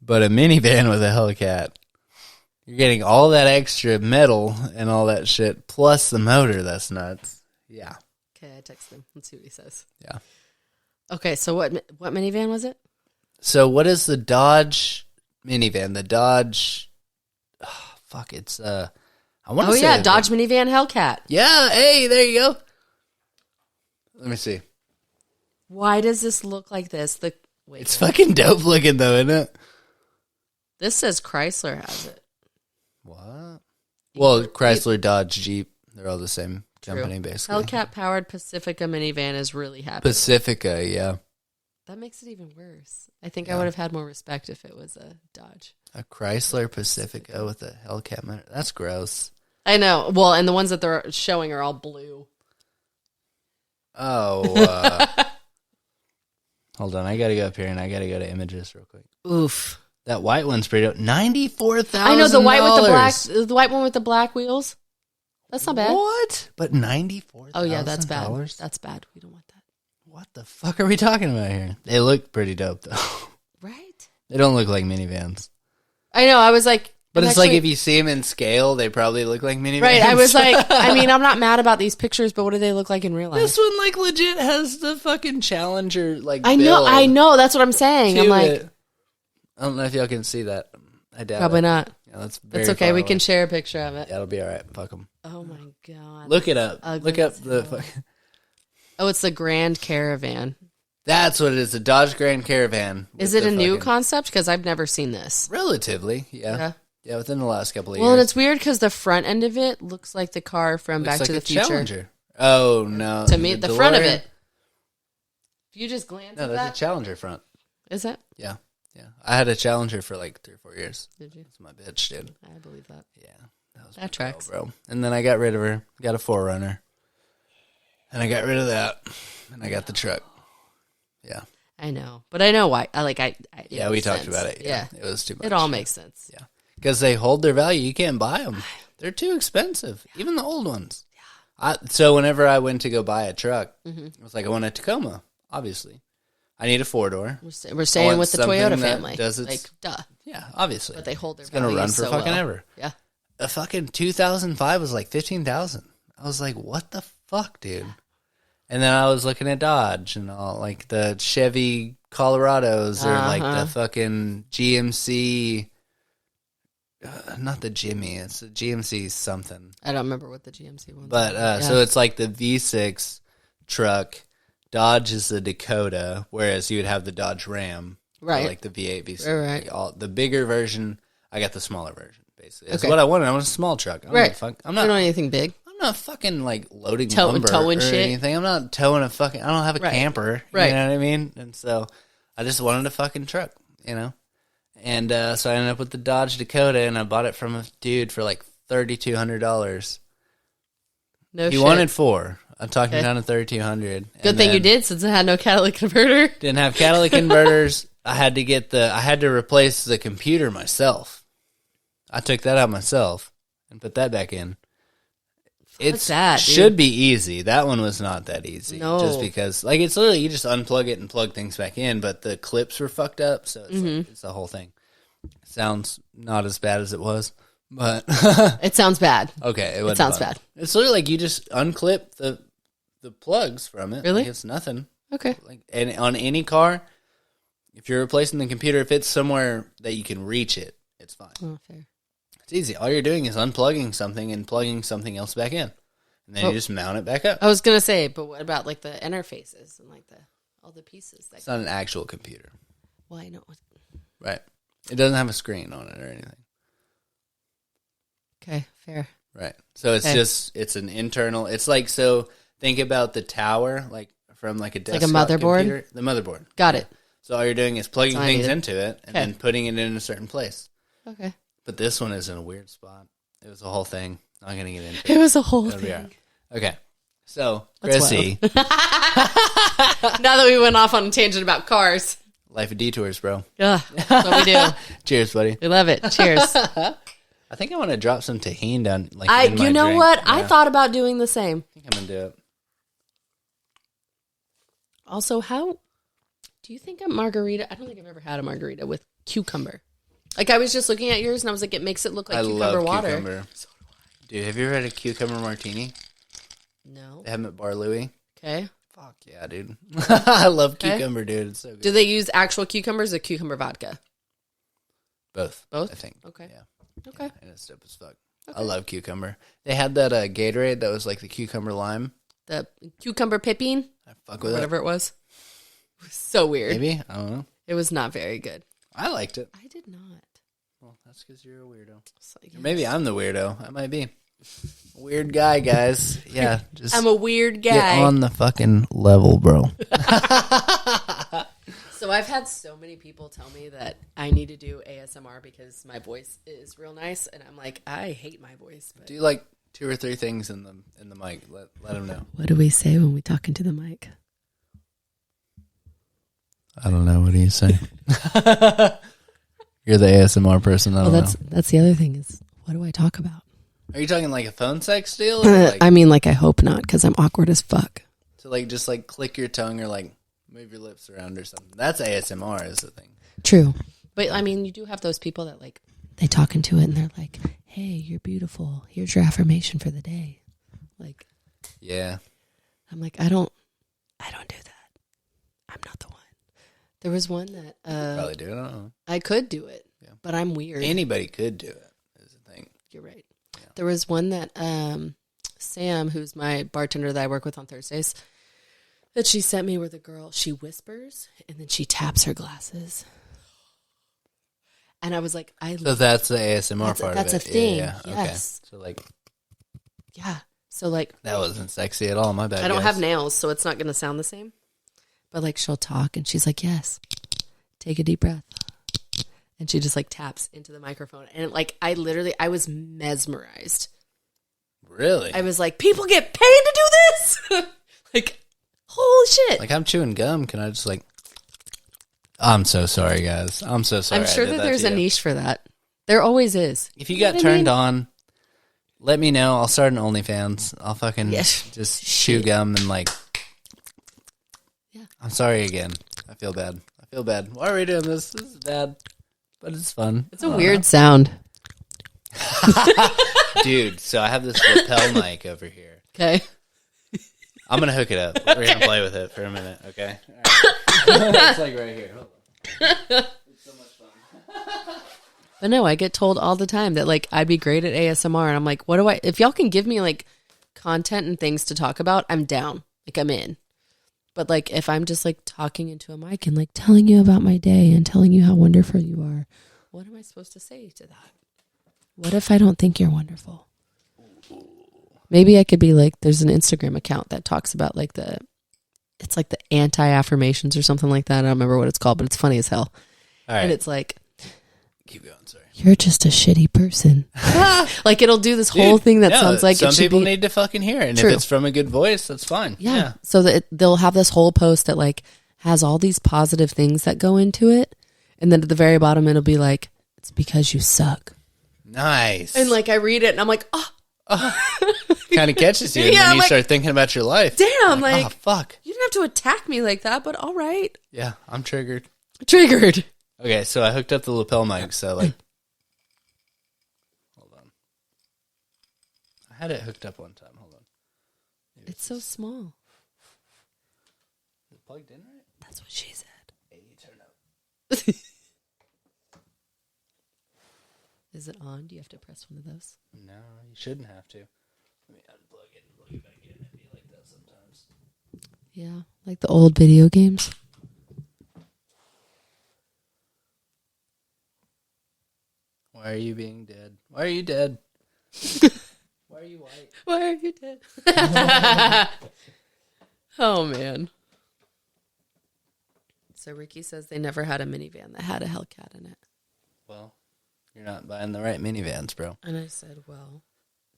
But a minivan with a Hellcat, you're getting all that extra metal and all that shit, plus the motor. That's nuts. Yeah. Okay, I text him. Let's see what he says. Yeah. Okay, so what minivan was it? So what is the Dodge minivan? The Dodge... Oh, fuck, it's... I want to say... Dodge minivan Hellcat. Yeah, hey, there you go. Let me see. Why does this look like this? It's fucking dope looking, though, isn't it? This says Chrysler has it. What? Well, Chrysler, Dodge, Jeep, they're all the same company, basically. Hellcat-powered Pacifica minivan is really happy. Pacifica, yeah. That makes it even worse. I think I would have had more respect if it was a Dodge. A Chrysler Pacifica with a Hellcat motor. That's gross. I know. Well, and the ones that they're showing are all blue. Oh. Hold on. I got to go up here and I got to go to images real quick. Oof. That white one's pretty dope. $94,000. I know, the white with the black, the white one with the black wheels. That's not bad. What? But $94,000? Oh, yeah, that's bad. That's bad. We don't want that. What the fuck are we talking about here? They look pretty dope, though. Right? They don't look like minivans. I know. I was like, But And it's like if you see them in scale, they probably look like minivans. Right, I was like, I mean, I'm not mad about these pictures, but what do they look like in real life? This one, like, legit has the fucking Challenger, like, I know, that's what I'm saying. I'm like, I don't know if y'all can see that. I doubt probably it. not. Yeah, that's okay. We away. can share a picture of it. Yeah, it'll be all right. Fuck them. Oh my god! Look it up. Look up the. Oh, it's the Grand Caravan. That's what it is. The Dodge Grand Caravan. Is it a new concept? Because I've never seen this. Relatively, yeah. Yeah, within the last couple of years. Well, and it's weird because the front end of it looks like the car from Back to the Future. Challenger. Oh no! To me, the front of it. If you just glance at that, that's a Challenger front. Is that? Yeah. I had a Challenger for like 3 or 4 years. Did you? That's my bitch, dude. I believe that. Yeah, that tracks, bro. And then I got rid of her. Got a 4Runner, and I got rid of that, and I got the truck. Yeah. I know, but I know why. Yeah, we talked about it. Yeah, it was too much. It all makes sense. Yeah, because they hold their value. You can't buy them; they're too expensive. Even the old ones. Yeah. So whenever I went to go buy a truck, it was like I want a Tacoma. Obviously, I need a 4-door. We're staying with the Toyota family. Duh. Yeah, obviously, but they hold their. It's gonna run for fucking ever. Yeah. A fucking 2005 was like 15,000. I was like, what the fuck, dude? And then I was looking at Dodge and all, like the Chevy Colorados or like the fucking GMC, not the Jimmy, it's the GMC something. I don't remember what the GMC one was. But, so it's like the V6 truck, Dodge is the Dakota, whereas you would have the Dodge Ram. Right. Like the V8, V6. Right. Like the bigger version, I got the smaller version, basically. That's what I wanted. I want a small truck. I'm not doing anything big. I'm not fucking like loading lumber towing or shit. anything. I'm not towing a fucking. I don't have a camper. Right. You know what I mean? And so I just wanted a fucking truck. You know. And so I ended up with the Dodge Dakota, and I bought it from a dude for like $3,200. He wanted 4. I'm talking down to $3,200. Good thing you did, since it had no catalytic converter. Didn't have catalytic converters. I had to replace the computer myself. I took that out myself and put that back in. It should be easy. That one was not that easy. No. Just because, like, it's literally you just unplug it and plug things back in, but the clips were fucked up, so it's, like, it's the whole thing. It sounds not as bad as it was, but it sounds bad. Okay, it sounds bad. It's literally like you just unclip the plugs from it. Really? Like, it's nothing. Okay. Like, and on any car, if you're replacing the computer, if it's somewhere that you can reach it, it's fine. Oh, fair. It's easy. All you're doing is unplugging something and plugging something else back in. And then you just mount it back up. I was going to say, but what about like the interfaces and like all the pieces? It's not an actual computer. Well, I know. Right. It doesn't have a screen on it or anything. Okay, fair. Right. So it's it's an internal, it's like, so think about the tower, like from like a desktop like a motherboard? computer. The motherboard. Got it. So all you're doing is plugging things into it and then putting it in a certain place. Okay. But this one is in a weird spot. It was a whole thing. Not going to get into it. It was a whole thing. Right. Okay. So, Krissy. Now that we went off on a tangent about cars. Life of Detours, bro. Yeah, that's what we do. Cheers, buddy. We love it. Cheers. I think I want to drop some tahini down. Like, you know drink. what? Yeah. I thought about doing the same. I think I'm going to do it. Also, how do you think a margarita? I don't think I've ever had a margarita with cucumber. Like, I was just looking at yours, and I was like, it makes it look like cucumber water. Cucumber. So do I. Dude, have you ever had a cucumber martini? No. They have them at Bar Louie. Okay. Fuck yeah, dude. I love cucumber, dude. It's so good. Do they use actual cucumbers or cucumber vodka? Both. Both? I think. Okay. Yeah. Okay. Yeah, and it's dope as fuck. Okay. I love cucumber. They had that Gatorade that was like the cucumber lime. The cucumber pippin? I fuck with whatever it was. It was so weird. Maybe? I don't know. It was not very good. I liked it. I did not. Well, that's because you're a weirdo. So, yes. Maybe I'm the weirdo. I might be. Weird guy, guys. Yeah. Just I'm a weird guy. Get on the fucking level, bro. So I've had so many people tell me that I need to do ASMR because my voice is real nice, and I'm like, I hate my voice. But... Do like 2 or 3 things in the mic. Let them know. What do we say when we talk into the mic? I don't know. What do you say? You're the ASMR person. I don't know. That's the other thing is, what do I talk about? Are you talking like a phone sex deal? Or I mean, like, I hope not, because I'm awkward as fuck. So, like, just like click your tongue or like move your lips around or something. That's ASMR is the thing. True. But, I mean, you do have those people that, like, they talk into it and they're like, hey, you're beautiful. Here's your affirmation for the day. Like, yeah. I'm like, I don't do that. I'm not the one. There was one that Probably do it. I don't know. I could do it, but I'm weird. Anybody could do it, is the thing. You're right. Yeah. There was one that Sam, who's my bartender that I work with on Thursdays, that she sent me where the girl, she whispers and then she taps her glasses. And I was like, So that's the ASMR part of it. That's a thing. Yeah. Yes. Okay. So like, yeah. So like, that wasn't sexy at all. My bad. I don't guys. have nails, so it's not going to sound the same. But like, she'll talk and she's like, yes, take a deep breath. And she just like taps into the microphone. And like, I was mesmerized. Really? I was like, people get paid to do this? Like, holy shit. Like, I'm chewing gum. Can I just like... I'm so sorry, guys. I'm so sorry. I'm sure that there's a niche for that. There always is. If you got turned on, let me know. I'll start an OnlyFans. I'll fucking just chew gum and like... Yeah. I'm sorry again. I feel bad. Why are we doing this? This is bad. But it's fun. It's a weird sound. Dude, so I have this lapel mic over here. Okay. I'm going to hook it up. We're going to play with it for a minute, okay? All right. It's like right here. Hold on. It's so much fun. But no, I get told all the time that like I'd be great at ASMR. And I'm like, if y'all can give me like content and things to talk about, I'm down. Like I'm in. But like if I'm just like talking into a mic and like telling you about my day and telling you how wonderful you are, what am I supposed to say to that? What if I don't think you're wonderful? Maybe I could be like, there's an Instagram account that talks about like it's like the anti-affirmations or something like that. I don't remember what it's called, but it's funny as hell. All right. And it's like, keep going, sorry. You're just a shitty person. Like it'll do this whole thing that sounds like some people need to fucking hear it. And True. if it's from a good voice, that's fine. Yeah. So that they'll have this whole post that like has all these positive things that go into it. And then at the very bottom, it'll be like, it's because you suck. Nice. And like I read it and I'm like, Kind of catches you. And Yeah, then you like, start thinking about your life. damn, like, oh, fuck. you didn't have to attack me like that, but all right. Yeah, I'm triggered. Triggered. Okay, so I hooked up the lapel mic, so like, hold on. I had it hooked up one time. Hold on. Maybe It's so small. Is it plugged in right? That's what she said. Hey, turn up. Is it on? Do you have to press one of those? No, you shouldn't have to. Let me unplug it and plug it back in. It'd be like that sometimes. Yeah, like the old video games. Why are you being dead? Why are you dead? Why are you white? Why are you dead? Oh, man. So Ricky says they never had a minivan that had a Hellcat in it. Well, you're not buying the right minivans, bro. And I said, well,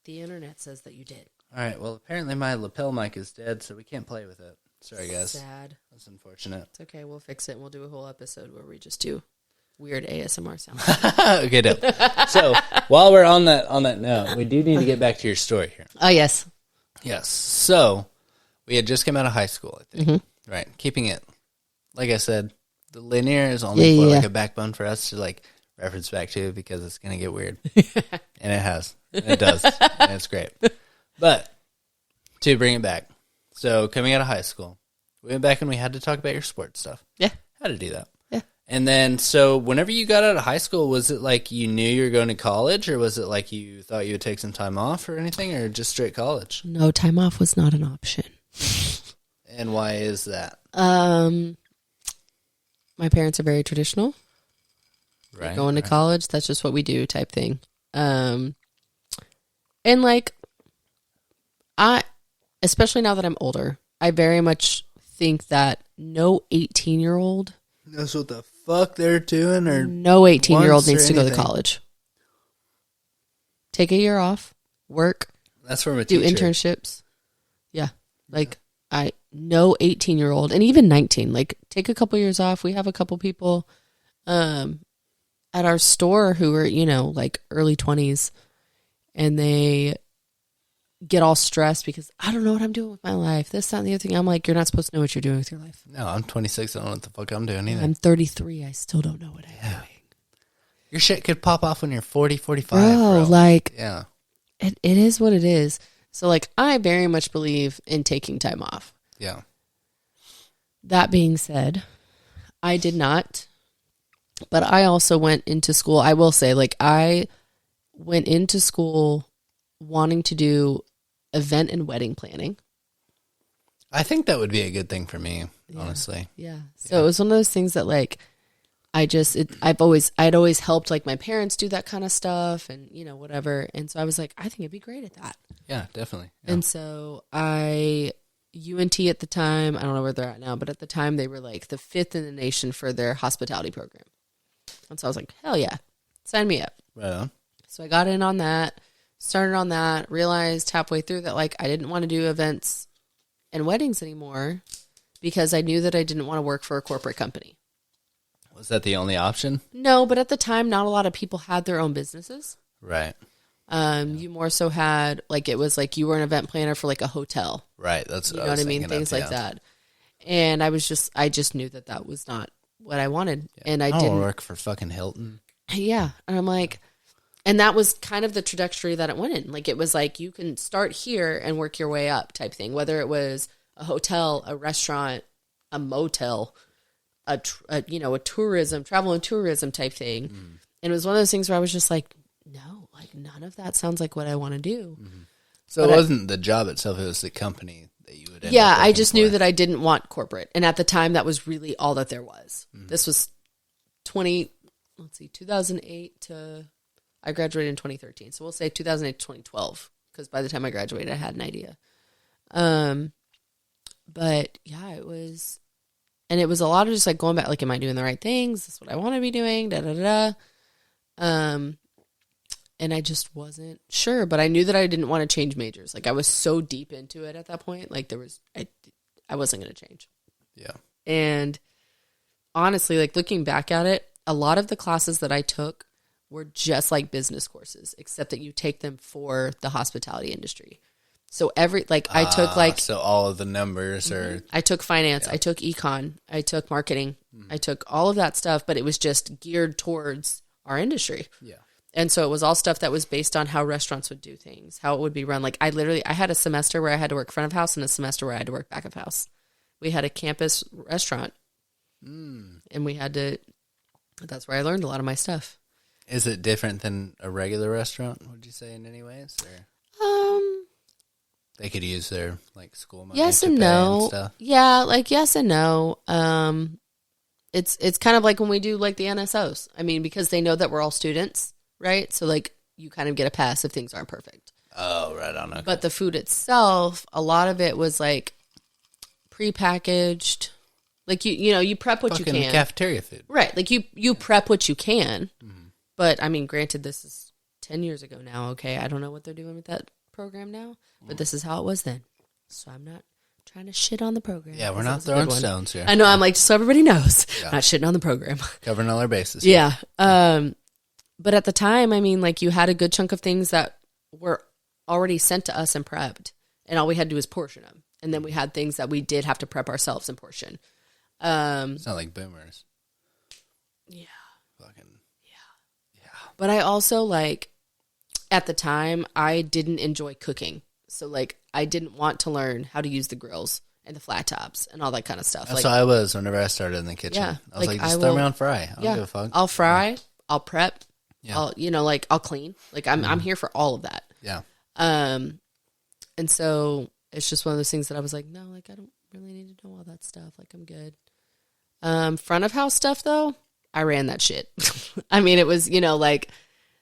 the internet says that you did. All right, well, apparently my lapel mic is dead, so we can't play with it. Sorry, guys. Sad. That's unfortunate. It's okay. We'll fix it and we'll do a whole episode where we just do weird ASMR sounds. Okay, dope. So while we're on that note, we do need to get back to your story here. Oh, yes. Yes. So we had just come out of high school, I think. Mm-hmm. Right. Keeping it, like I said, the linear is only like a backbone for us to like reference back to because it's going to get weird. And it has. And it does. And it's great. But to bring it back. So coming out of high school, we went back and we had to talk about your sports stuff. Yeah. How to do that. Yeah. And then, so whenever you got out of high school, was it like you knew you were going to college, or was it like you thought you would take some time off or anything, or just straight college? No, time off was not an option. And why is that? My parents are very traditional. Right. Going to college, that's just what we do type thing. And like, especially now that I'm older, I very much think that no 18-year-old knows what the fuck they're doing, or no 18-year-old needs to go to anything. college. Take a year off, work. That's from a do teacher. Internships. Yeah. Like no 18-year-old and even 19, like take a couple years off. We have a couple people at our store who are, like early 20s, and they get all stressed because I don't know what I'm doing with my life. This, that, and the other thing. I'm like, you're not supposed to know what you're doing with your life. No, I'm 26. I don't know what the fuck I'm doing either. I'm 33. I still don't know what I'm doing. Your shit could pop off when you're 40, 45, bro. Like, yeah. It is what it is. So, like, I very much believe in taking time off. Yeah. That being said, I did not. But I also went into school. I will say, like, I went into school wanting to do event and wedding planning. I think that would be a good thing for me, honestly. Yeah. So it was one of those things that, like, I'd always helped, like, my parents do that kind of stuff and, you know, whatever. And so I was like, I think it'd be great at that. Yeah, definitely. Yeah. And so UNT at the time, I don't know where they're at now, but at the time they were like the 5th in the nation for their hospitality program. And so I was like, hell yeah, sign me up. Right on. So I got in on that, started on that, realized halfway through that, like, I didn't want to do events and weddings anymore because I knew that I didn't want to work for a corporate company. Was that the only option? No, but at the time, not a lot of people had their own businesses. Right. You more so had, like, it was like you were an event planner for, like, a hotel. Right. That's what you know what I mean? Things like that. And I just knew that was not what I wanted. Yeah. And I didn't work for fucking Hilton. Yeah. And I'm like, and that was kind of the trajectory that it went in. Like, it was like, you can start here and work your way up type thing, whether it was a hotel, a restaurant, a motel, a travel and tourism type thing. Mm. And it was one of those things where I was just like, no, like, none of that sounds like what I want to do. Mm-hmm. So it wasn't the job itself, it was the company that you would end Yeah, up I just for. knew that I didn't want corporate. And at the time, that was really all that there was. Mm-hmm. This was 2008 to, I graduated in 2013. So we'll say 2008 to 2012, because by the time I graduated, I had an idea. But yeah, it was, and it was a lot of just like going back, like, am I doing the right things? Is this what I want to be doing? Da, da, da, da. And I just wasn't sure, but I knew that I didn't want to change majors. Like, I was so deep into it at that point. Like, I wasn't going to change. Yeah. And honestly, like, looking back at it, a lot of the classes that I took were just like business courses, except that you take them for the hospitality industry. So I took like, so all of the numbers are, I took finance, I took econ, I took marketing, I took all of that stuff, but it was just geared towards our industry. Yeah. And so it was all stuff that was based on how restaurants would do things, how it would be run. Like, I had a semester where I had to work front of house and a semester where I had to work back of house. We had a campus restaurant, and that's where I learned a lot of my stuff. Is it different than a regular restaurant, would you say, in any ways? Or they could use their, like, school money yes to and pay no. And stuff? Yeah, like, yes and no. It's kind of like when we do, like, the NSOs. I mean, because they know that we're all students, right? So, like, you kind of get a pass if things aren't perfect. Oh, right on. Okay. But the food itself, a lot of it was, like, prepackaged. Like, you prep what fucking you can. Cafeteria food. Right. Like, you prep what you can. Mm-hmm. But, I mean, granted, this is 10 years ago now, okay? I don't know what they're doing with that program now, but this is how it was then. So I'm not trying to shit on the program. Yeah, we're not throwing stones here. I know, I'm like, just so everybody knows, not shitting on the program. Covering all our bases. Yeah. But at the time, I mean, like, you had a good chunk of things that were already sent to us and prepped, and all we had to do was portion them. And then we had things that we did have to prep ourselves and portion. It's not like boomers. Yeah. Fucking. Yeah. But I also, like, at the time, I didn't enjoy cooking. So, like, I didn't want to learn how to use the grills and the flat tops and all that kind of stuff. That's like, how I was whenever I started in the kitchen. Yeah, I was like, just throw me on fry. I don't give a fuck. I'll fry. I'll prep. Yeah. I'll clean. Like, I'm here for all of that. Yeah. And so it's just one of those things that I was like, no, like, I don't really need to know all that stuff. Like, I'm good. Front of house stuff, though, I ran that shit. I mean, it was, like,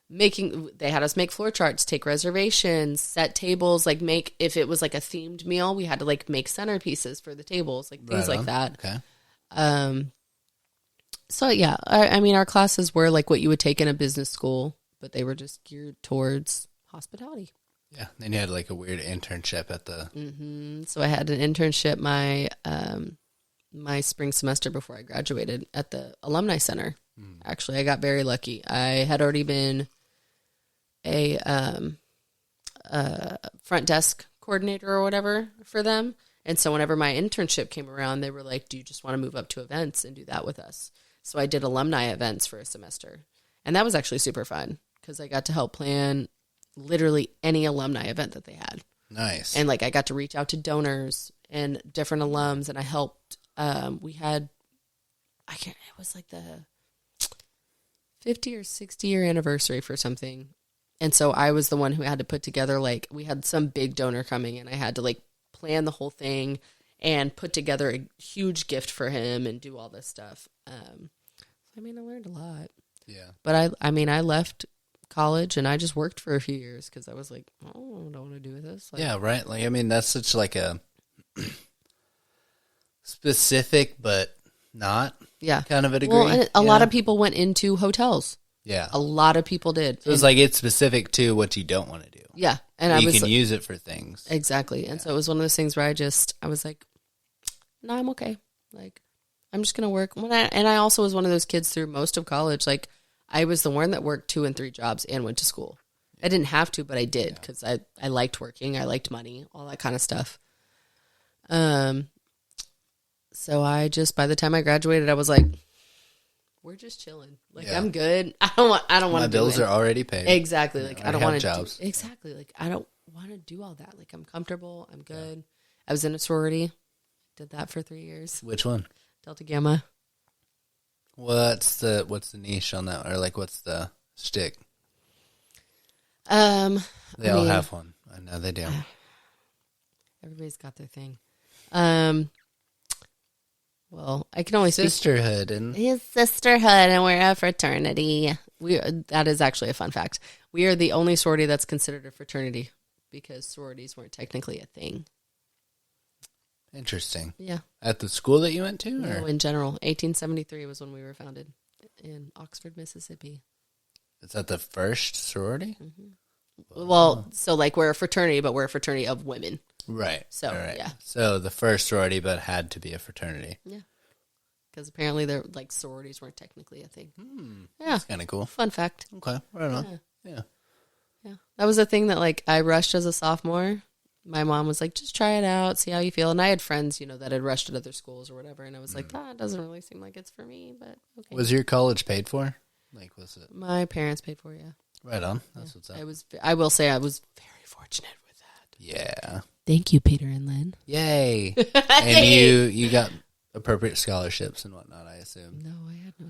they had us make floor charts, take reservations, set tables, like, if it was like a themed meal, we had to, like, make centerpieces for the tables, like, things like that. Okay. So yeah, I mean, our classes were like what you would take in a business school, but they were just geared towards hospitality. Yeah. Then you had like a weird internship at the. Mm-hmm. So I had an internship my spring semester before I graduated at the Alumni Center. Actually, I got very lucky. I had already been a front desk coordinator or whatever for them. And so whenever my internship came around, they were like, do you just want to move up to events and do that with us? So I did alumni events for a semester. And that was actually super fun because I got to help plan literally any alumni event that they had. Nice. And like I got to reach out to donors and different alums, and I helped. We had, it was like the 50 or 60 year anniversary for something. And so I was the one who had to put together, like, we had some big donor coming, and I had to like plan the whole thing and put together a huge gift for him and do all this stuff. I mean, I learned a lot. Yeah. But I left college and I just worked for a few years because I was like, oh, I don't want to do this. Like, yeah, right. Like, I mean, that's such like a specific but not kind of a degree. Well, and a lot of people went into hotels. Yeah. A lot of people did. So it's like it's specific to what you don't want to do. Yeah. And I can use it for things. Exactly. And so it was one of those things where I was like, no, I'm okay. Like, I'm just going to work. And I also was one of those kids through most of college. Like, I was the one that worked 2 and 3 jobs and went to school. I didn't have to, but I did because I liked working. I liked money, all that kind of stuff. So I just, by the time I graduated, I was like, we're just chilling. Like, I'm good. I don't want to do My bills are already paid. Exactly. Like, I don't want to jobs. Exactly. Like, I don't want to do all that. Like, I'm comfortable. I'm good. Yeah. I was in a sorority. Did that for 3 years. Which one? Delta Gamma. What's the niche on that? Or like, what's the shtick? They all have one. I know they do. Everybody's got their thing. Well, I can only sisterhood speak. Sisterhood, and we're a fraternity. That is actually a fun fact. We are the only sorority that's considered a fraternity because sororities weren't technically a thing. Interesting. Yeah. At the school that you went to? No, in general. 1873 was when we were founded in Oxford, Mississippi. Is that the first sorority? Mm-hmm. Well, so like we're a fraternity, but we're a fraternity of women. Right. So, right. Yeah. So the first sorority, but had to be a fraternity. Yeah. Because apparently they're like sororities weren't technically a thing. Yeah. That's kind of cool. Fun fact. Okay. Right on. Yeah. That was a thing that like I rushed as a sophomore. My mom was like, just try it out, see how you feel. And I had friends, that had rushed at other schools or whatever. And I was like, that doesn't really seem like it's for me, but okay. Was your college paid for? Like, was it? My parents paid for it, yeah. Right on. That's what's up. I will say I was very fortunate with that. Yeah. Thank you, Peter and Lynn. Yay. And you got appropriate scholarships and whatnot, I assume. No, I had no,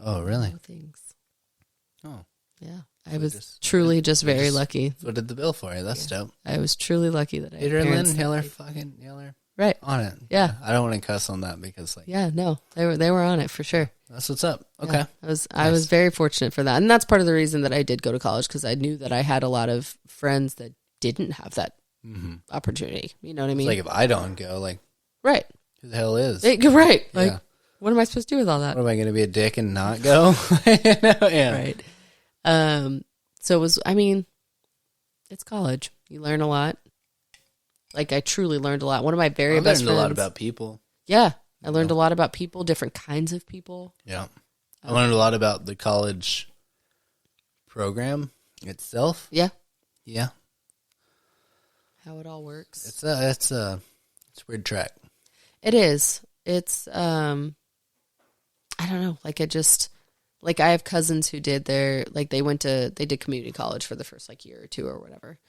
oh, really? No things. Oh. Yeah. I was truly just very lucky. What did the bill for you? That's dope. I was truly lucky that Peter and Lynn, y'all right on it. Yeah. I don't want to cuss on that because no, they were on it for sure. That's what's up. Okay. Yeah, I was very fortunate for that. And that's part of the reason that I did go to college because I knew that I had a lot of friends that didn't have that opportunity. You know what I mean? It's like if I don't go, like, right. Who the hell is? Right. Like, what am I supposed to do with all that? What am I going to be a dick and not go? Right. So it was, it's college. You learn a lot. Like, I truly learned a lot. One of my very best friends. I learned a lot about people. Yeah. I learned a lot about people, different kinds of people. Yeah. I learned a lot about the college program itself. Yeah. Yeah. How it all works. It's a weird track. It is. It's, I don't know. Like, I have cousins who did they did community college for the first year or two or whatever.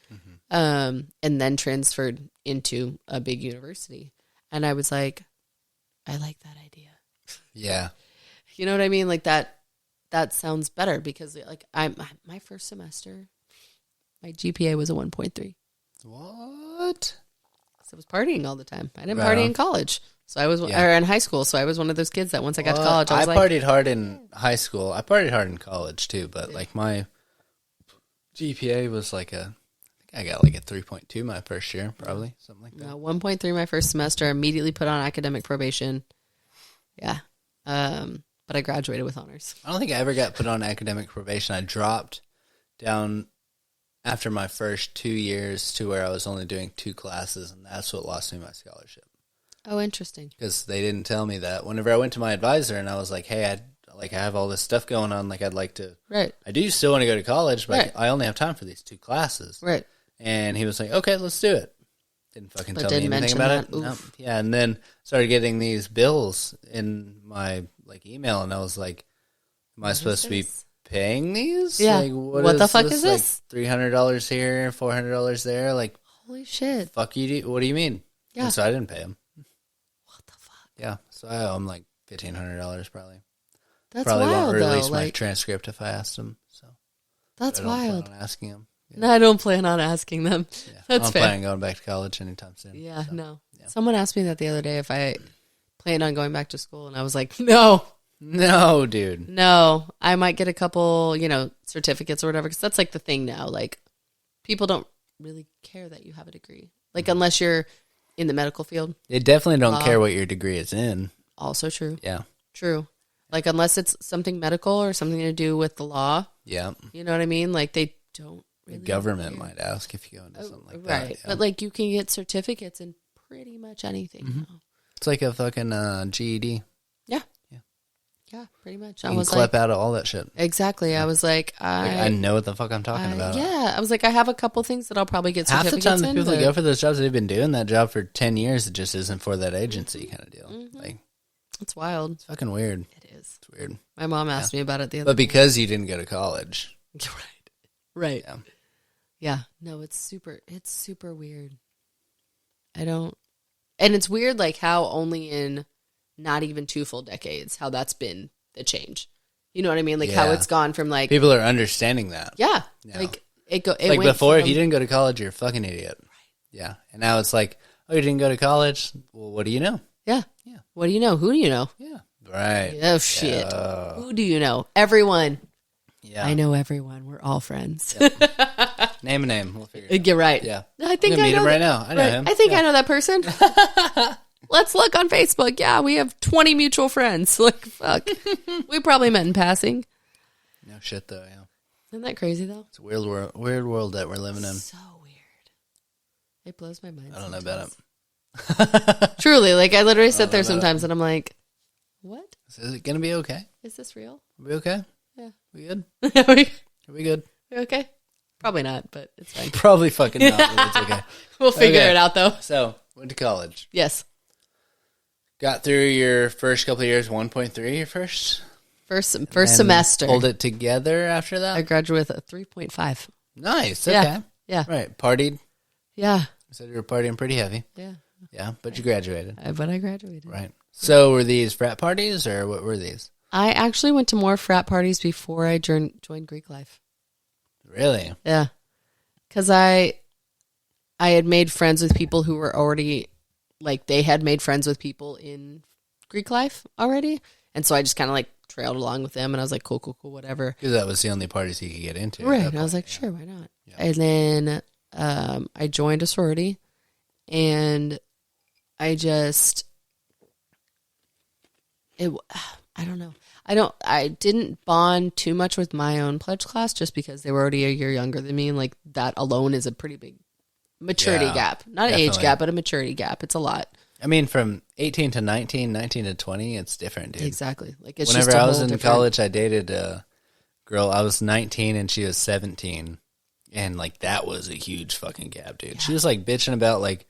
And then transferred into a big university. And I was like, I like that idea. Yeah. You know what I mean? Like that sounds better because my first semester, my GPA was a 1.3. What? So I was partying all the time. I didn't party in college. So I was, or in high school. So I was one of those kids that once I got to college, I partied hard in high school. I partied hard in college too, but my GPA was I think I got a 3.2 my first year, probably something like that. No, 1.3 my first semester. Immediately put on academic probation. Yeah, but I graduated with honors. I don't think I ever got put on academic probation. I dropped down after my first 2 years to where I was only doing 2 classes, and that's what lost me my scholarship. Oh, interesting. Because they didn't tell me that. Whenever I went to my advisor and I was like, hey, I have all this stuff going on. Like, I'd like to. Right. I do still want to go to college, but I only have time for these 2 classes. Right. And he was like, okay, let's do it. Didn't fucking tell me anything about it. No. Yeah, and then started getting these bills in my email, and I was like, am I supposed to be paying these? Yeah. Like, What the fuck is this? Like $300 here, $400 there. Like, holy shit. Fuck you. What do you mean? Yeah. And so I didn't pay him. What the fuck? Yeah. So I owe him like $1,500 probably. That's probably wild, won't release though. my Like, transcript if I asked him. So that's I don't plan wild. on asking him. Yeah. No, I don't plan on asking them. Yeah. That's I'm fair. planning on going back to college anytime soon. Yeah, so. no. Yeah. Someone asked me that the other day if I planned on going back to school, and I was like, no. No, dude. No, I might get a couple, certificates or whatever, because that's like the thing now. Like, people don't really care that you have a degree. Like, unless you're in the medical field. They definitely don't care what your degree is in. Also true. Yeah. True. Like, unless it's something medical or something to do with the law. Yeah. You know what I mean? Like, they don't really The government care. might ask if you go into something like that. Right. Yeah. But, like, you can get certificates in pretty much anything now. It's like a fucking GED. Yeah. Yeah, pretty much. You I can was clip like, out of all that shit. exactly. I was like, I know what the fuck I'm talking about. Yeah, I was like, I have a couple things that I'll probably get Half certificates the time, the in, people that but- go for those jobs, they've been doing that job for 10 years. It just isn't for that agency kind of deal. Like, It's wild. it's fucking weird. It is. It's weird. My mom asked me about it the other But because you didn't go to college. day. Right. Yeah. Yeah. No, it's super weird. And it's weird, like, how only in not even 2 full decades, how that's been the change. You know what I mean? Like, how Yeah. it's gone from, like, People are understanding that. yeah. Yeah. Like, it Like went before, if from- you didn't go to college, you're a fucking idiot. Right. Yeah. And now it's like, oh, you didn't go to college? Well, what do you know? Yeah. Yeah. What do you know? Who do you know? Yeah. Right. Oh, shit. Yeah. Who do you know? Everyone. Yeah. I know everyone. We're all friends. Name a name. We'll figure it out. You're right. Yeah. I think I'm gonna I meet know him right that- now. I know right. him. I think Yeah. I know that person. Let's look on Facebook. Yeah, we have 20 mutual friends. Like, fuck. We probably met in passing. No shit, though. Yeah. Isn't that crazy, though? It's a weird world that we're living in. So weird. It blows my mind. I don't know about it. sometimes. Truly, like, I literally sit there sometimes and I'm like, what? Is it going to be okay? Is this real? Are we okay? Yeah. We good? Are we Are we good? okay? Probably not, but it's fine. Probably fucking not, but it's okay. We'll figure Okay. it out, though. So, went to college. Yes. Got through your first couple of years, 1.3 your first? First And semester. Hold it together after that? I graduated with a 3.5. Nice. Okay. Yeah. Yeah. Right. Partied. Yeah. You said you were partying pretty heavy. Yeah. Yeah, but you graduated. But I graduated. Right. So, were these frat parties or what were these? I actually went to more frat parties before I joined Greek life. Really? Yeah. Because I had made friends with people who were already, like, they had made friends with people in Greek life already. And so I just kind of, like, trailed along with them. And I was like, cool, whatever. Because that was the only parties you could get into. at Right. that And I was point, like, sure, why not? Yeah. And then I joined a sorority. And I just, I don't know. I didn't bond too much with my own pledge class just because they were already a year younger than me. And, like, that alone is a pretty big maturity Yeah, gap. Not an age definitely. gap, but a maturity gap. It's a lot. I mean, from 18 to 19, 19 to 20, it's different, dude. Exactly. Like, it's Whenever just a I was whole in different- college, I dated a girl. I was 19 and she was 17. And, like, that was a huge fucking gap, dude. She was, like, bitching about, like,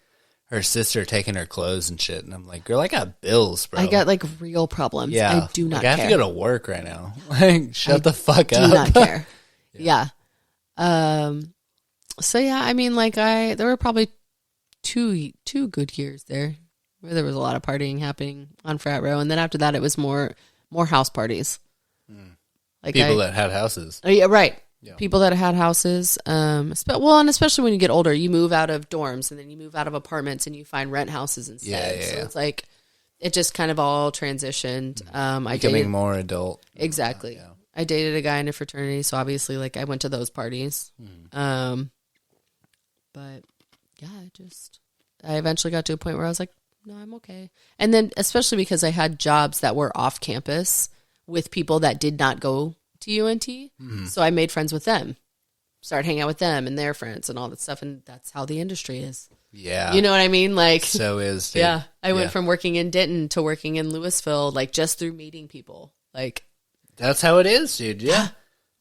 her sister taking her clothes and shit. And I'm like, girl, I got bills, bro. I got, like, real problems. yeah. I do not like, I have care. to go to work right now. Like, shut the fuck do up. not care. Yeah. So, yeah, I mean, like, there were probably two good years there where there was a lot of partying happening on frat row. And then after that, it was more house parties. Like People that had houses. Oh, yeah, right. Yeah. People that had houses. And especially when you get older, you move out of dorms and then you move out of apartments and you find rent houses instead. Yeah. So it's like, it just kind of all transitioned. I Becoming dated, more adult. exactly. Yeah. I dated a guy in a fraternity, so obviously, like, I went to those parties. But yeah, I eventually got to a point where I was like, no, I'm okay. And then, especially because I had jobs that were off campus with people that did not go to UNT, so I made friends with them, started hanging out with them and their friends and all that stuff, and that's how the industry is. Yeah. You know what I mean? Like, So is. Dude. yeah, I went Yeah. from working in Denton to working in Louisville, like, just through meeting people. Like, That's how it is, dude. Yeah.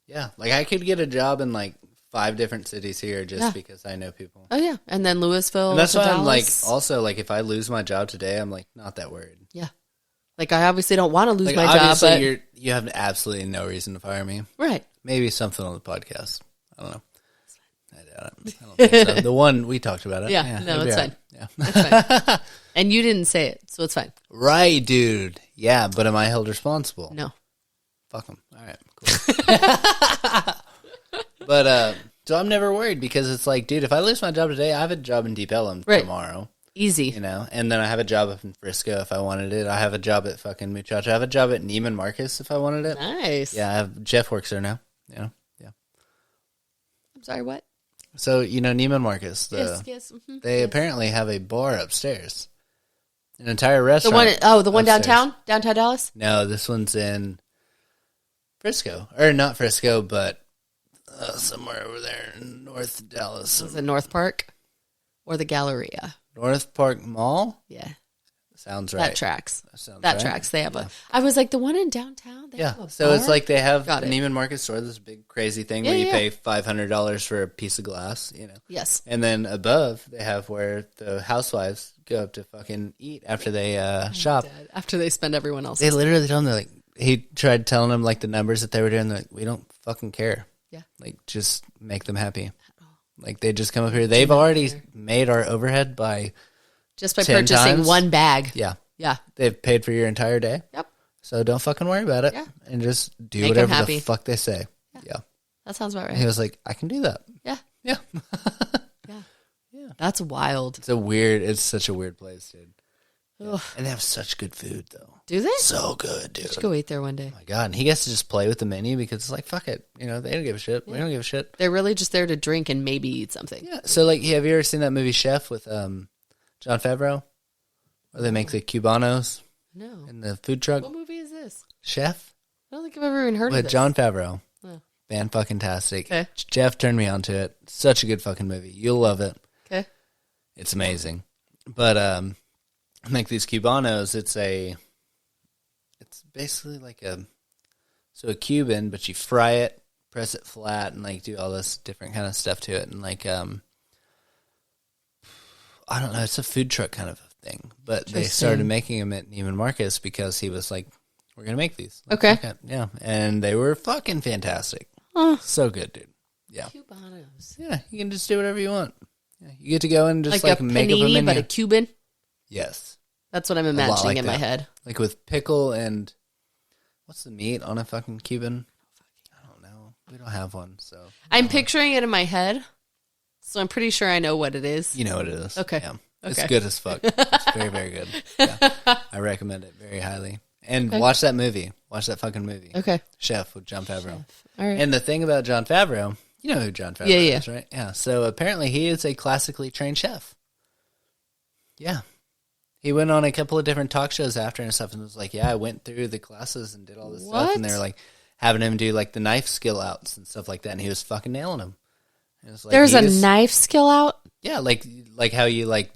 Yeah. Like, I could get a job in, like, 5 different cities here just because I know people. oh yeah, and then Louisville. And that's to why I'm like, Dallas. also, like, if I lose my job today, I'm like, not that worried. Yeah. Like, I obviously don't want to lose Like, my job, obviously, but you have absolutely no reason to fire me. right. Maybe something on the podcast. I don't know. I doubt it. I don't think so. The one we talked about it. Yeah, no, it'll be it's all right. fine. Yeah. That's fine. And you didn't say it, so it's fine. Right, dude. Yeah, but am I held responsible? No. Fuck them. All right, cool. But so I'm never worried because it's like, dude, if I lose my job today, I have a job in Deep Ellum tomorrow. Easy. You know, and then I have a job up in Frisco if I wanted it. I have a job at fucking Muchacho. I have a job at Neiman Marcus if I wanted it. Nice. Yeah, Jeff works there now. Yeah. I'm sorry, what? So, you know, Neiman Marcus, Yes. they Yes. apparently have a bar upstairs. An entire restaurant. The one upstairs. downtown Dallas? No, this one's in Frisco. Or not Frisco, but somewhere over there in North Dallas. Is it North Park or the Galleria? North Park Mall? Yeah. Sounds right. That tracks. Sounds That right. tracks. They have I was like, the one in downtown? They have a So it's bar? like they have Got the it. Neiman Marcus store, this big crazy thing where you pay $500 for a piece of glass, you know. Yes. And then above, they have where the housewives go up to fucking eat after they shop. Dead. After they spend everyone else. They literally told him, they're like, he tried telling them like the numbers that they were doing. They're like, we don't fucking care. Yeah. Like, just make them happy. Like, they just come up here. They've already made our overhead by Just by 10 purchasing times. one bag. Yeah. Yeah. They've paid for your entire day. Yep. So don't fucking worry about it. Yeah. And just do Make 'em whatever happy. the fuck they say. Yeah. That sounds about And he right. was like, I can do that. Yeah. Yeah. Yeah. That's wild. It's such a weird place, dude. Ugh. And they have such good food, though. Do they? So good, dude. Let's go eat there one day. Oh my God. And he gets to just play with the menu because it's like, fuck it. You know, they don't give a shit. We don't give a shit. They're really just there to drink and maybe eat something. Yeah. So, like, have you ever seen that movie Chef with John Favreau? Where they make the Cubanos No. in the food truck? What movie is this? Chef? I don't think I've ever even heard of With this. John Favreau. Oh. Man, fucking tastic. Okay. Jeff turned me on to it. Such a good fucking movie. You'll love it. Okay. It's amazing. But like these Cubanos, it's basically like a Cuban, but you fry it, press it flat, and like do all this different kind of stuff to it, and like I don't know, it's a food truck kind of a thing. But they started making them at Neiman Marcus because he was like, "We're gonna make these." Like, Okay. yeah, and they were fucking fantastic. Huh. So good, dude. Yeah, Cubanos. yeah, you can just do whatever you want. Yeah, you get to go and just Like a make up a panini, menu. but a Cuban? Yes. That's what I'm lot imagining like in my that. head. Like with pickle and what's the meat on a fucking Cuban? I don't know. We don't have one, so I'm picturing it in my head, so I'm pretty sure I know what it is. you know what it is. Okay. Yeah. It's Okay. good as fuck. It's very, very good. Yeah. I recommend it very highly. And watch that movie. Watch that fucking movie. Okay. Chef with John Favreau. All right. And the thing about John Favreau, you know who John Favreau Yeah. is, right? Yeah. So apparently he is a classically trained chef. Yeah. He went on a couple of different talk shows after and stuff and was like, yeah, I went through the classes and did all this stuff. And they were like having him do like the knife skill outs and stuff like that. And he was fucking nailing them. It was like, There's a knife skill out? Yeah. Like how you like,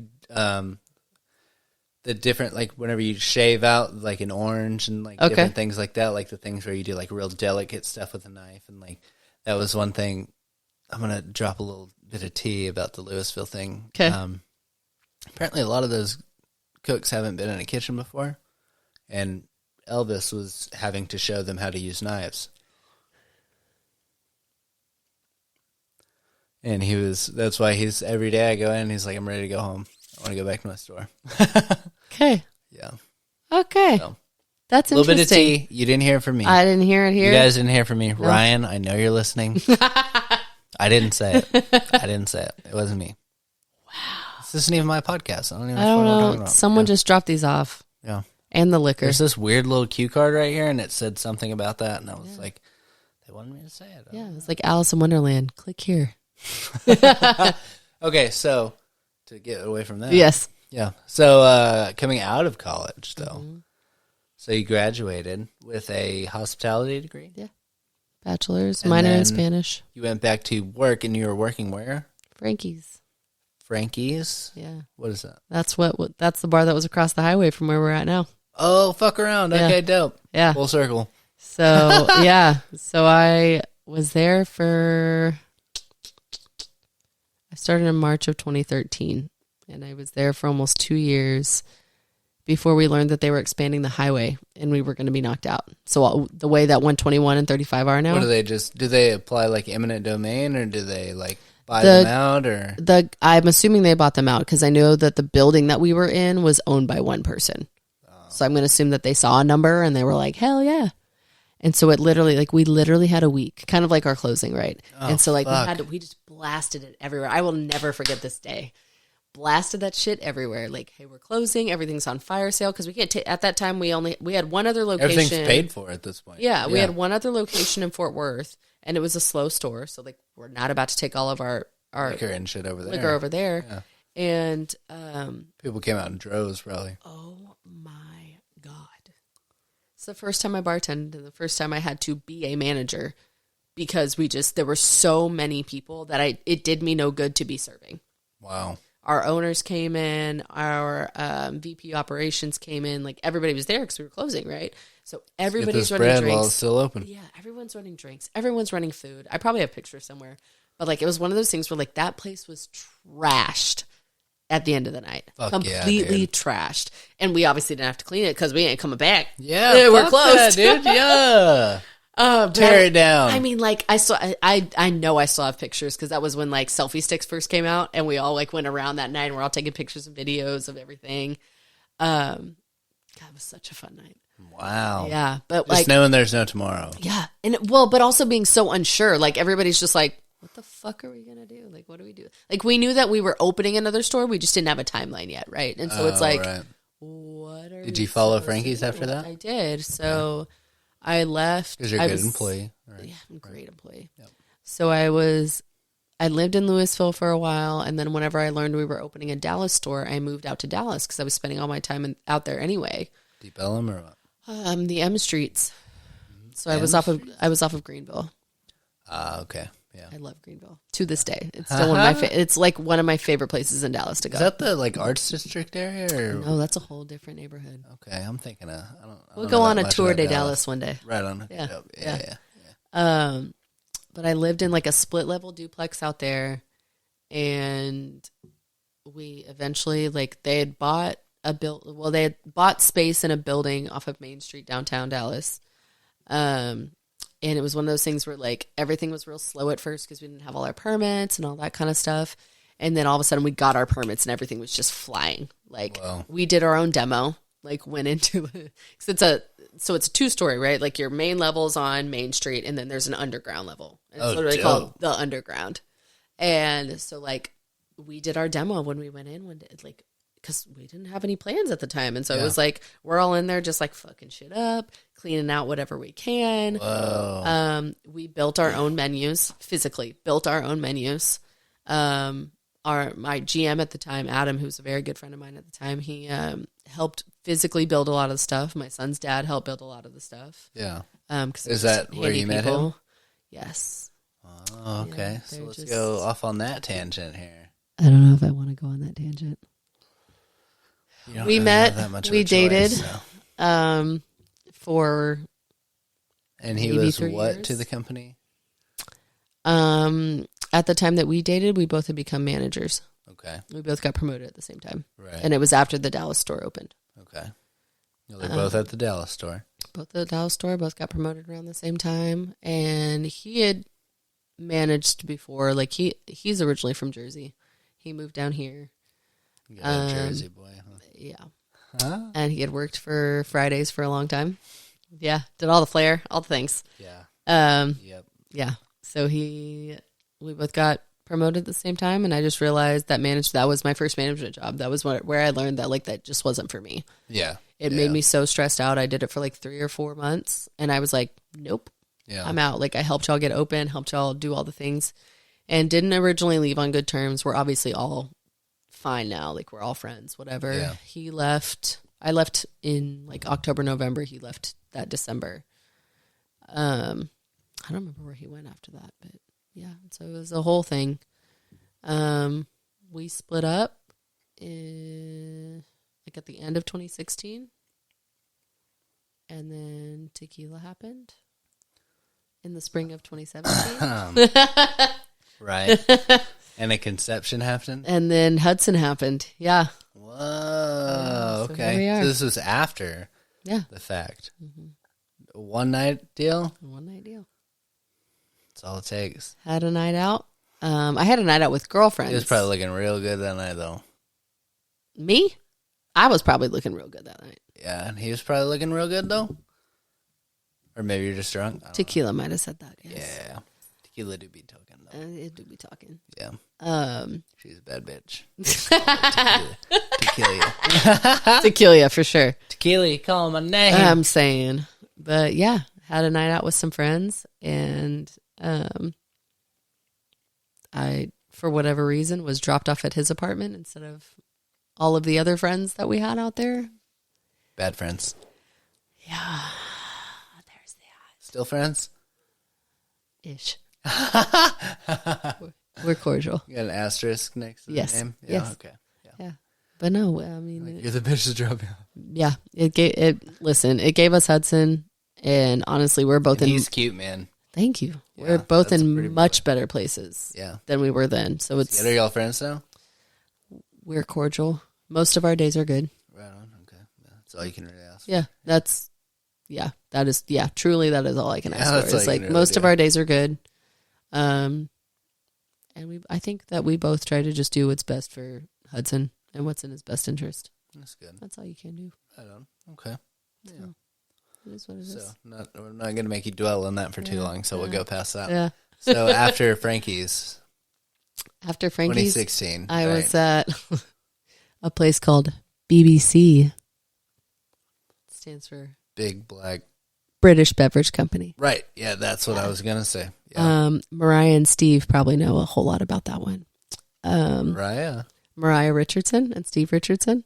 the different, like whenever you shave out like an orange and like different things like that, like the things where you do like real delicate stuff with a knife. And like, that was one thing. I'm going to drop a little bit of tea about the Louisville thing. Okay. Apparently a lot of those cooks haven't been in a kitchen before, and Elvis was having to show them how to use knives. And that's why he's, every day I go in, he's like, I'm ready to go home. I want to go back to my store. Okay. Yeah. Okay. So, That's a little bit of interesting. tea. You didn't hear it from me. I didn't hear it here. You guys didn't hear from me. Ryan, I know you're listening. I didn't say it. I didn't say it. It wasn't me. Wow. This isn't even my podcast. I don't even I know don't what we're know. talking about. Someone just dropped these off. Yeah. And the liquor. There's this weird little cue card right here, and it said something about that, and I was like, they wanted me to say it. Yeah, it's like Alice in Wonderland. Click here. Okay, so to get away from that. Yes. Yeah. So coming out of college, though, so you graduated with a hospitality degree? Yeah. Bachelor's, And minor in then Spanish. You went back to work, and you were working where? Frankie's. Frankie's? Yeah. What is that? That's that's the bar that was across the highway from where we're at now. Oh, fuck around. Yeah. Okay, dope. Yeah. Full circle. So, yeah. So I was there I started in March of 2013, and I was there for almost 2 years. before we learned that they were expanding the highway and we were going to be knocked out. So the way that 121 and 35 are now. What do they apply like eminent domain, or do they like buy them out, or? I'm assuming they bought them out because I know that the building that we were in was owned by one person. So I'm going to assume that they saw a number and they were like, hell yeah. And so it literally, like, we literally had a week, kind of like our closing, right? Oh, and so, like, we just blasted it everywhere. I will never forget this day. Blasted that shit everywhere. Like, hey, we're closing. Everything's on fire sale because we can't at that time, we had one other location. Everything's paid for at this point. Yeah, we had one other location in Fort Worth, and it was a slow store. So, like, we're not about to take all of our liquor and shit over there. Yeah. And people came out in droves, probably. Oh, my God. It's the first time I bartended and the first time I had to be a manager because there were so many people that it did me no good to be serving. Wow. Our owners came in, our VP operations came in, like everybody was there because we were closing, right? So everybody's running drinks. While it's still open. Yeah, everyone's running drinks. Everyone's running food. I probably have pictures somewhere. But like it was one of those things where like that place was trashed at the end of the night. Completely trashed. And we obviously didn't have to clean it because we ain't coming back. Yeah, we're closed. Dude. Yeah. Tear it down. I mean, like, I know I still have pictures because that was when, like, selfie sticks first came out and we all, like, went around that night and we're all taking pictures and videos of everything. God, it was such a fun night. Wow. Yeah. But, just knowing there's no tomorrow. Yeah. And, but also being so unsure. Like, everybody's just like, what the fuck are we going to do? Like, what do we do? Like, we knew that we were opening another store. We just didn't have a timeline yet, right? And so it's like, what are Did you follow Frankie's after that? I did. So I left. Because you're a good employee. Right? Yeah, I'm a great employee. Yep. So I lived in Louisville for a while. And then whenever I learned we were opening a Dallas store, I moved out to Dallas because I was spending all my time out there anyway. Deep Ellum or what? The M streets. So I was off of Greenville. Okay. Yeah. I love Greenville to this day. It's still one of my it's like one of my favorite places in Dallas to go. Is that the like arts district area? Or? No, that's a whole different neighborhood. Okay, I'm thinking we'll go on a tour de Dallas one day. Right on. Yeah. But I lived in like a split level duplex out there, and we eventually they had bought they had bought space in a building off of Main Street downtown Dallas. And it was one of those things where, like, everything was real slow at first because we didn't have all our permits and all that kind of stuff. And then all of a sudden we got our permits and everything was just flying. Like, we did our own demo, like, went into it. So it's a 2-story, right? Like, your main level's on Main Street and then there's an underground level. And it's literally called the underground. And so, like, we did our demo when we went in, like, because we didn't have any plans at the time. And so it was like, we're all in there just like fucking shit up, cleaning out whatever we can. Whoa. We built our own menus, physically built our own menus. My GM at the time, Adam, who's a very good friend of mine at the time, he helped physically build a lot of the stuff. My son's dad helped build a lot of the stuff. Yeah. Is that where you met him? Yes. Oh, okay. Yeah, so let's go off on that tangent here. I don't know if I want to go on that tangent. We met, we dated, for and he was what years. To the company? At the time that we dated, we both had become managers. Okay. We both got promoted at the same time. Right. And it was after the Dallas store opened. Okay. They're both at the Dallas store. Both at the Dallas store, both got promoted around the same time. And he had managed before, like he's originally from Jersey. He moved down here. Yeah, Jersey boy, huh? Yeah. Huh? And he had worked for Fridays for a long time. Yeah. Did all the flair, all the things. Yeah. Yep. Yeah. So we both got promoted at the same time, and I just realized that was my first management job. That was where I learned that, like, that just wasn't for me. Yeah. It made me so stressed out. I did it for like 3 or 4 months, and I was like, nope. Yeah. I'm out. Like, I helped y'all get open, helped y'all do all the things, and didn't originally leave on good terms. We're obviously all fine now. Like, we're all friends, whatever. Yeah. He left. I left in like October, November. He left that December. I don't remember where he went after that, but yeah. So it was a whole thing. We split up like at the end of 2016. And then tequila happened in the spring of 2017. Right. And a conception happened? And then Hudson happened. Yeah. Whoa. Oh, So okay. here we are. So this was after the fact. Mm-hmm. A one-night deal? One-night deal. That's all it takes. Had a night out. I had a night out with girlfriends. He was probably looking real good that night, though. Me? I was probably looking real good that night. Yeah, and he was probably looking real good, though. Or maybe you're just drunk. Tequila might have said that, yes. Yeah. Tequila do be talking, though. It do be talking. Yeah. She's a bad bitch. Tequila. Tequila, for sure. Tequila, you call my name. I'm saying. But yeah, had a night out with some friends, and I, for whatever reason, was dropped off at his apartment instead of all of the other friends that we had out there. Bad friends. Yeah. There's that. Still friends? Ish. We're cordial. You got an asterisk next to the name? Yeah, yes. Okay. Yeah. But no, I mean, You're the bitch that dropped me off. yeah, it gave us Hudson, and honestly, we're both in. He's cute, man. Thank you. Yeah, we're both that's in pretty much better places than we were then. So it's. Are y'all friends now? We're cordial. Most of our days are good. Right on. Okay. Yeah, that's all you can really ask. Yeah, truly that is all I can ask for. It's like really most of our days are good. And I think that we both try to just do what's best for Hudson and what's in his best interest. That's good. That's all you can do. Right on. Okay. Yeah. So, it is what it is. So we're not going to make you dwell on that for too long, so we'll go past that. Yeah. So after Frankie's, 2016, I was at a place called BBC. It stands for Big Black British Beverage Company. Right. Yeah, that's what I was going to say. Yeah. Mariah and Steve probably know a whole lot about that one. Mariah Richardson and Steve Richardson.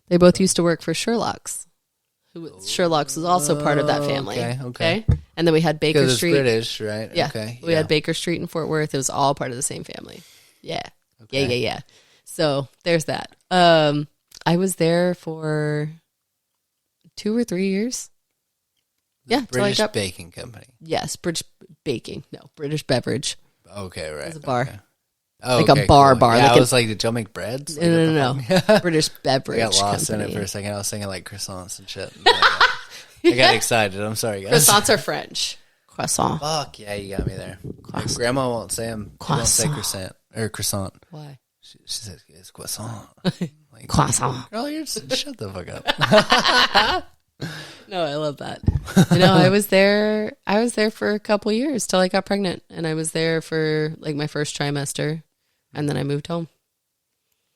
They both used to work for Sherlock's. Sherlock's was also part of that family. Okay. And then we had Baker Street. It's British, right? Yeah. Okay. We had Baker Street in Fort Worth. It was all part of the same family. Yeah. Okay. Yeah. So there's that. I was there for 2 or 3 years. British Baking Company. Yes, British Baking. No, British Beverage. Okay, right. It was a bar. Okay. Oh, like a bar. Yeah, like I was like, did y'all make breads? Like, no. British Beverage I got lost Company. in it for a second. I was thinking like croissants and shit. I got excited. I'm sorry, guys. Croissants are French. Croissant. Fuck, yeah, you got me there. My grandma won't say them. Won't say croissant. Why? She says it's croissant. Like, Croissant. Girl, shut the fuck up. No, I love that. I was there for a couple years till I got pregnant, and I was there for like my first trimester, and then I moved home.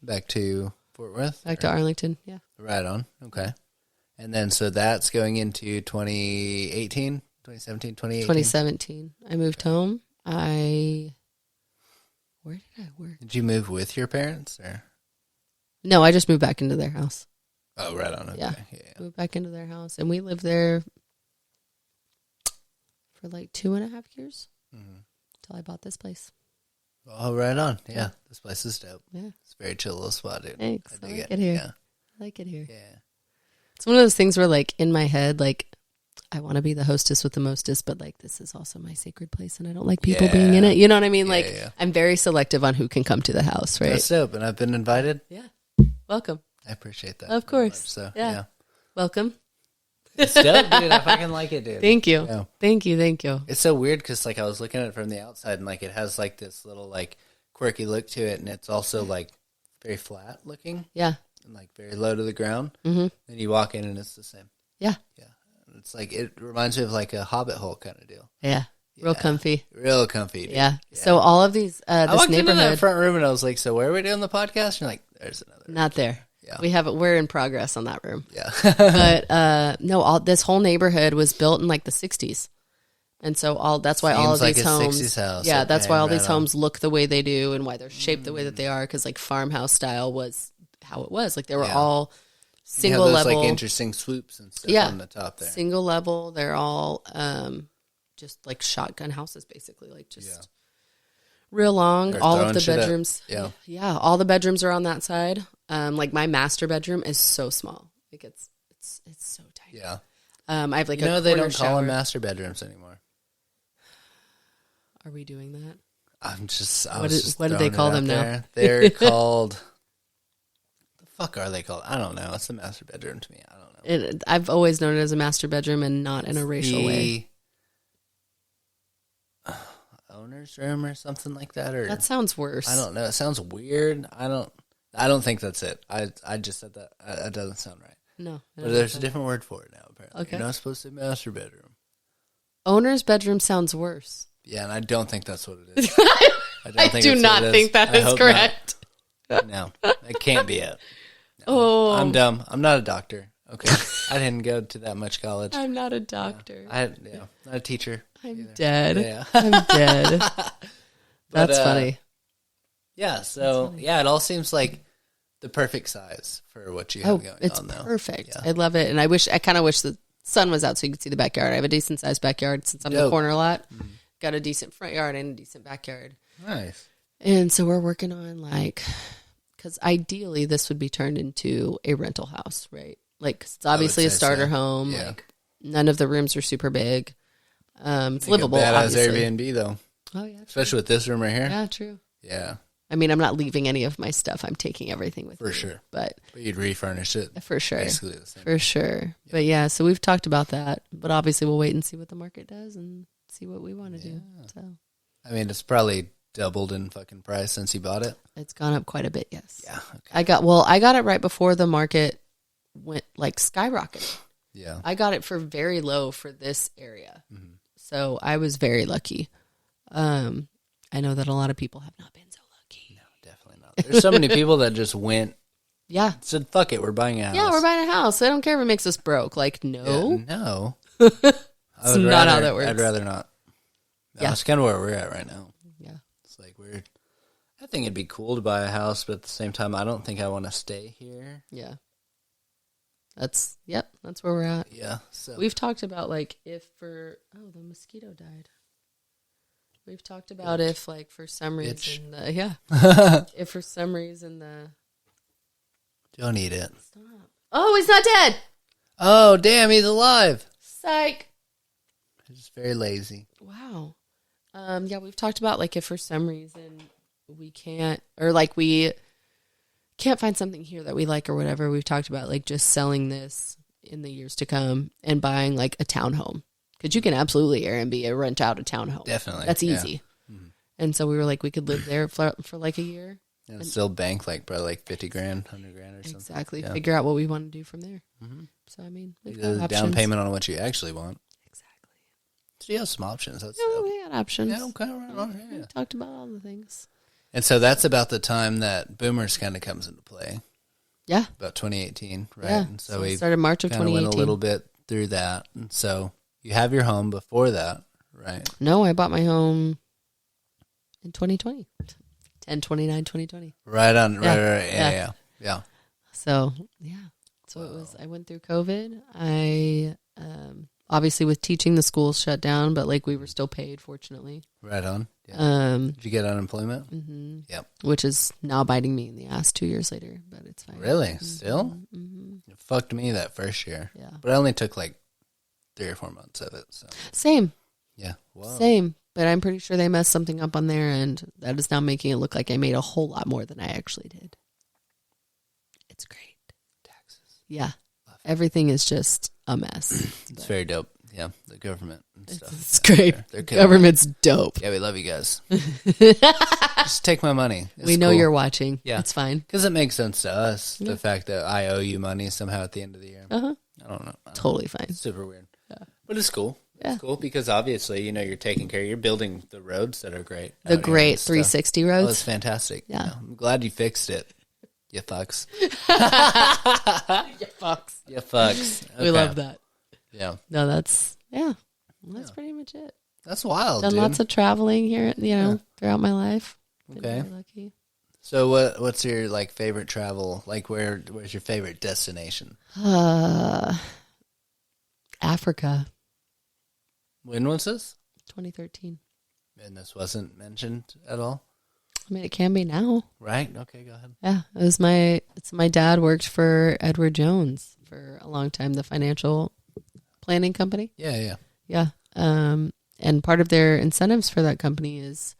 Back to Fort Worth? Back to Arlington, yeah. Right on. Okay. And then so that's going into 2018, 2017, 2018? 2017. I moved home. Where did I work? Did you move with your parents or? No, I just moved back into their house. Oh, right on. Okay. Yeah. Moved back into their house, and we lived there for like 2.5 years until I bought this place. Oh, right on. Yeah. This place is dope. Yeah. It's a very chill little spot, dude. Thanks. I like it here. Yeah. I like it here. Yeah. It's one of those things where, like, in my head, like, I want to be the hostess with the mostest, but, like, this is also my sacred place, and I don't like people being in it. You know what I mean? Like, I'm very selective on who can come to the house, right? That's dope. And I've been invited? Yeah. Welcome. I appreciate that. Of course. So, yeah. Welcome. It's dope, dude. I fucking like it, dude. Thank you. Yeah. Thank you. It's so weird because, like, I was looking at it from the outside, and, like, it has, like, this little, like, quirky look to it, and it's also, like, very flat looking. Yeah. And, like, very low to the ground. Mm-hmm. And you walk in, and it's the same. Yeah. Yeah. It's like, it reminds me of, like, a Hobbit hole kind of deal. Yeah. Real comfy. Real comfy, dude. Yeah. So all of these, I this walked neighborhood. into that front room, and I was like, so where are we doing the podcast? And you're like, there's another room. Not there. Yeah. We're in progress on that room. Yeah. But no, this whole neighborhood was built in like the 60s. And so that's why all of like these a homes 60s house. Yeah, that's why all right these homes look the way they do and why they're shaped the way that they are, cuz like farmhouse style was how it was. Like they were all single those, level, like interesting swoops and stuff on the top there. Single level, they're all just like shotgun houses basically, like just real long. They're all of the throwing shit bedrooms. up. Yeah, all the bedrooms are on that side. Like my master bedroom is so small. Like it's so tiny. Yeah. I have like they don't call them master bedrooms anymore. Are we doing that? I'm just. What do they call them now? They're called. The fuck are they called? I don't know. It's the master bedroom to me. I don't know. I've always known it as a master bedroom and not in a racial way. Owner's room or something like that, or that sounds worse. I don't know. It sounds weird. I don't think that's it. I just said that. That doesn't sound right. No, but there's a different word for it now. Apparently, okay. You're not supposed to say master bedroom. Owner's bedroom sounds worse. Yeah, and I don't think that's what it is. I do not think that is correct. No, it can't be it. No. Oh, I'm dumb. I'm not a doctor. Okay, I didn't go to that much college. I'm not a doctor. Not a teacher. I'm either. dead. Yeah. I'm dead. That's funny. Yeah. So it all seems like the perfect size for what you have going it's on. Though. Perfect. Yeah. I love it, and I kind of wish the sun was out so you could see the backyard. I have a decent sized backyard since I'm the corner lot. Mm-hmm. Got a decent front yard and a decent backyard. Nice. And so we're working on because ideally this would be turned into a rental house, right? Like it's obviously a starter home. Yeah. Like none of the rooms are super big. It's livable. Badass obviously. Airbnb though. Oh yeah, especially with this room right here. Yeah, true. Yeah. I mean, I'm not leaving any of my stuff. I'm taking everything with me. For sure. But you'd refurnish it. For sure. Basically the same. For sure. Yeah. But yeah, so we've talked about that. But obviously we'll wait and see what the market does and see what we want to do. So I mean, it's probably doubled in fucking price since you bought it. It's gone up quite a bit, yes. Yeah. Okay. I got it right before the market went skyrocketed. Yeah. I got it for very low for this area. Mm-hmm. So I was very lucky. I know that a lot of people have not been so lucky. No, definitely not. There's so many people that just went. Yeah. Said, fuck it, we're buying a house. Yeah, we're buying a house. I don't care if it makes us broke. Like, no. Yeah, no. It's not how that works. I'd rather not. No, yeah. That's kind of where we're at right now. Yeah. It's like I think it'd be cool to buy a house, but at the same time, I don't think I want to stay here. Yeah. That's where we're at. Yeah. So we've talked about the mosquito died. We've talked about if for some reason if for some reason don't eat it. Stop. Oh, he's not dead. Oh, damn, he's alive. Psych. He's just very lazy. Wow. We've talked about if for some reason we can't we can't find something here that we like or whatever. We've talked about just selling this in the years to come and buying a townhome. Because you can absolutely Airbnb or rent out a townhome. Definitely. That's easy. Yeah. Mm-hmm. And so we were we could live there for a year. And still bank probably $50,000, $100,000 or something. Exactly. Yeah. Figure out what we want to do from there. Mm-hmm. So, I mean, we've got options. Down payment on what you actually want. Exactly. So you have some options. That's we got options. Yeah, okay, right. We talked about all the things. And so that's about the time that Boomers kind of comes into play. Yeah. About 2018, right? Yeah. And so we started March of 2018. Went a little bit through that. And so you have your home before that, right? No, I bought my home in 2020. 10/29/2020. Right on. Right. Yeah. So, yeah. So it was, I went through COVID. I, obviously with teaching, the schools shut down, but we were still paid, fortunately. Right on. Yeah. Did you get unemployment? Mm-hmm. Yep. Which is now biting me in the ass 2 years later, but it's fine. Really? Mm-hmm. Still? Mm-hmm. It fucked me that first year. Yeah. But I only took 3 or 4 months of it. So. Same. Yeah. Wow. Same. But I'm pretty sure they messed something up on their end. That is now making it look like I made a whole lot more than I actually did. It's great. Taxes. Yeah. Everything is just a mess. It's very dope. Yeah. The government and stuff. It's great. They're Government's dope. Yeah, we love you guys. Just take my money. We know you're watching. Yeah. It's fine. Because it makes sense to us, the fact that I owe you money somehow at the end of the year. Uh-huh. I don't know. Totally fine. It's super weird. Yeah. But it's cool. Yeah. It's cool because obviously, you're taking care. You're building the roads that are great. The great 360 roads. Oh, it's fantastic. Yeah. I'm glad you fixed it. You fucks. You fucks. You fucks. Okay. We love that. Yeah. No, that's pretty much it. That's wild, Done dude. lots of traveling here, throughout my life. Been okay. very lucky. So what's your favorite travel? Where's your favorite destination? Africa. When was this? 2013. And this wasn't mentioned at all? I mean, it can be now. Right? Okay, go ahead. Yeah. My dad worked for Edward Jones for a long time, the financial planning company. Yeah. Yeah. And part of their incentives for that company is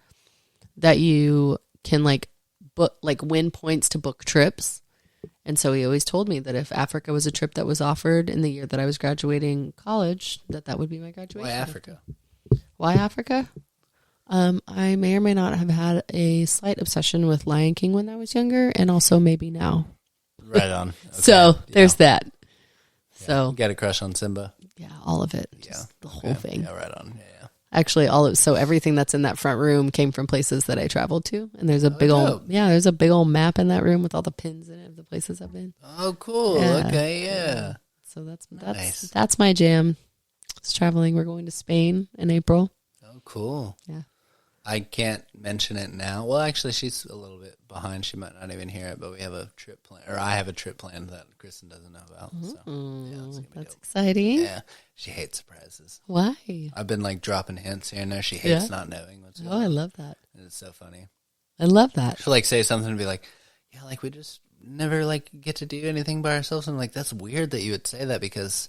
that you can book, win points to book trips. And so he always told me that if Africa was a trip that was offered in the year that I was graduating college, that would be my graduation. Why Africa? Why Africa? I may or may not have had a slight obsession with Lion King when I was younger, and also maybe now. Right on. Okay. So there's that. Yeah. So You got a crush on Simba? yeah, all of it. Just the whole thing. Yeah, right on. Yeah. Actually, so everything that's in that front room came from places that I traveled to, and there's a big dope. there's a big old map in that room with all the pins in it of the places I've been. Oh, cool. Yeah. Okay, yeah. So Nice. that's my jam. It's traveling. We're going to Spain in April. Oh, cool. Yeah. I can't mention it now. Well, actually, she's a little bit behind. She might not even hear it, but we have a trip plan, or I have a trip planned that Kristin doesn't know about. So, yeah, That's exciting. Yeah, she hates surprises. Why? I've been like dropping hints here and there. She hates not knowing what's going on. I love that. And it's so funny. I love that. She'll like say something and be like, yeah, like we just never like get to do anything by ourselves. I'm like, that's weird that you would say that because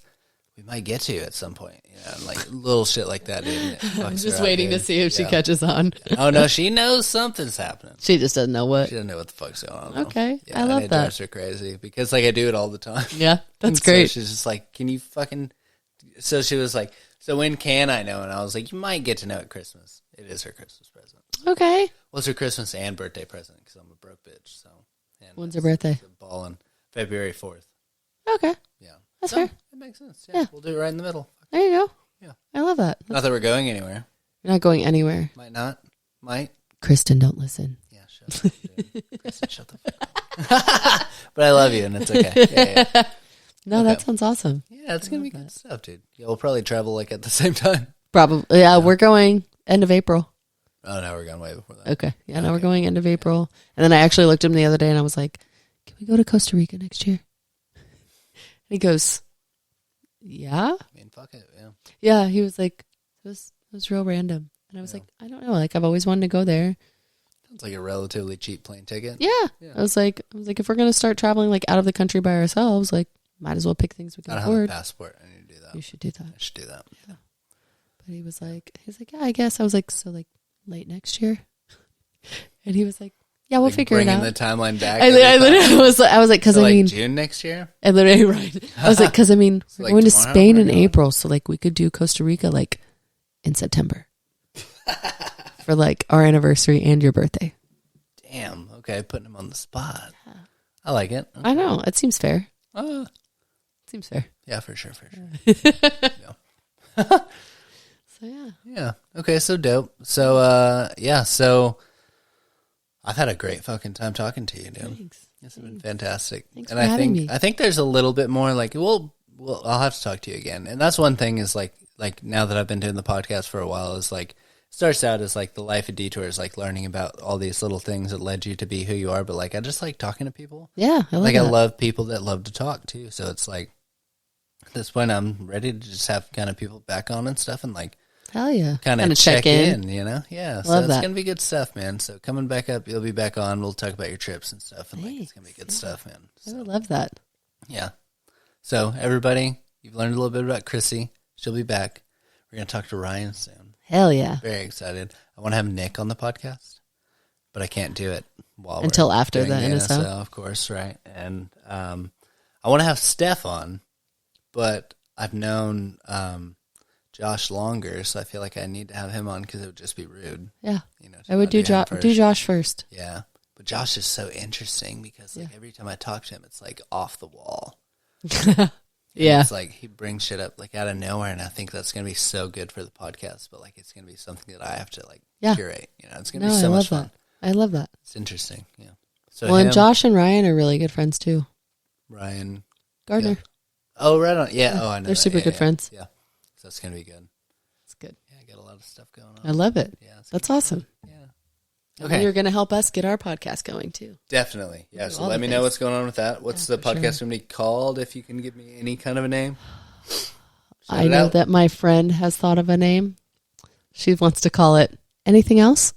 we might get to at some point. You know, and like little shit like that. Dude, I'm just waiting to see if she catches on. Oh no, she knows something's happening. She just doesn't know what. She doesn't know what the fuck's going on. Okay, yeah, I love and it that. drives her crazy because like I do it all the time. Yeah, that's And great. So she's just like, can you fucking? So she was like, so when can I know? And I was like, you might get to know at Christmas. It is her Christmas present. Okay. Well, it's her Christmas and birthday present because I'm a broke bitch. So When's her birthday? Ballin' February 4th. Okay. Yeah, That's so, fair. It makes sense. Yeah. We'll do it right in the middle. There you go. Yeah. I love that. Not that we're going anywhere. You're not going anywhere. Might not. Might. Kristen, don't listen. Yeah, shut up. Dude. Kristen, shut the fuck up. But I love you, and it's okay. Yeah. No, Okay. that sounds awesome. Yeah, it's going to be good stuff, dude. Yeah, we'll probably travel like at the same time. Probably. Yeah, we're going end of April. Oh, no, we're going way before that. Okay. Yeah, now we're going end of April. And then I actually looked at him the other day and I was like, can we go to Costa Rica next year? And he goes, yeah. I mean, fuck it, yeah. Yeah, he was like, it was real random. And I was like, I don't know. Like, I've always wanted to go there. Sounds like a relatively cheap plane ticket. Yeah. I was like, if we're going to start traveling like out of the country by ourselves, like, might as well pick things we can I don't have afford. a passport. I need to do that. You should do that. I should do that. Yeah. But he was like, yeah, I guess. I was like, so like late next year? And he was like, yeah, we'll Like figure it out. Bringing the timeline back. I literally was like, because so, I mean, June next year? I literally, right. I was like, because I mean, So, we're like, going to tomorrow Spain we're in going? April. So like we could do Costa Rica like in September for like our anniversary and your birthday. Damn. Okay, putting him on the spot. I like it. I know. It seems fair. Uh, Seems fair. yeah, for sure. So yeah. Yeah. Okay, so dope. So, yeah, so I've had a great fucking time talking to you, dude. Thanks. This has been fantastic. Thanks and for having me. I think there's a little bit more like I'll have to talk to you again. And that's one thing is like now that I've been doing the podcast for a while is like starts out as like the life of Detours, like learning about all these little things that led you to be who you are, but like I just like talking to people. Yeah, I love Like that. I love people that love to talk too. So it's like at this point I'm ready to just have kind of people back on and stuff and like Hell yeah. kind of check in, you know? Yeah. So Love it's that. going to be good stuff, man. So coming back up, you'll be back on. We'll talk about your trips and stuff. And like, it's going to be good stuff, man. I So, love that. yeah. So everybody, you've learned a little bit about Krissy. She'll be back. We're going to talk to Ryan soon. Hell yeah. Very excited. I want to have Nick on the podcast, but I can't do it while Until we're after doing the NSO. of course, right? And I want to have Steph on, but I've known Josh longer, so I feel like I need to have him on because it would just be rude. Yeah. You know, I would do Josh first. Yeah, but Josh is so interesting because like every time I talk to him, it's like off the wall. Yeah. It's like he brings shit up like out of nowhere, and I think that's gonna be so good for the podcast. But like, it's gonna be something that I have to like curate. You know, it's gonna be so much fun. I love that. It's interesting. Yeah. So Well, and Josh and Ryan are really good friends too. Ryan Gardner. Yeah. Oh, right on. Yeah. Oh, I know. They're super Yeah, good yeah. friends. Yeah. So it's gonna be good. It's good. Yeah, I got a lot of stuff going on. I love it. Yeah, it's That's awesome. Yeah. Okay. And you're going to help us get our podcast going too. Definitely. Yeah. Do So all let the me know things. what's going on with that. What's the for sure. podcast going to be called? If you can give me any kind of a name. I know that my friend has thought of a name. She wants to call it anything else.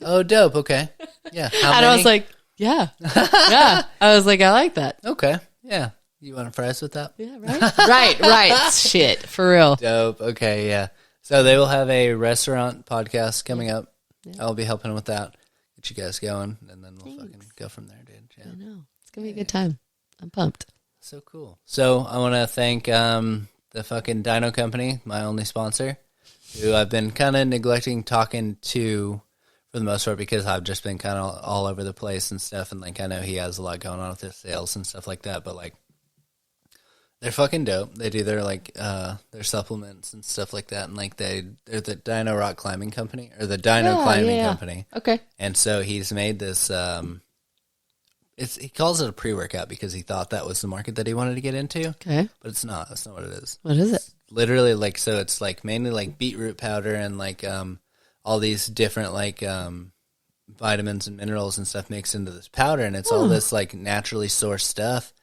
Oh, dope. Okay. Yeah. How And many? I was like, yeah. Yeah. I was like, I like that. Okay. Yeah. You want fries with that? Yeah, right? right. Shit. For real. Dope. Okay. Yeah. So they will have a restaurant podcast coming up. Yeah. I'll be helping with that. Get you guys going, and then we'll fucking go from there, dude. Yeah. I know. It's going to be a good time. I'm pumped. So cool. So I want to thank the fucking Dino Company, my only sponsor, who I've been kind of neglecting talking to for the most part because I've just been kind of all over the place and stuff. And like, I know he has a lot going on with his sales and stuff like that, but like, they're fucking dope. They do their like their supplements and stuff like that, and like they're the Dino Rock Climbing Company or the Dino Climbing Company. Okay. And so he's made this. He calls it a pre-workout because he thought that was the market that he wanted to get into. Okay. But it's not. That's not what it is. What is it? It's literally like, so it's like mainly like beetroot powder and like all these different like vitamins and minerals and stuff mixed into this powder, and it's all this like naturally sourced stuff.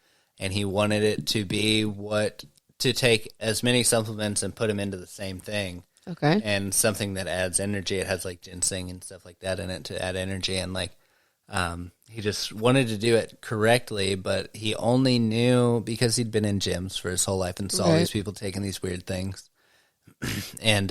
And he wanted it to be to take as many supplements and put them into the same thing. Okay. And something that adds energy. It has like ginseng and stuff like that in it to add energy. And like, he just wanted to do it correctly, but he only knew because he'd been in gyms for his whole life and saw these people taking these weird things. And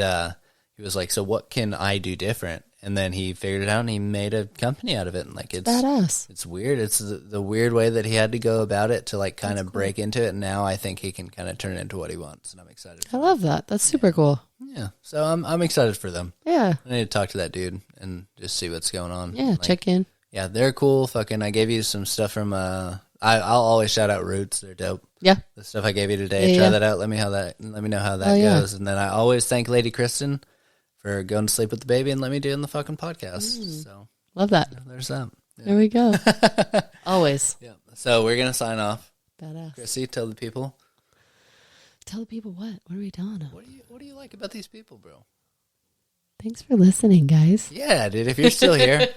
he was like, so what can I do different? And then he figured it out and he made a company out of it. And like, it's badass. It's weird. It's the weird way that he had to go about it to like kind of break into it. And now I think he can kind of turn it into what he wants. And I'm excited. I love that. That's super cool. Yeah. So I'm excited for them. Yeah. I need to talk to that dude and just see what's going on. Yeah. Like, check in. Yeah. They're cool. Fucking, I gave you some stuff from, I'll always shout out Roots. They're dope. Yeah. The stuff I gave you today. Try that out. Let me know how that goes. And then I always thank Lady Kristin for going to sleep with the baby and let me do it in the fucking podcast. So love that. There's that. Yeah. There we go. Always. Yeah. So we're gonna sign off. Badass. Krissy, tell the people. Tell the people what? What are we telling them? What do you like about these people, bro? Thanks for listening, guys. Yeah, dude. If you're still here,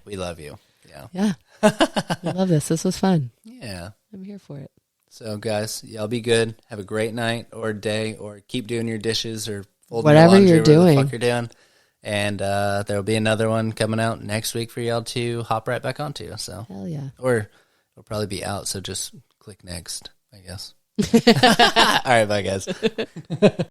we love you. Yeah. Yeah. I love this. This was fun. Yeah. I'm here for it. So guys, y'all be good. Have a great night or day, or keep doing your dishes or whatever you're doing. The fuck you're doing. And there'll be another one coming out next week for y'all to hop right back onto. So hell yeah. Or it'll probably be out, so just click next, I guess. All right, bye guys.